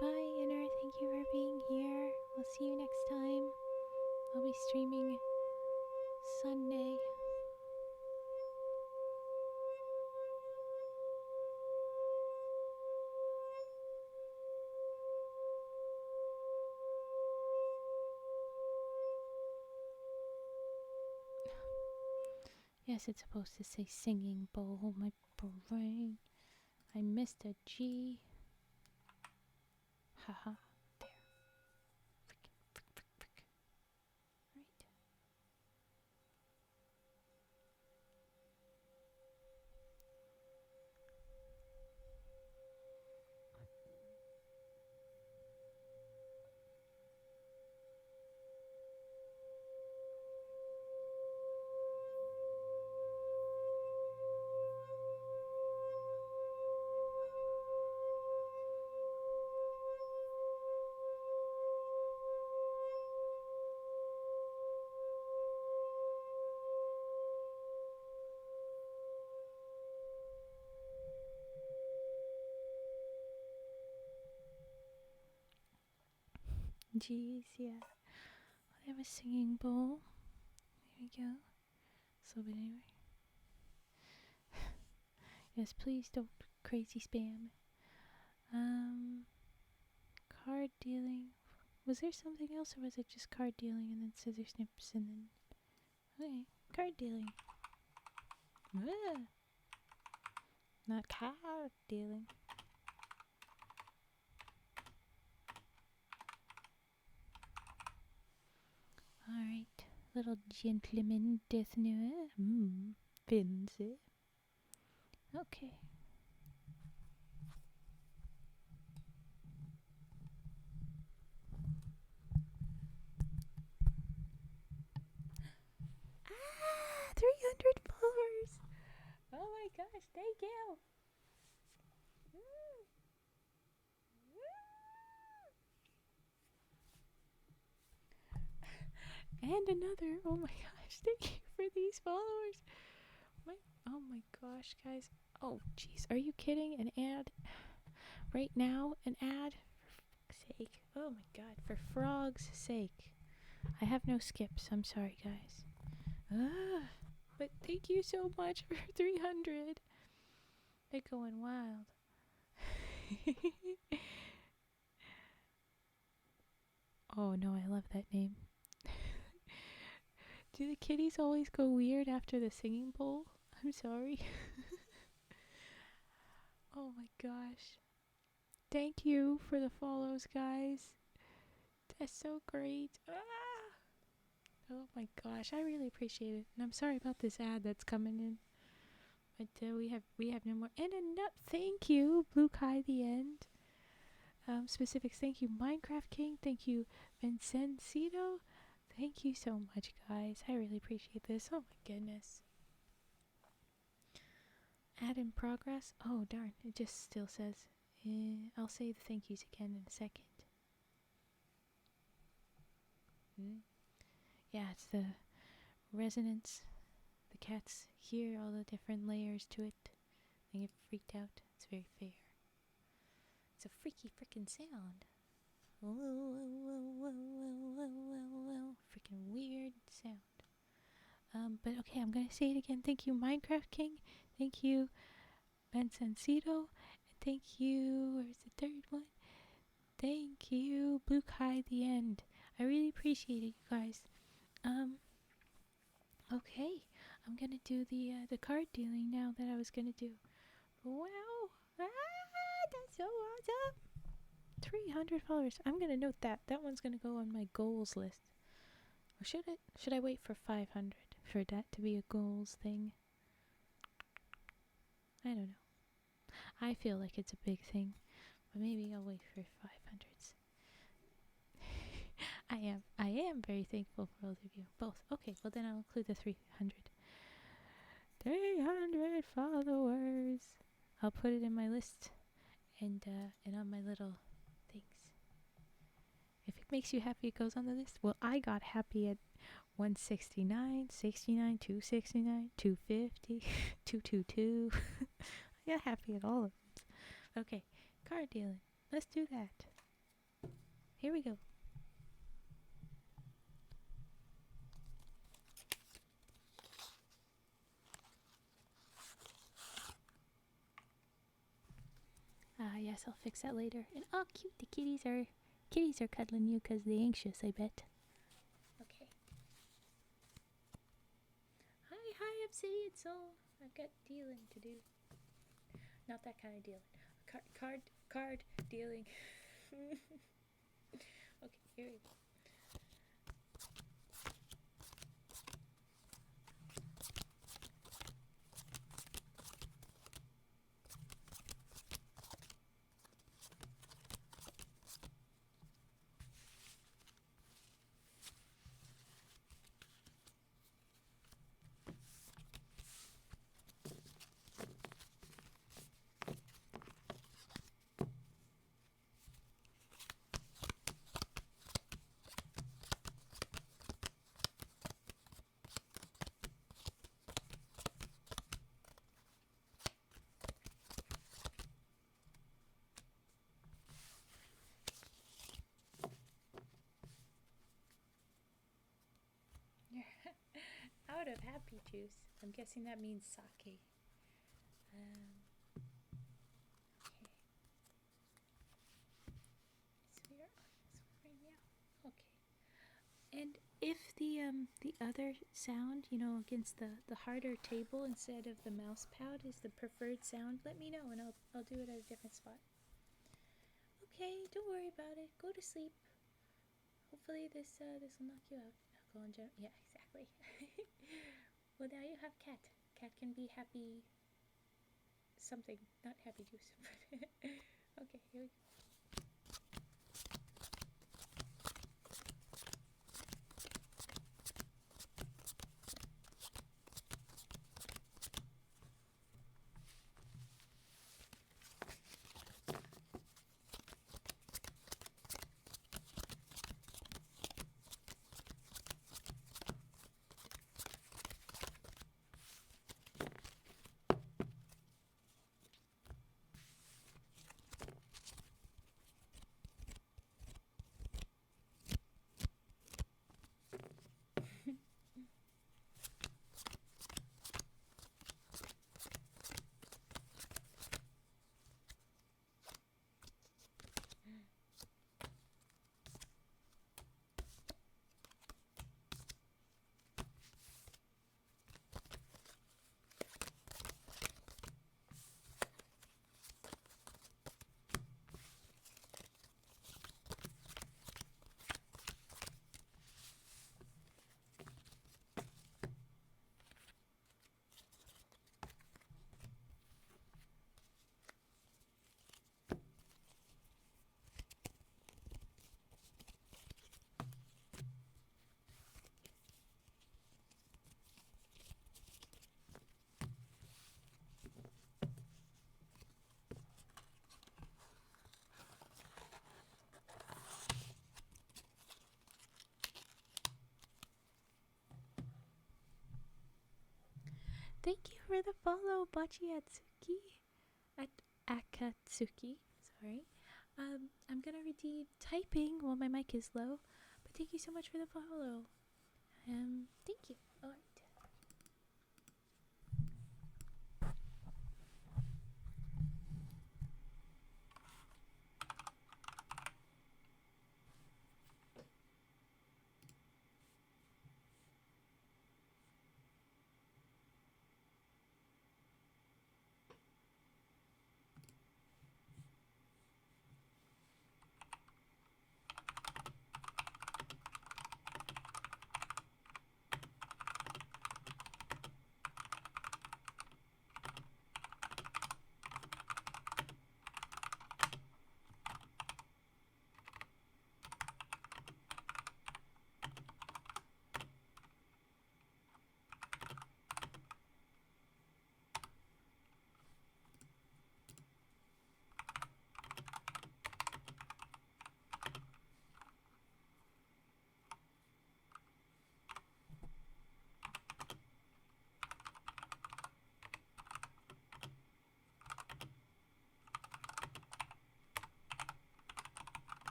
[SPEAKER 1] Bye, Inner. Thank you for being here. We'll see you next time. I'll be streaming Sunday. Yes, it's supposed to say singing bowl. My brain. I missed a G. Haha. There. Frick. Right. Jeez, yeah. I have a singing bowl. There we go. So, but anyway. Yes, please don't crazy spam. Card dealing. Was there something else, or was it just card dealing and then scissor snips and then... Okay, card dealing. Ah, not card dealing. Alright, little gentleman death noir. Fancy. Okay. Ah, 300 followers. Oh my gosh, thank you. And another. Oh my gosh, thank you for these followers. Oh my gosh, guys. Oh jeez, are you kidding? An ad right now? An ad? For frog's sake. Oh my god, for frog's sake. I have no skips. I'm sorry, guys. But thank you so much for 300. They're going wild. Oh no, I love that name. Do the kitties always go weird after the singing bowl? I'm sorry. Oh my gosh. Thank you for the follows, guys. That's so great. Oh my gosh, I really appreciate it. And I'm sorry about this ad that's coming in. But we have no more. And thank you, Blue Kai the End. Specifics, thank you, Minecraft King. Thank you, Vincencito. Thank you so much, guys. I really appreciate this. Oh my goodness. Ad in progress. Oh darn, it just still says. I'll say the thank yous again in a second. Yeah, it's the resonance. The cats hear all the different layers to it. They get freaked out. It's very fair. It's a freaky freaking sound. Freaking weird sound. But okay, I'm gonna say it again. Thank you, Minecraft King. Thank you, Bensencito. And thank you, where's the third one? Thank you, Blue Kai the End. I really appreciate it, you guys. Okay, I'm gonna do the card dealing now that I was gonna do. Wow, that's so awesome! 300 followers. I'm gonna note that. That one's gonna go on my goals list. Or should it? Should I wait for 500 for that to be a goals thing? I don't know. I feel like it's a big thing, but maybe I'll wait for 500s. I am very thankful for both of you. Both. Okay, well then I'll include the 300. 300 followers. I'll put it in my list and on my little things. If it makes you happy, it goes on the list. Well, I got happy at 169, 69, 269, 250, 222. I got happy at all of them. Okay, card dealing. Let's do that. Here we go. Yes, I'll fix that later. And oh, cute, the kitties are cuddling you because they're anxious, I bet. Okay. Hi, Obsidian Soul. I've got dealing to do. Not that kind of dealing. Card dealing. Okay, here we go. of happy juice. I'm guessing that means sake. Okay. So we are on this one right now. Okay. And if the other sound, against the harder table instead of the mouse pad is the preferred sound, let me know and I'll do it at a different spot. Okay, don't worry about it. Go to sleep. Hopefully this will knock you out. Alcohol in general. Yeah, exactly. Well, now you have cat. Cat can be happy something, not happy juice. Okay, here we go. Thank you for the follow, Bachiatsuki. At Akatsuki, sorry. I'm gonna redeem typing while my mic is low, but thank you so much for the follow. Thank you. Alright.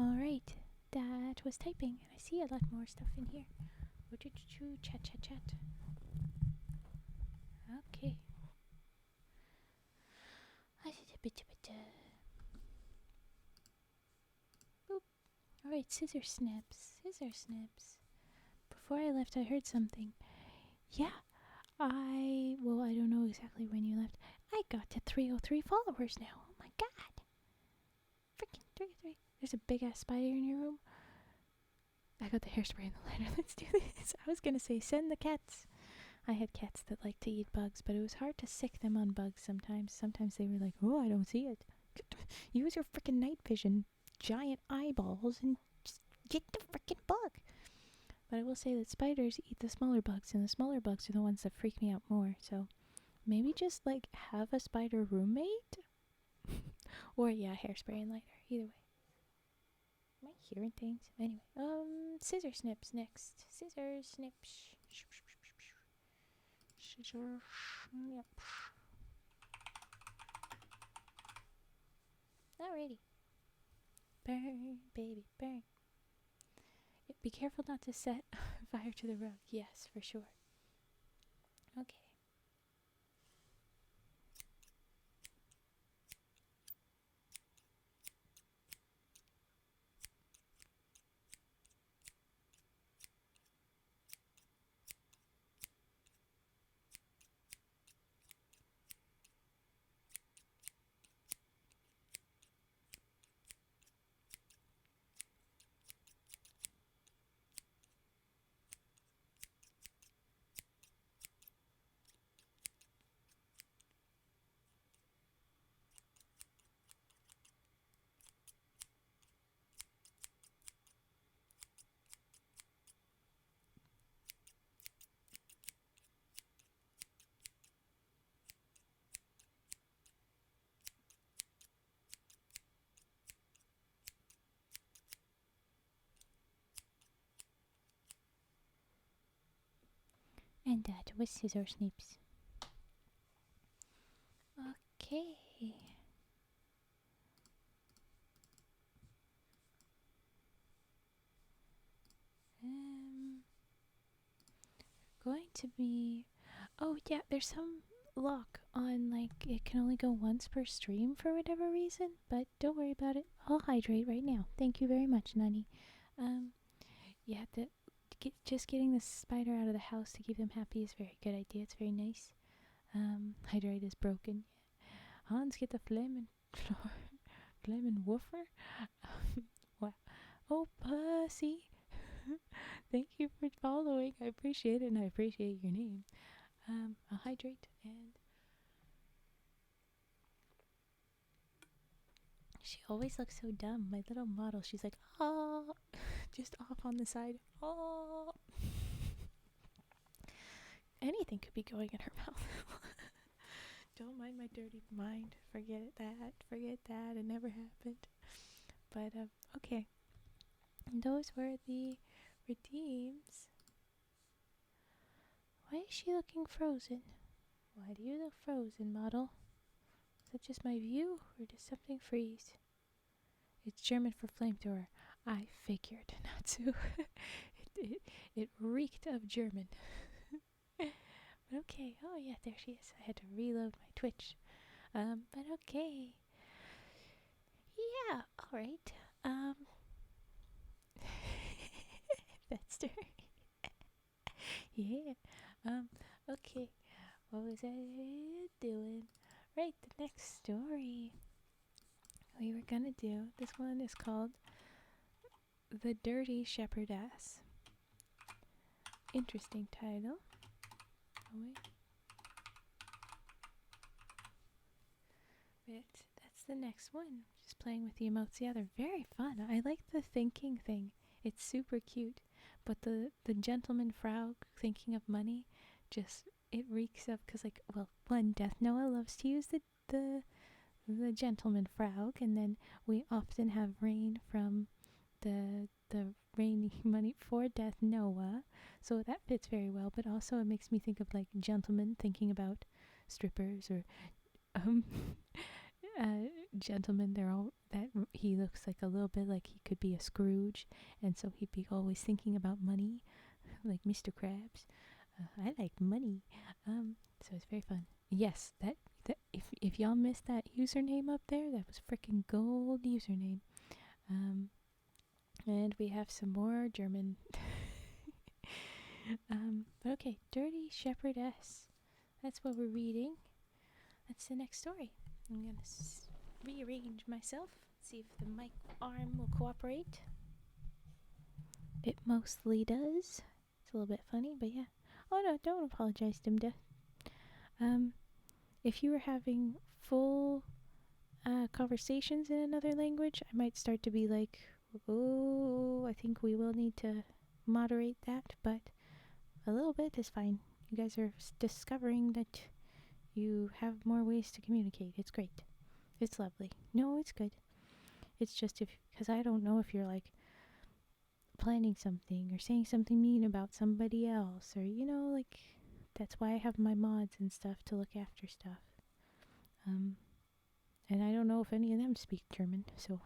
[SPEAKER 1] Alright, that was typing, and I see a lot more stuff in here. Chat, chat, chat. Okay. Boop. Alright, scissor snips. Before I left, I heard something. Yeah, I don't know exactly when you left. I got to 303 followers now. Oh my god. Freaking 303. There's a big ass spider in your room. I got the hairspray and the lighter. Let's do this. I was gonna say send the cats. I had cats that like to eat bugs, but it was hard to sick them on bugs sometimes. Sometimes they were like, oh, I don't see it. Use your freaking night vision, giant eyeballs, and just get the freaking bug. But I will say that spiders eat the smaller bugs, and the smaller bugs are the ones that freak me out more. So maybe just like have a spider roommate, or yeah, hairspray and lighter. Either way. Am I hearing things? Anyway, scissor snips next. Scissor snips. Scissor snip. Alrighty. Burn, baby, burn. Yeah, be careful not to set fire to the rug. Yes, for sure. Okay. And that was scissor snips. Okay. Going to be. Oh yeah, there's some lock on like it can only go once per stream for whatever reason, but don't worry about it. I'll hydrate right now. Thank you very much, Nani. Yeah, just getting the spider out of the house to keep them happy is a very good idea. It's very nice. Hydrate is broken. Hans, get the flaming floor, flaming woofer. Wow. Oh, pussy. Thank you for following. I appreciate it, and I appreciate your name. I'll hydrate, and she always looks so dumb. My little model, she's like, oh, just off on the side. Oh. Anything could be going in her mouth. Don't mind my dirty mind. Forget that. Forget that. It never happened. But, okay. Those were the redeems. Why is she looking frozen? Why do you look frozen, model? Is that just my view, or does something freeze? It's German for flamethrower. I figured, Natsu. it reeked of German. But okay. Oh yeah, there she is. I had to reload my Twitch. But okay. Yeah, alright. That's her. Yeah. Okay. What was I doing? Right, the next story we were gonna do. This one is called The Dirty Shepherdess. Interesting title. Oh wait. But that's the next one. Just playing with the emotes. Yeah, they're very fun. I like the thinking thing. It's super cute. But the gentleman frog thinking of money, just it reeks of, because like, well, one, Death Noah loves to use the gentleman frog, and then we often have rain from the rainy money for Death Noah, so that fits very well. But also it makes me think of like gentlemen thinking about strippers, or gentlemen, they're all that he looks like a little bit like he could be a Scrooge, and so he'd be always thinking about money, like Mr. Krabs. I like money, so it's very fun. Yes, that if y'all missed that username up there, that was freaking gold username. And we have some more German. But okay, Dirty Shepherdess. That's what we're reading. That's the next story. I'm gonna rearrange myself, see if the mic arm will cooperate. It mostly does. It's a little bit funny, but yeah. Oh no, don't apologize, Dimda. If you were having full conversations in another language, I might start to be like, oh, I think we will need to moderate that, but a little bit is fine. You guys are discovering that you have more ways to communicate. It's great. It's lovely. No, it's good. It's just because I don't know if you're like planning something or saying something mean about somebody else, or like that's why I have my mods and stuff to look after stuff. And I don't know if any of them speak German, so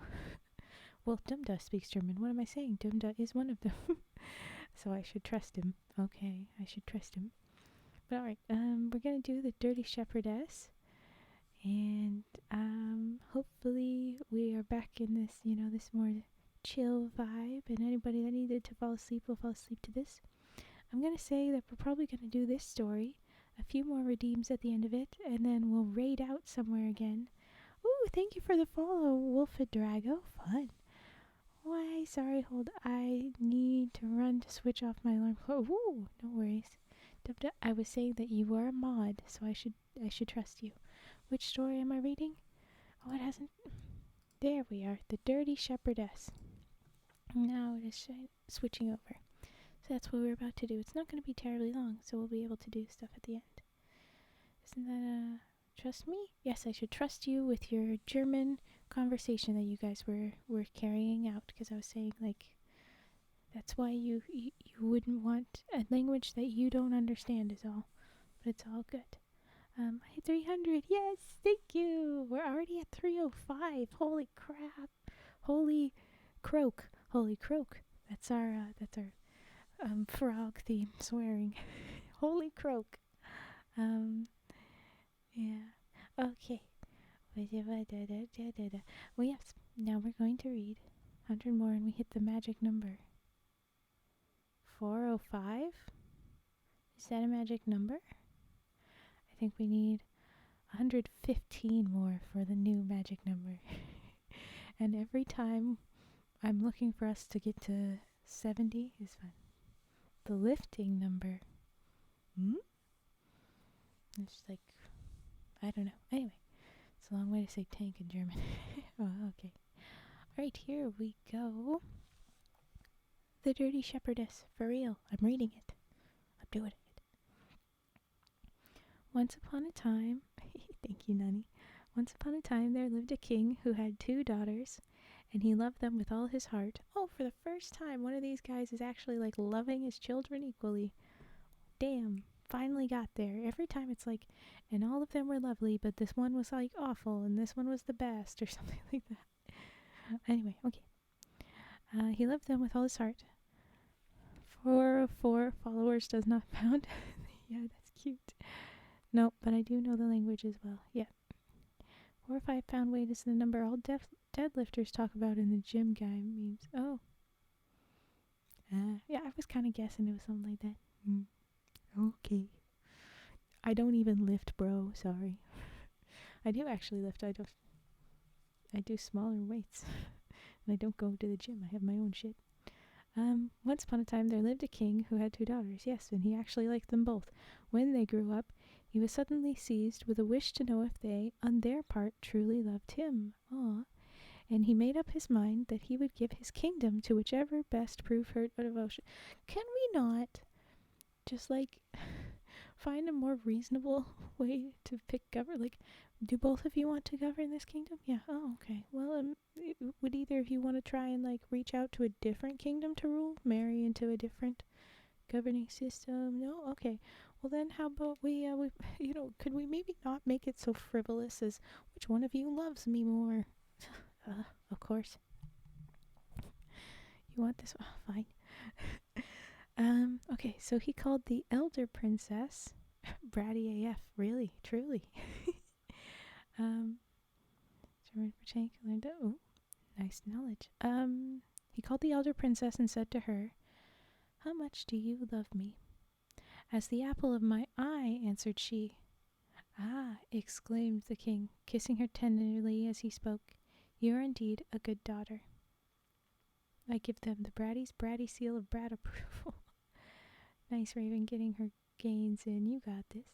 [SPEAKER 1] well, Dumda speaks German. What am I saying? Dumda is one of them. So I should trust him. Okay, I should trust him. But alright, we're gonna do the Dirty Shepherdess. And hopefully we are back in this, this more chill vibe. And anybody that needed to fall asleep will fall asleep to this. I'm gonna say that we're probably gonna do this story, a few more redeems at the end of it, and then we'll raid out somewhere again. Ooh, thank you for the follow, Wolfadrago. Fun. Why, sorry, hold. I need to run to switch off my alarm clock. Ooh, no worries. I was saying that you were a mod, so I should trust you. Which story am I reading? Oh, it hasn't. There we are. The Dirty Shepherdess. Now it is switching over. So that's what we're about to do. It's not going to be terribly long, so we'll be able to do stuff at the end. Isn't that trust me? Yes, I should trust you with your German conversation that you guys were carrying out, because I was saying like that's why you wouldn't want a language that you don't understand is all. But it's all good. I hit 300. Yes, thank you. We're already at 305. Holy crap. Holy croak. Holy croak. That's our frog theme swearing. Holy croak. Yeah. Okay. Well, yes. Now we're going to read 100 more and we hit the magic number. 405? Is that a magic number? I think we need 115 more for the new magic number. And every time I'm looking for us to get to 70 is fun. The lifting number. It's like, I don't know. Anyway, it's a long way to say tank in German. Oh, okay. Alright, here we go. The Dirty Shepherdess. For real. I'm reading it. I'm doing it. Once upon a time, thank you, Nani. Once upon a time there lived a king who had 2 daughters, and he loved them with all his heart. Oh, for the first time, one of these guys is actually like loving his children equally. Damn, finally got there. Every time it's like, and all of them were lovely, but this one was like awful, and this one was the best, or something like that. Anyway, okay. He loved them with all his heart. 404 followers does not found. Yeah, that's cute. Nope, but I do know the language as well. Yeah. 4 or 5 pound weight is the number all deadlifters talk about in the gym guy memes. Oh. Yeah, I was kind of guessing it was something like that. Okay. I don't even lift, bro. Sorry. I do actually lift. I do smaller weights. And I don't go to the gym. I have my own shit. Once upon a time there lived a king who had 2 daughters. Yes, and he actually liked them both. When they grew up, he was suddenly seized with a wish to know if they, on their part, truly loved him. Aw. And he made up his mind that he would give his kingdom to whichever best proved her devotion. Can we not just, like, find a more reasonable way to pick Like, do both of you want to govern this kingdom? Yeah. Oh, okay. Well, would either of you want to try and, like, reach out to a different kingdom to rule? Marry into a different governing system? No? Okay. Well, then how about we could we maybe not make it so frivolous as which one of you loves me more? Of course. You want this? Oh, fine. Okay, so he called the elder princess Bratty AF. Really? Truly? Oh, nice knowledge. He called the elder princess and said to her, "How much do you love me?" "As the apple of my eye," answered she. "Ah," exclaimed the king, kissing her tenderly as he spoke, "you are indeed a good daughter." I give them the bratty seal of brat approval. Nice, Raven, getting her gains in. You got this.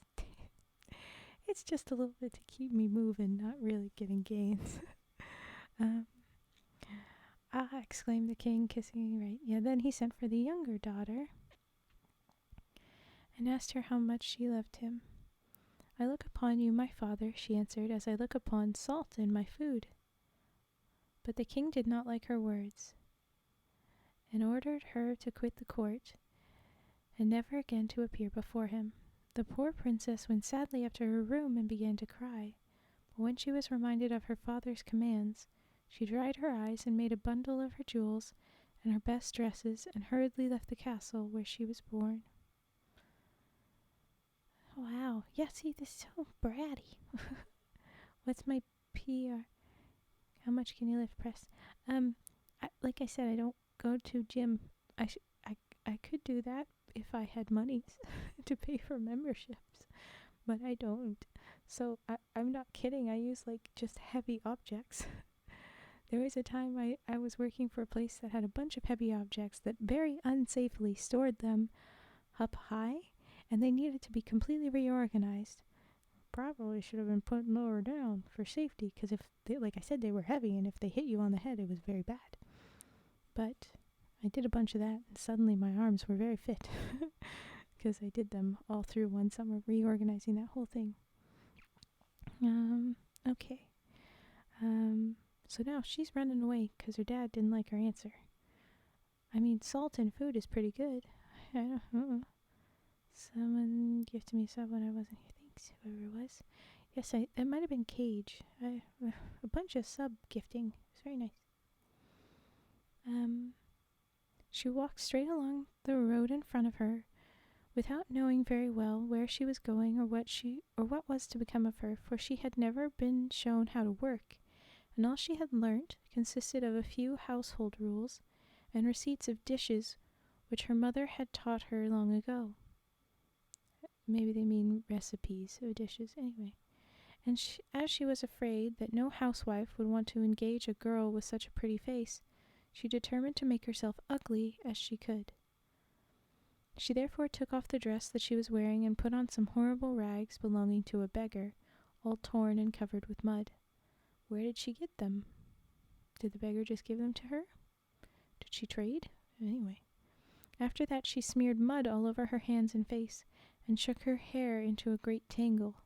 [SPEAKER 1] It's just a little bit to keep me moving, not really getting gains. Exclaimed the king, kissing right. Yeah, then he sent for the younger daughter and asked her how much she loved him. "I look upon you, my father," she answered, "as I look upon salt in my food." But the king did not like her words, and ordered her to quit the court and never again to appear before him. The poor princess went sadly up to her room and began to cry, but when she was reminded of her father's commands, she dried her eyes and made a bundle of her jewels and her best dresses and hurriedly left the castle where she was born. Wow, yeah, see, this is so bratty. What's my PR? How much can you lift press? Like I said, I don't go to gym. I could do that if I had money to pay for memberships, but I don't. So I'm not kidding. I use like just heavy objects. There was a time I was working for a place that had a bunch of heavy objects that very unsafely stored them up high, and they needed to be completely reorganized. Probably should have been put lower down for safety, because if they, like I said, they were heavy, and if they hit you on the head, it was very bad. But I did a bunch of that, and suddenly my arms were very fit, because I did them all through one summer, reorganizing that whole thing. Okay. So now she's running away because her dad didn't like her answer. I mean, salt in food is pretty good. I don't know. Someone gifted me sub when I wasn't here. Thanks, whoever it was. Yes, it might have been Cage. A bunch of sub gifting. It's very nice. She walked straight along the road in front of her, without knowing very well where she was going or what was to become of her, for she had never been shown how to work, and all she had learnt consisted of a few household rules and receipts of dishes which her mother had taught her long ago. Maybe they mean recipes of dishes, anyway. And as she was afraid that no housewife would want to engage a girl with such a pretty face, she determined to make herself ugly as she could. She therefore took off the dress that she was wearing and put on some horrible rags belonging to a beggar, all torn and covered with mud. Where did she get them? Did the beggar just give them to her? Did she trade? Anyway. After that she smeared mud all over her hands and face, and shook her hair into a great tangle.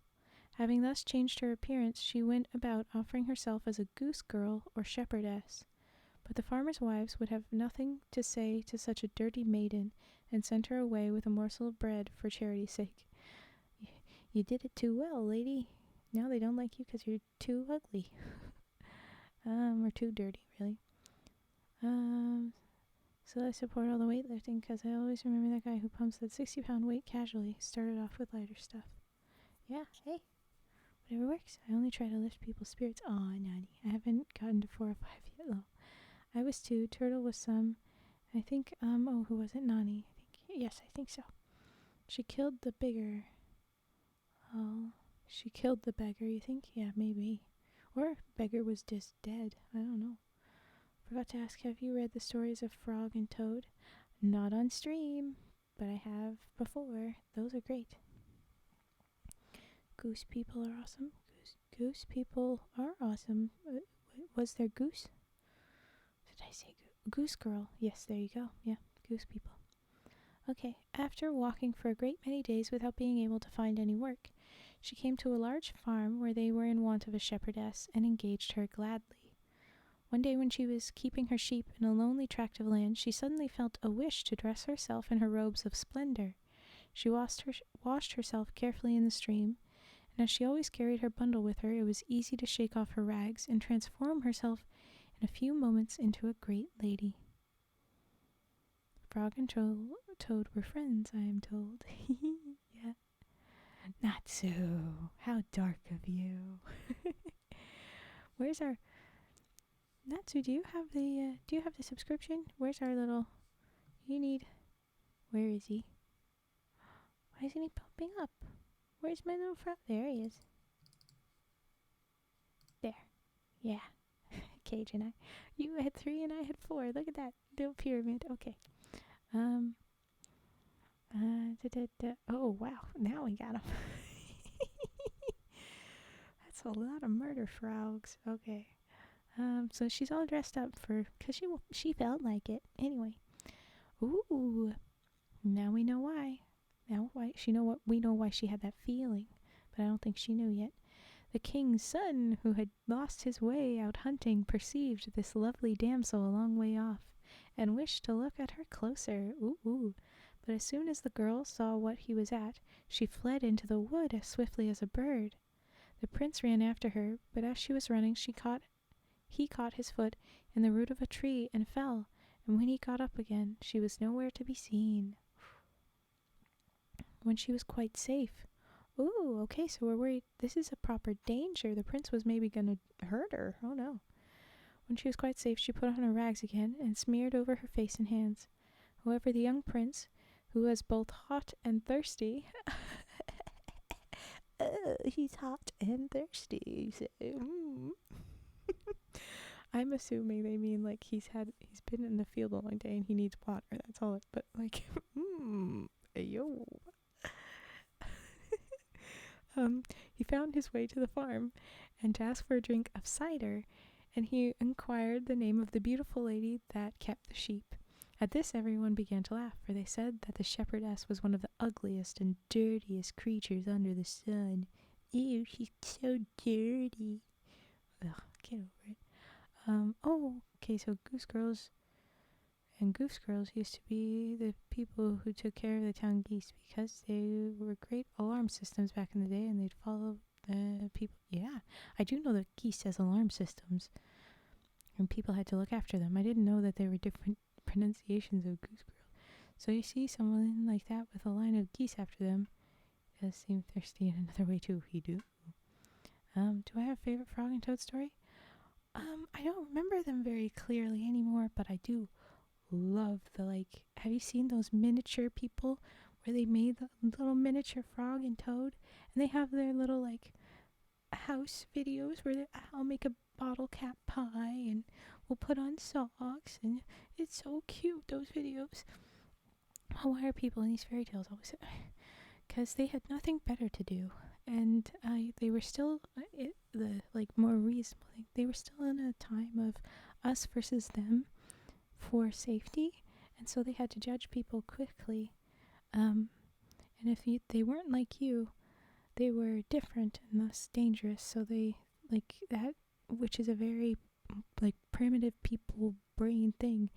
[SPEAKER 1] Having thus changed her appearance, she went about offering herself as a goose girl or shepherdess. But the farmers' wives would have nothing to say to such a dirty maiden, and sent her away with a morsel of bread for charity's sake. You did it too well, lady. Now they don't like you because you're too ugly. Or too dirty, really. So I support all the weightlifting because I always remember that guy who pumps that 60-pound weight casually. Started off with lighter stuff. Yeah, hey. Whatever works. I only try to lift people's spirits. Aw, Nanny. I haven't gotten to 4 or 5 yet, though. I was 2. Turtle was some. I think, who was it? Nani. Yes, I think so. She killed the beggar. Oh, she killed the beggar, you think? Yeah, maybe. Or beggar was just dead. I don't know. Forgot to ask, have you read the stories of Frog and Toad? Not on stream, but I have before. Those are great. Goose people are awesome. Goose people are awesome. Was there goose? Did I say goose girl? Yes, there you go. Yeah, goose people. Okay, after walking for a great many days without being able to find any work, she came to a large farm where they were in want of a shepherdess, and engaged her gladly. One day when she was keeping her sheep in a lonely tract of land, she suddenly felt a wish to dress herself in her robes of splendor. She washed herself carefully in the stream, and as she always carried her bundle with her, it was easy to shake off her rags and transform herself in a few moments into a great lady. Frog and Toad were friends, I am told. Yeah. Not so. How dark of you. Where's our Natsu? Do you have the subscription? Where's our little? Where is he? Why isn't he popping up? Where's my little frog? There he is. There. Yeah. Cage and I. You had 3 and I had 4. Look at that. Little pyramid. Okay. Oh, wow. Now we got him. That's a lot of murder frogs. Okay. So she's all dressed up because she felt like it. Anyway. Ooh. Now we know why. We know why she had that feeling, but I don't think she knew yet. The king's son, who had lost his way out hunting, perceived this lovely damsel a long way off, and wished to look at her closer. Ooh. But as soon as the girl saw what he was at, she fled into the wood as swiftly as a bird. The prince ran after her, but as she was running, he caught his foot in the root of a tree and fell, and when he got up again, she was nowhere to be seen. When she was quite safe. Ooh, okay, so we're worried. This is a proper danger. The prince was maybe going to hurt her. Oh, no. When she was quite safe, she put on her rags again and smeared over her face and hands. However, the young prince, who was both hot and thirsty... he's hot and thirsty. So, I'm assuming they mean like he's been in the field a long day and he needs water. That's all. But like, yo. He found his way to the farm and to ask for a drink of cider, and he inquired the name of the beautiful lady that kept the sheep. At this everyone began to laugh, for they said that the shepherdess was one of the ugliest and dirtiest creatures under the sun. Ew, she's so dirty. Ugh, get over it. Okay, so goose girls used to be the people who took care of the town geese because they were great alarm systems back in the day, and they'd follow the people. Yeah, I do know that geese has alarm systems, and people had to look after them. I didn't know that there were different pronunciations of goose girl. So you see someone like that with a line of geese after them does seem thirsty in another way too. He do. Do I have a favorite frog and toad story? I don't remember them very clearly anymore, but I do love have you seen those miniature people where they made the little miniature frog and toad, and they have their little house videos where I'll make a bottle cap pie and we'll put on socks, and it's so cute, those videos. Why are people in these fairy tales always? Because they had nothing better to do, and they were still more reasonable thing. They were still in a time of us versus them for safety, and so they had to judge people quickly. And if they weren't like you, they were different and thus dangerous. So they that, which is a very primitive people brain thing,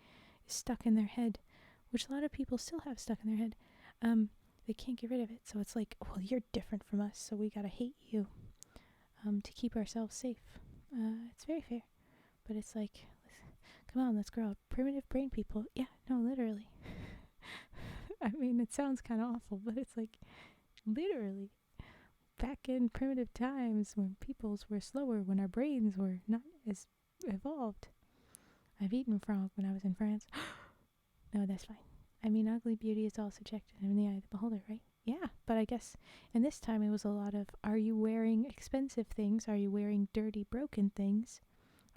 [SPEAKER 1] is stuck in their head, which a lot of people still have stuck in their head. They can't get rid of it. So it's like, well, you're different from us, so we gotta hate you to keep ourselves safe. It's very fair, but it's like, come on, let's grow up. Primitive brain people. Yeah, no, literally. I mean, it sounds kind of awful, but it's like, literally. Back in primitive times when peoples were slower, when our brains were not as evolved. I've eaten frog when I was in France. No, that's fine. I mean, ugly beauty is all subjective in the eye of the beholder, right? Yeah, but I guess in this time it was a lot of, are you wearing expensive things? Are you wearing dirty, broken things?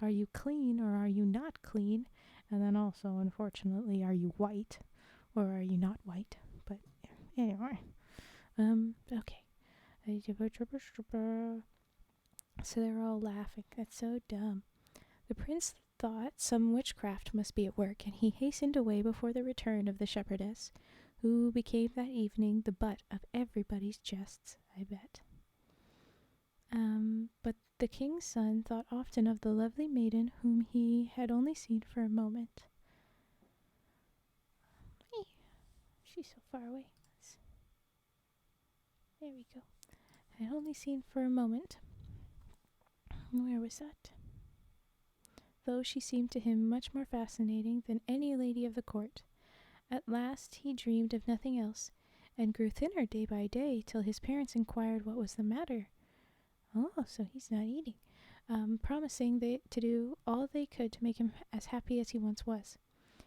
[SPEAKER 1] Are you clean or are you not clean? And then also, unfortunately, are you white or are you not white? But anyway, okay. So they were all laughing. That's so dumb. The prince thought some witchcraft must be at work, and he hastened away before the return of the shepherdess, who became that evening the butt of everybody's jests, I bet. But the king's son thought often of the lovely maiden whom he had only seen for a moment. Hey, she's so far away. There we go. I had only seen for a moment. Where was that? Though she seemed to him much more fascinating than any lady of the court. At last he dreamed of nothing else, and grew thinner day by day till his parents inquired what was the matter. Oh, so he's not eating. Promising to do all they could to make him as happy as he once was.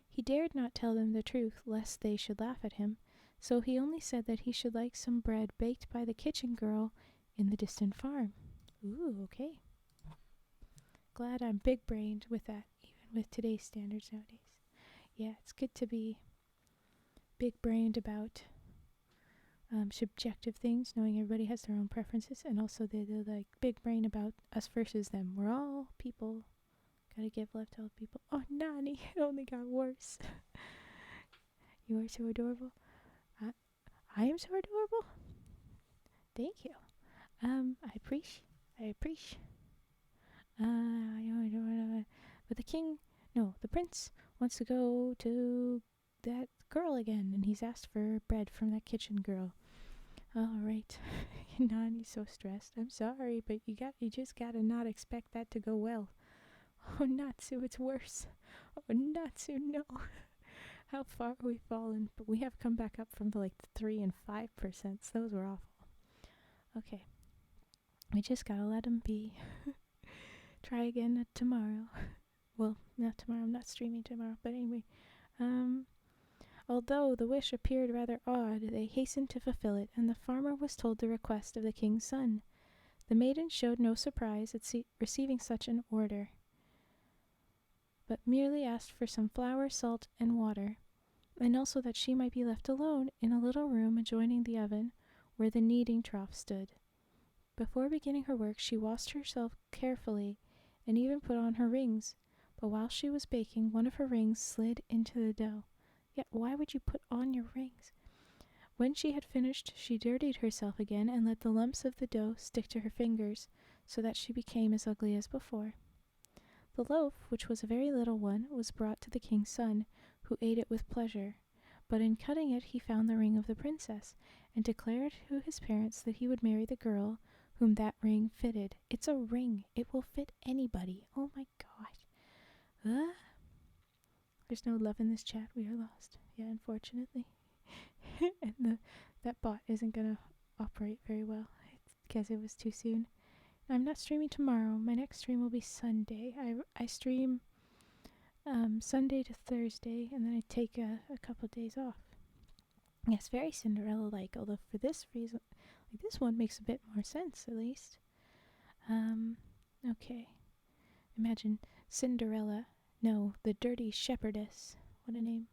[SPEAKER 1] He dared not tell them the truth, lest they should laugh at him, so he only said that he should like some bread baked by the kitchen girl in the distant farm. Ooh, okay. Glad I'm big-brained with that, even with today's standards nowadays. Yeah, it's good to be big-brained about subjective things, knowing everybody has their own preferences, and also they're like big brain about us versus them. We're all people. Gotta give love to all people. Oh, Nani, it only got worse. You are so adorable. I am so adorable. Thank you. I appreciate. But the prince wants to go to that girl again, and he's asked for bread from that kitchen girl. All right. Nani's so stressed. I'm sorry, but you just gotta not expect that to go well. Oh, Natsu, it's worse. Oh, Natsu, no. How far we've fallen, but we have come back up from like the 3 and 5%. Those were awful. Okay. We just gotta let them be. Try again tomorrow. Well, not tomorrow. I'm not streaming tomorrow, but anyway. Although the wish appeared rather odd, they hastened to fulfill it, and the farmer was told the request of the king's son. The maiden showed no surprise at receiving such an order, but merely asked for some flour, salt, and water, and also that she might be left alone in a little room adjoining the oven where the kneading trough stood. Before beginning her work, she washed herself carefully and even put on her rings, but while she was baking, one of her rings slid into the dough. Yet why would you put on your rings? When she had finished, she dirtied herself again and let the lumps of the dough stick to her fingers, so that she became as ugly as before. The loaf, which was a very little one, was brought to the king's son, who ate it with pleasure. But in cutting it he found the ring of the princess, and declared to his parents that he would marry the girl whom that ring fitted. It's a ring. It will fit anybody. Oh my god. There's no love in this chat. We are lost. Yeah, unfortunately. And that bot isn't going to operate very well because it was too soon. I'm not streaming tomorrow. My next stream will be Sunday. I stream Sunday to Thursday, and then I take a couple days off. Yes, very Cinderella-like, although for this reason, like this one makes a bit more sense, at least. Okay. Imagine Cinderella. No, the Dirty Shepherdess. What a name.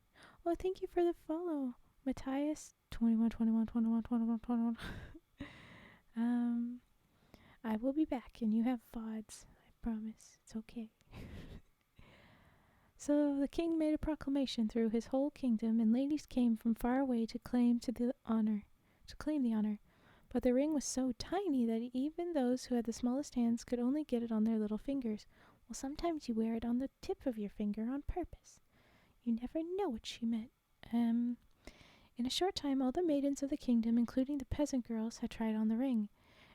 [SPEAKER 1] Oh, thank you for the follow. Matthias, 21. I will be back, and you have VODs. I promise. It's okay. So the king made a proclamation through his whole kingdom, and ladies came from far away to claim the honor. But the ring was so tiny that even those who had the smallest hands could only get it on their little fingers. Well, sometimes you wear it on the tip of your finger on purpose. You never know what she meant. In a short time, all the maidens of the kingdom, including the peasant girls, had tried on the ring,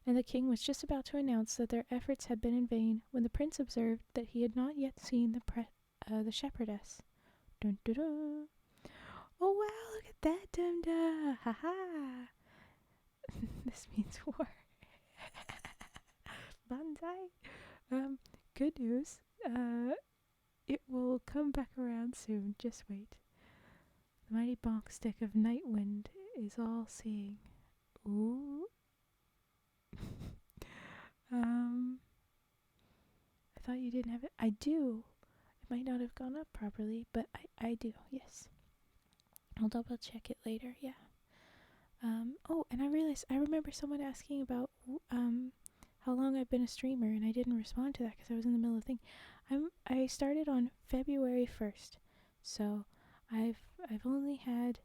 [SPEAKER 1] and the king was just about to announce that their efforts had been in vain when the prince observed that he had not yet seen the shepherdess. Dun, dun, dun. Oh wow, look at that, dum-da! Ha-ha! This means war. Banzai! Good news. It will come back around soon. Just wait. The mighty bonk stick of night wind is all seeing. Ooh. I thought you didn't have it. I do. It might not have gone up properly, but I do, yes. I'll double check it later, yeah. Oh, and I remember someone asking about how long I've been a streamer, and I didn't respond to that because I was in the middle of the thing. I started on February 1st, so I've only had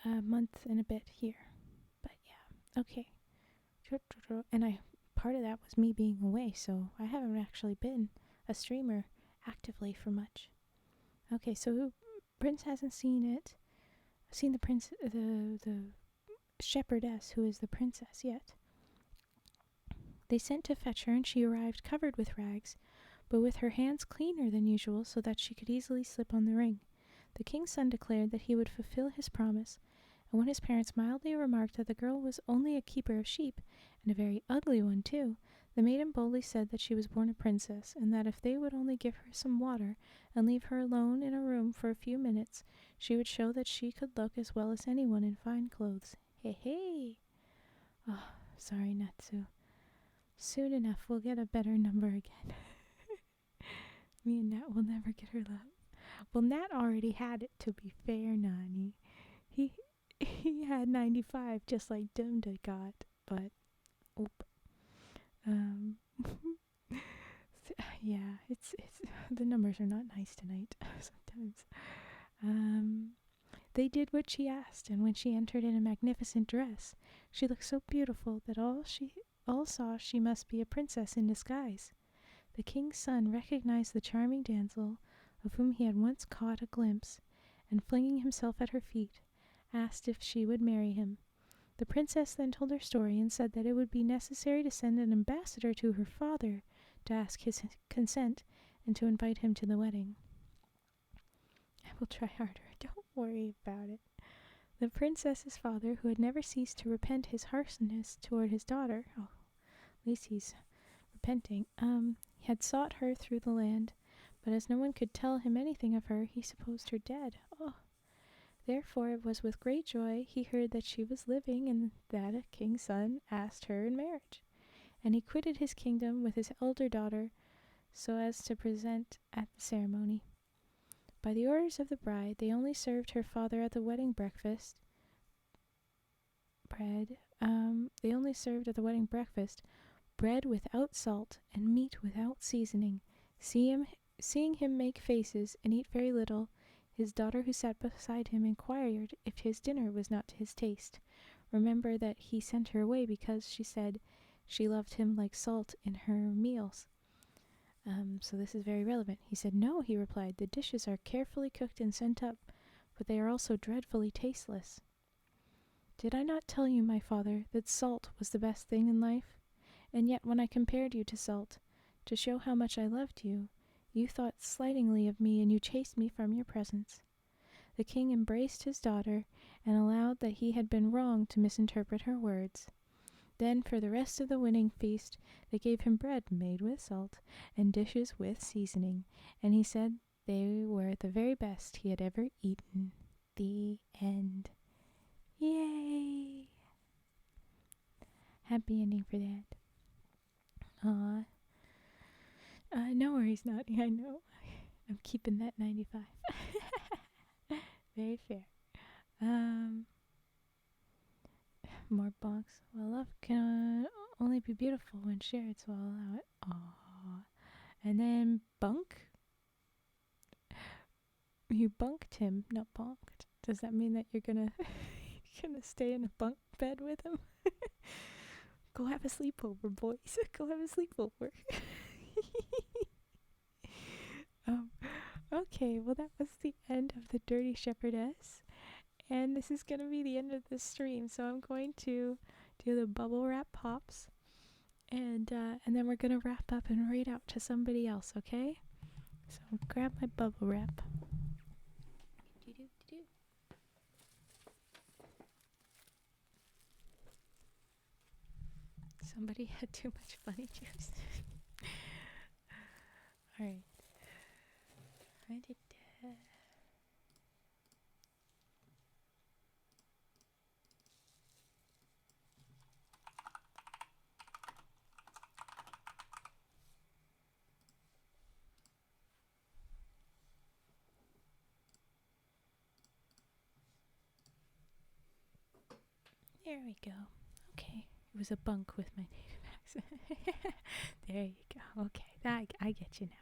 [SPEAKER 1] a month and a bit here, but yeah, okay. And part of that was me being away, so I haven't actually been a streamer actively for much. Okay, so Prince hasn't seen it. Seen the shepherdess, who is the princess, yet. They sent to fetch her, and she arrived covered with rags, but with her hands cleaner than usual, so that she could easily slip on the ring. The king's son declared that he would fulfill his promise, and when his parents mildly remarked that the girl was only a keeper of sheep, and a very ugly one too, the maiden boldly said that she was born a princess, and that if they would only give her some water and leave her alone in a room for a few minutes, She would show that she could look as well as anyone in fine clothes. Hey, hey! Oh, sorry, Natsu. Soon enough we'll get a better number again. Me and Nat will never get her love. Well, Nat already had it, to be fair, Nani. He had 95, just like Dumda got, but, oop. Yeah, it's the numbers are not nice tonight, sometimes. They did what she asked, and when she entered in a magnificent dress, she looked so beautiful that all saw she must be a princess in disguise. The king's son recognized the charming damsel, of whom he had once caught a glimpse, and flinging himself at her feet, asked if she would marry him. The princess then told her story and said that it would be necessary to send an ambassador to her father to ask his consent and to invite him to the wedding. I will try harder, don't worry about it. The princess's father, who had never ceased to repent his harshness toward his daughter, at least he's repenting, had sought her through the land, but as no one could tell him anything of her, he supposed her dead. Therefore it was with great joy he heard that she was living, and that a king's son asked her in marriage. And he quitted his kingdom with his elder daughter, so as to present at the ceremony. By the orders of the bride, they only served her father at the wedding breakfast bread without salt and meat without seasoning. Seeing him make faces and eat very little, his daughter who sat beside him inquired if his dinner was not to his taste. Remember that he sent her away because she said she loved him like salt in her meals. So this is very relevant. He said, "No," he replied, "the dishes are carefully cooked and sent up, but they are also dreadfully tasteless." "Did I not tell you, my father, that salt was the best thing in life? And yet when I compared you to salt, to show how much I loved you, you thought slightingly of me and you chased me from your presence." The king embraced his daughter and allowed that he had been wrong to misinterpret her words. Then for the rest of the wedding feast they gave him bread made with salt and dishes with seasoning, and he said they were the very best he had ever eaten. The end. Yay! Happy ending for that. Aw. No worries, Naughty, I know. I'm keeping that 95. Very fair. More bonks. Well, love can only be beautiful when shared, so I'll allow it. Aww. And then bunk. You bunked him, not bonked. Does that mean that you're gonna stay in a bunk bed with him? Go have a sleepover, boys. Go have a sleepover. Okay, well that was the end of the Dirty Shepherdess. And this is going to be the end of the stream, so I'm going to do the bubble wrap pops, and then we're going to wrap up and read out to somebody else, okay? So grab my bubble wrap. Somebody had too much funny juice. Alright. There we go. Okay. It was a bunk with my native accent. There you go. Okay. I get you now.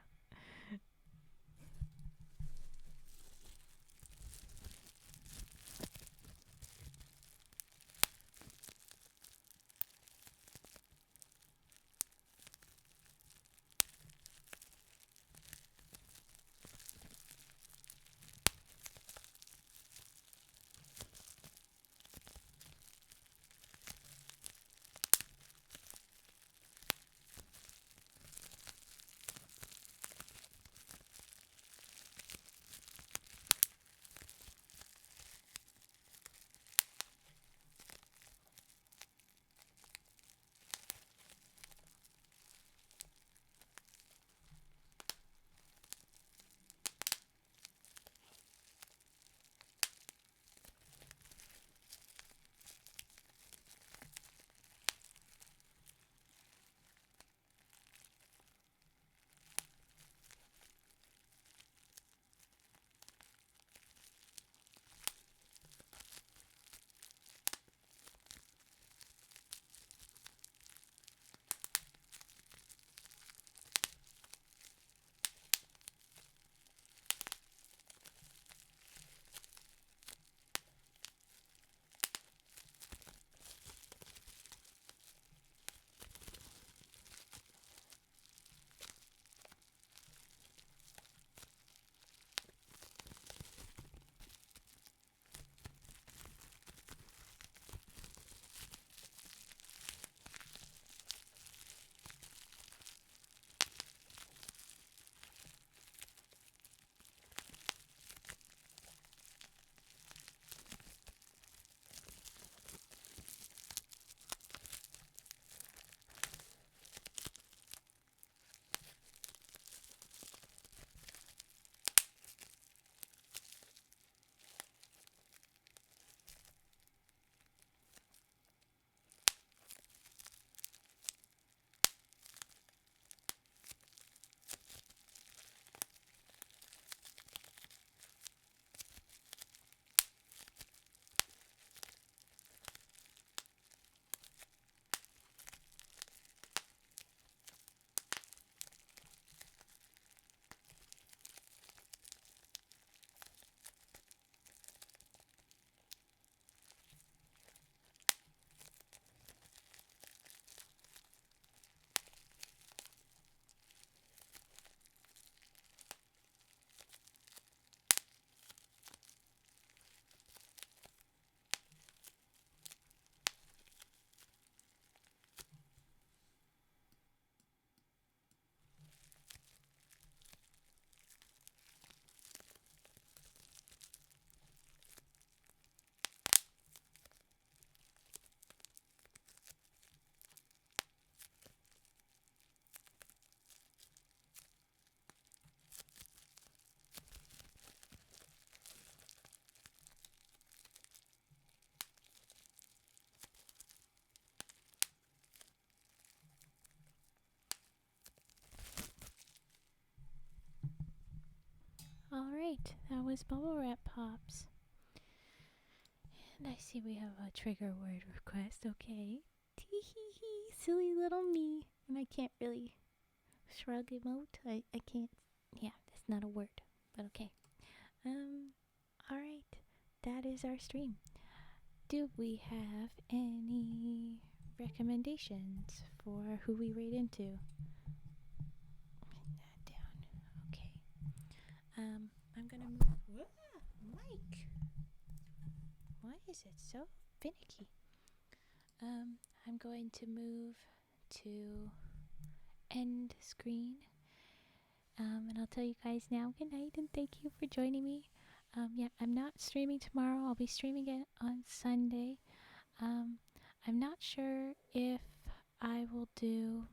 [SPEAKER 1] Alright, that was Bubble Wrap Pops. And I see we have a trigger word request. Okay. Tee-hee-hee, silly little me. And I can't really shrug emote. I can't. Yeah, that's not a word. But okay. Alright. That is our stream. Do we have any recommendations for who we rate into? Put that down. Okay. I'm gonna move. Whoa, Mike! Why is it so finicky? I'm going to move to end screen. And I'll tell you guys now, good night and thank you for joining me. Yeah, I'm not streaming tomorrow. I'll be streaming it on Sunday. I'm not sure if I will do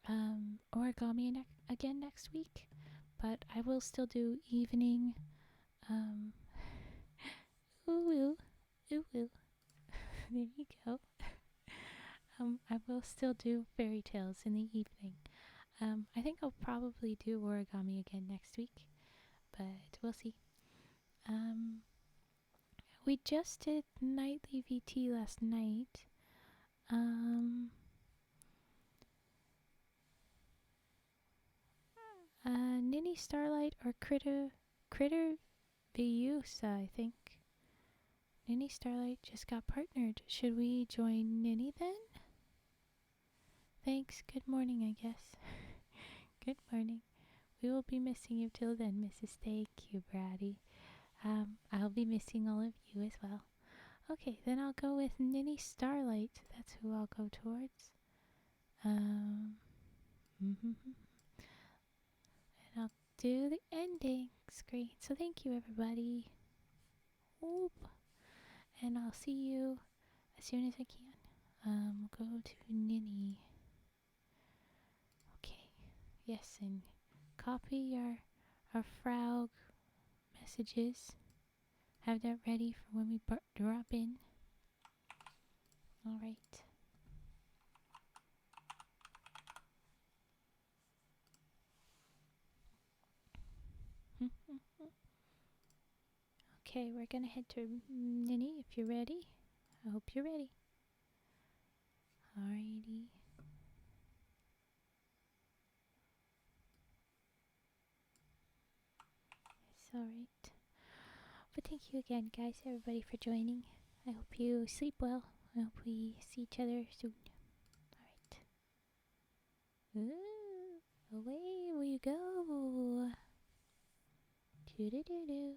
[SPEAKER 1] origami again next week, but I will still do evening. Ooh, ooh, ooh. There you go. I will still do fairy tales in the evening. I think I'll probably do origami again next week, but we'll see. We just did nightly VT last night. Ninny Starlight or Critter Viusa, I think. Ninny Starlight just got partnered. Should we join Ninny then? Thanks. Good morning, I guess. Good morning. We will be missing you till then, Mrs. Thank you, Brady. I'll be missing all of you as well. Okay, then I'll go with Ninny Starlight. That's who I'll go towards. And I'll do the ending screen. So thank you, everybody. Oop. And I'll see you as soon as I can. We'll go to Ninny. Okay. Yes, and copy our frog messages. Have that ready for when we drop in. Alright. Okay, we're gonna head to Ninny if you're ready. I hope you're ready. Alrighty. It's alright. But thank you again, guys, everybody, for joining. I hope you sleep well. I hope we see each other soon. Alright. Away we go. Doo-doo-doo-doo.